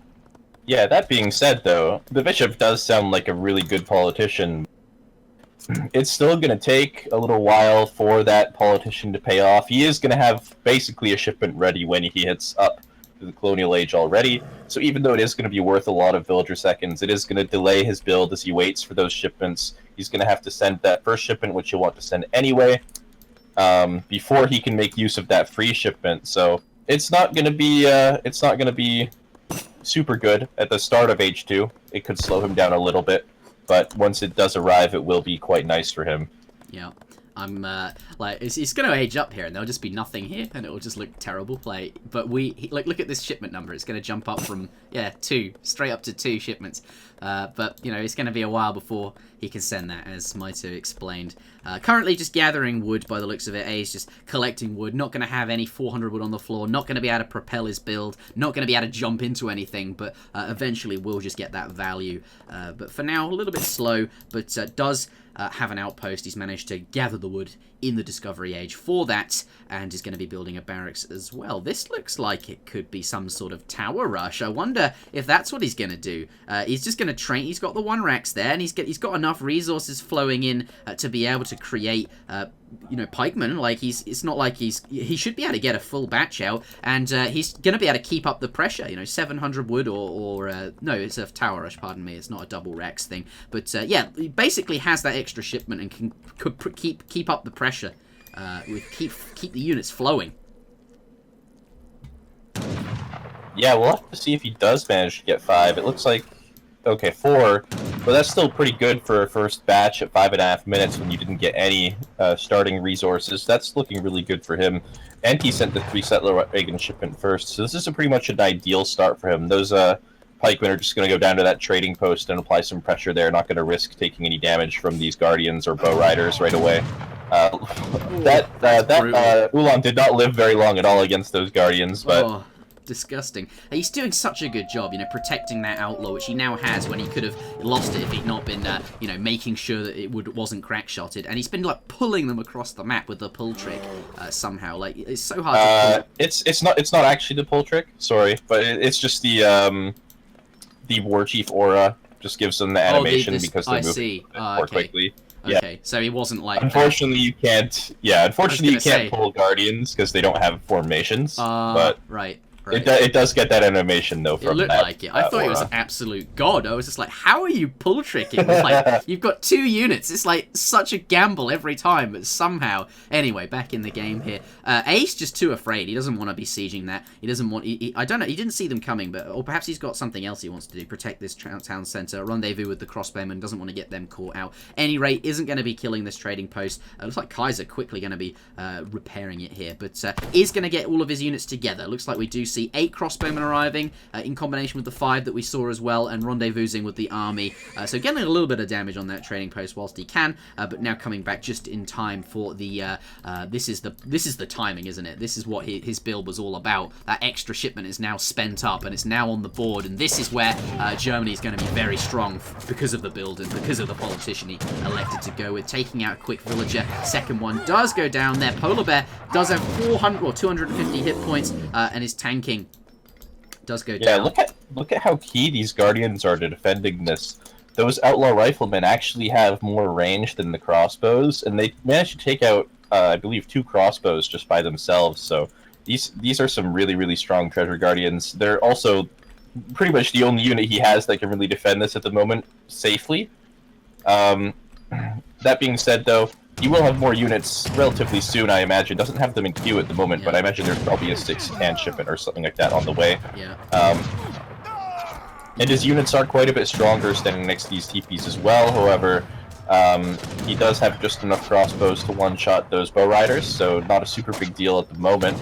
Yeah, that being said, though, the bishop does sound like a really good politician. It's still going to take a little while for that politician to pay off. He is going to have basically a shipment ready when he hits up to the colonial age already, so even though it is going to be worth a lot of villager seconds, it is going to delay his build as he waits for those shipments. He's going to have to send that first shipment, which he'll want to send anyway, before he can make use of that free shipment. So it's not going to be super good at the start of Age 2. It could slow him down a little bit, but once it does arrive, it will be quite nice for him. Yeah. I'm like it's going to age up here, and there'll just be nothing here, and it will just look terrible. Like, but look at this shipment number. It's going to jump up from 2 straight up to 2 shipments. But you know, it's going to be a while before he can send that, as Maito explained. Currently just gathering wood by the looks of it. He's just collecting wood. Not going to have any 400 wood on the floor. Not going to be able to propel his build. Not going to be able to jump into anything. But eventually we'll just get that value. But for now, a little bit slow. But does have an outpost. He's managed to gather the wood in the Discovery Age for that, and is going to be building a barracks as well. This looks like it could be some sort of tower rush. I wonder if that's what he's going to do. He's just going to train. He's got the 1 Rex there, and he's got enough resources flowing in to be able to create you know, pikemen. Like, it's not like he should be able to get a full batch out, and he's going to be able to keep up the pressure. You know, 700 wood or no, it's a tower rush, pardon me, it's not a double Rex thing, but yeah, he basically has that extra shipment and could keep up the pressure, keep the units flowing. Yeah, we'll have to see if he does manage to get 5. It looks like, okay, 4, but that's still pretty good for a first batch at 5.5 minutes when you didn't get any starting resources. That's looking really good for him. And he sent the 3 settler wagon shipment first, so this is pretty much an ideal start for him. Those pikemen are just going to go down to that trading post and apply some pressure there, not going to risk taking any damage from these guardians or bow riders right away. Ulan did not live very long at all against those guardians, but... Oh, disgusting. He's doing such a good job, you know, protecting that outlaw, which he now has, when he could have lost it if he'd not been, you know, making sure that it wasn't crack-shotted. And he's been, like, pulling them across the map with the pull trick somehow. Like, it's so hard to pull. It's not actually the pull trick, sorry, but it's just the War Chief aura just gives them the animation because they move more quickly. Okay, yeah. So he wasn't like... Unfortunately, you can't... Yeah, unfortunately, you can't pull Guardians because they don't have formations. But right. It does get that animation, though, from that. It looked like it. I thought he was an absolute god. I was just like, how are you pull tricking? Like, you've got 2 units. It's like such a gamble every time, but somehow... Anyway, back in the game here. Ace just too afraid. He doesn't want to be sieging that. He doesn't want... I don't know. He didn't see them coming, but... Or perhaps he's got something else he wants to do. Protect this town centre. Rendezvous with the crossbowmen. Doesn't want to get them caught out. Any rate, isn't going to be killing this trading post. Looks like Kaiser quickly going to be repairing it here, but is going to get all of his units together. Looks like we do see 8 crossbowmen arriving in combination with the 5 that we saw as well, and rendezvousing with the army. So getting a little bit of damage on that trading post whilst he can, but now coming back just in time for the this is the timing, isn't it? This is what his build was all about. That extra shipment is now spent up and it's now on the board, and this is where Germany is going to be very strong because of the build and because of the politician he elected to go with, taking out a quick villager. Second one does go down there. Polar Bear does have 400 or 250 hit points and is tanking. Does go down. Yeah, look at how key these Guardians are to defending this. Those Outlaw Riflemen actually have more range than the crossbows, and they managed to take out, I believe, 2 crossbows just by themselves, so these are some really, really strong Treasure Guardians. They're also pretty much the only unit he has that can really defend this at the moment safely. That being said, though, he will have more units relatively soon, I imagine. Doesn't have them in queue at the moment, but I imagine there's probably a 6-can shipment or something like that on the way. Yeah. And his units are quite a bit stronger standing next to these teepees as well. However, he does have just enough crossbows to one-shot those bow riders, so not a super big deal at the moment.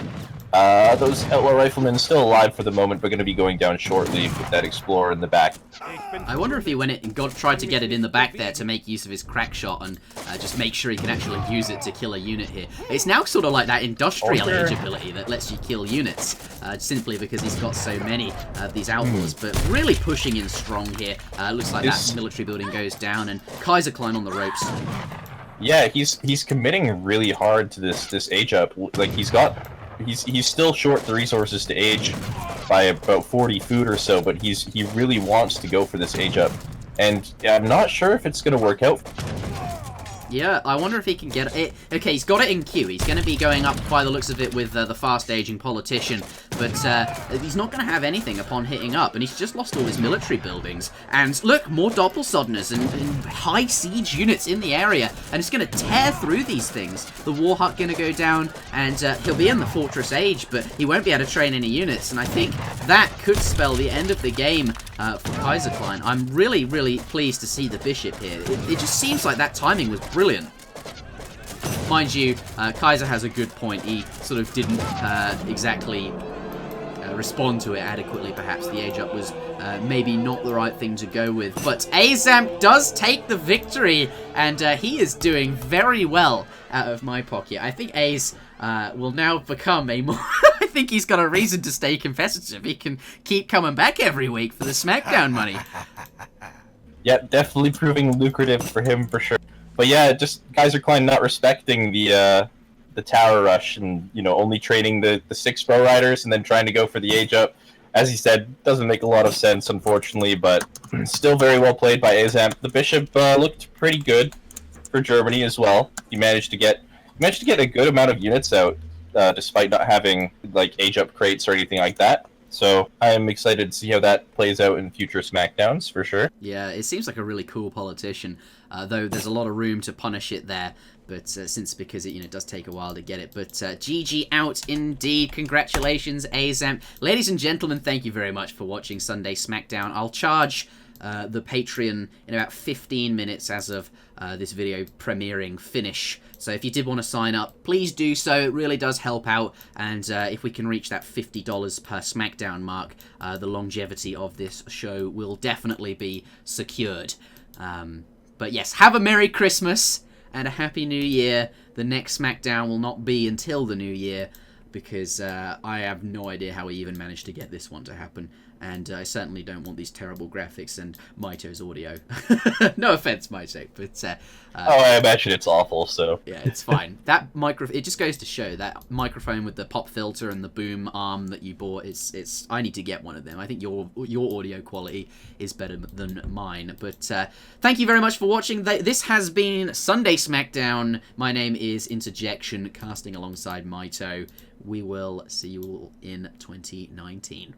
Those Outlaw Riflemen still alive for the moment, but going to be going down shortly with that Explorer in the back. I wonder if he went and tried to get it in the back there to make use of his crack shot and just make sure he can actually use it to kill a unit here. It's now sort of like that industrial age ability that lets you kill units, simply because he's got so many of these outlaws, but really pushing in strong here. Looks like that military building goes down, and Kaiserklein on the ropes. Yeah, he's committing really hard to this age up. Like, he's still short the resources to age by about 40 food or so, but he really wants to go for this age up, and I'm not sure if it's going to work out. Yeah, I wonder if he can get it. Okay, he's got it in queue. He's going to be going up by the looks of it with the fast-aging politician, but he's not going to have anything upon hitting up, and he's just lost all his military buildings. And look, more Doppelsodners and high siege units in the area, and it's going to tear through these things. The war hut going to go down, and he'll be in the fortress age, but he won't be able to train any units, and I think that could spell the end of the game for Kaiserklein. I'm really, really pleased to see the bishop here. It just seems like that timing was brilliant. mind you, Kaiser has a good point. He sort of didn't exactly respond to it adequately, perhaps. The age up was maybe not the right thing to go with. But Aizamk does take the victory, and he is doing very well out of my pocket. I think Aiz will now become a more... I think he's got a reason to stay competitive. He can keep coming back every week for the Smackdown money. Yeah, definitely proving lucrative for him for sure. But yeah, just Kaiserklein not respecting the tower rush and, you know, only trading the 6 pro riders and then trying to go for the age up. As he said, doesn't make a lot of sense, unfortunately, but still very well played by Aizamk. The bishop looked pretty good for Germany as well. He managed to get a good amount of units out, despite not having like age up crates or anything like that. So I am excited to see how that plays out in future Smackdowns for sure. Yeah, it seems like a really cool politician, though there's a lot of room to punish it there. But because it does take a while to get it. But GG out indeed. Congratulations, Aizamk. Ladies and gentlemen, thank you very much for watching Sunday Smackdown. I'll charge the Patreon in about 15 minutes as of this video premiering finish. So if you did want to sign up, please do so. It really does help out. And if we can reach that $50 per Smackdown mark, the longevity of this show will definitely be secured. But yes, have a Merry Christmas and a Happy New Year. The next Smackdown will not be until the New Year, because I have no idea how we even managed to get this one to happen. And I certainly don't want these terrible graphics and Maito's audio. No offense, Maito, but... I imagine it's awful, so... Yeah, it's fine. That it just goes to show that microphone with the pop filter and the boom arm that you bought, I need to get one of them. I think your audio quality is better than mine. But thank you very much for watching. This has been Sunday Smackdown. My name is Interjection, casting alongside Maito. We will see you all in 2019.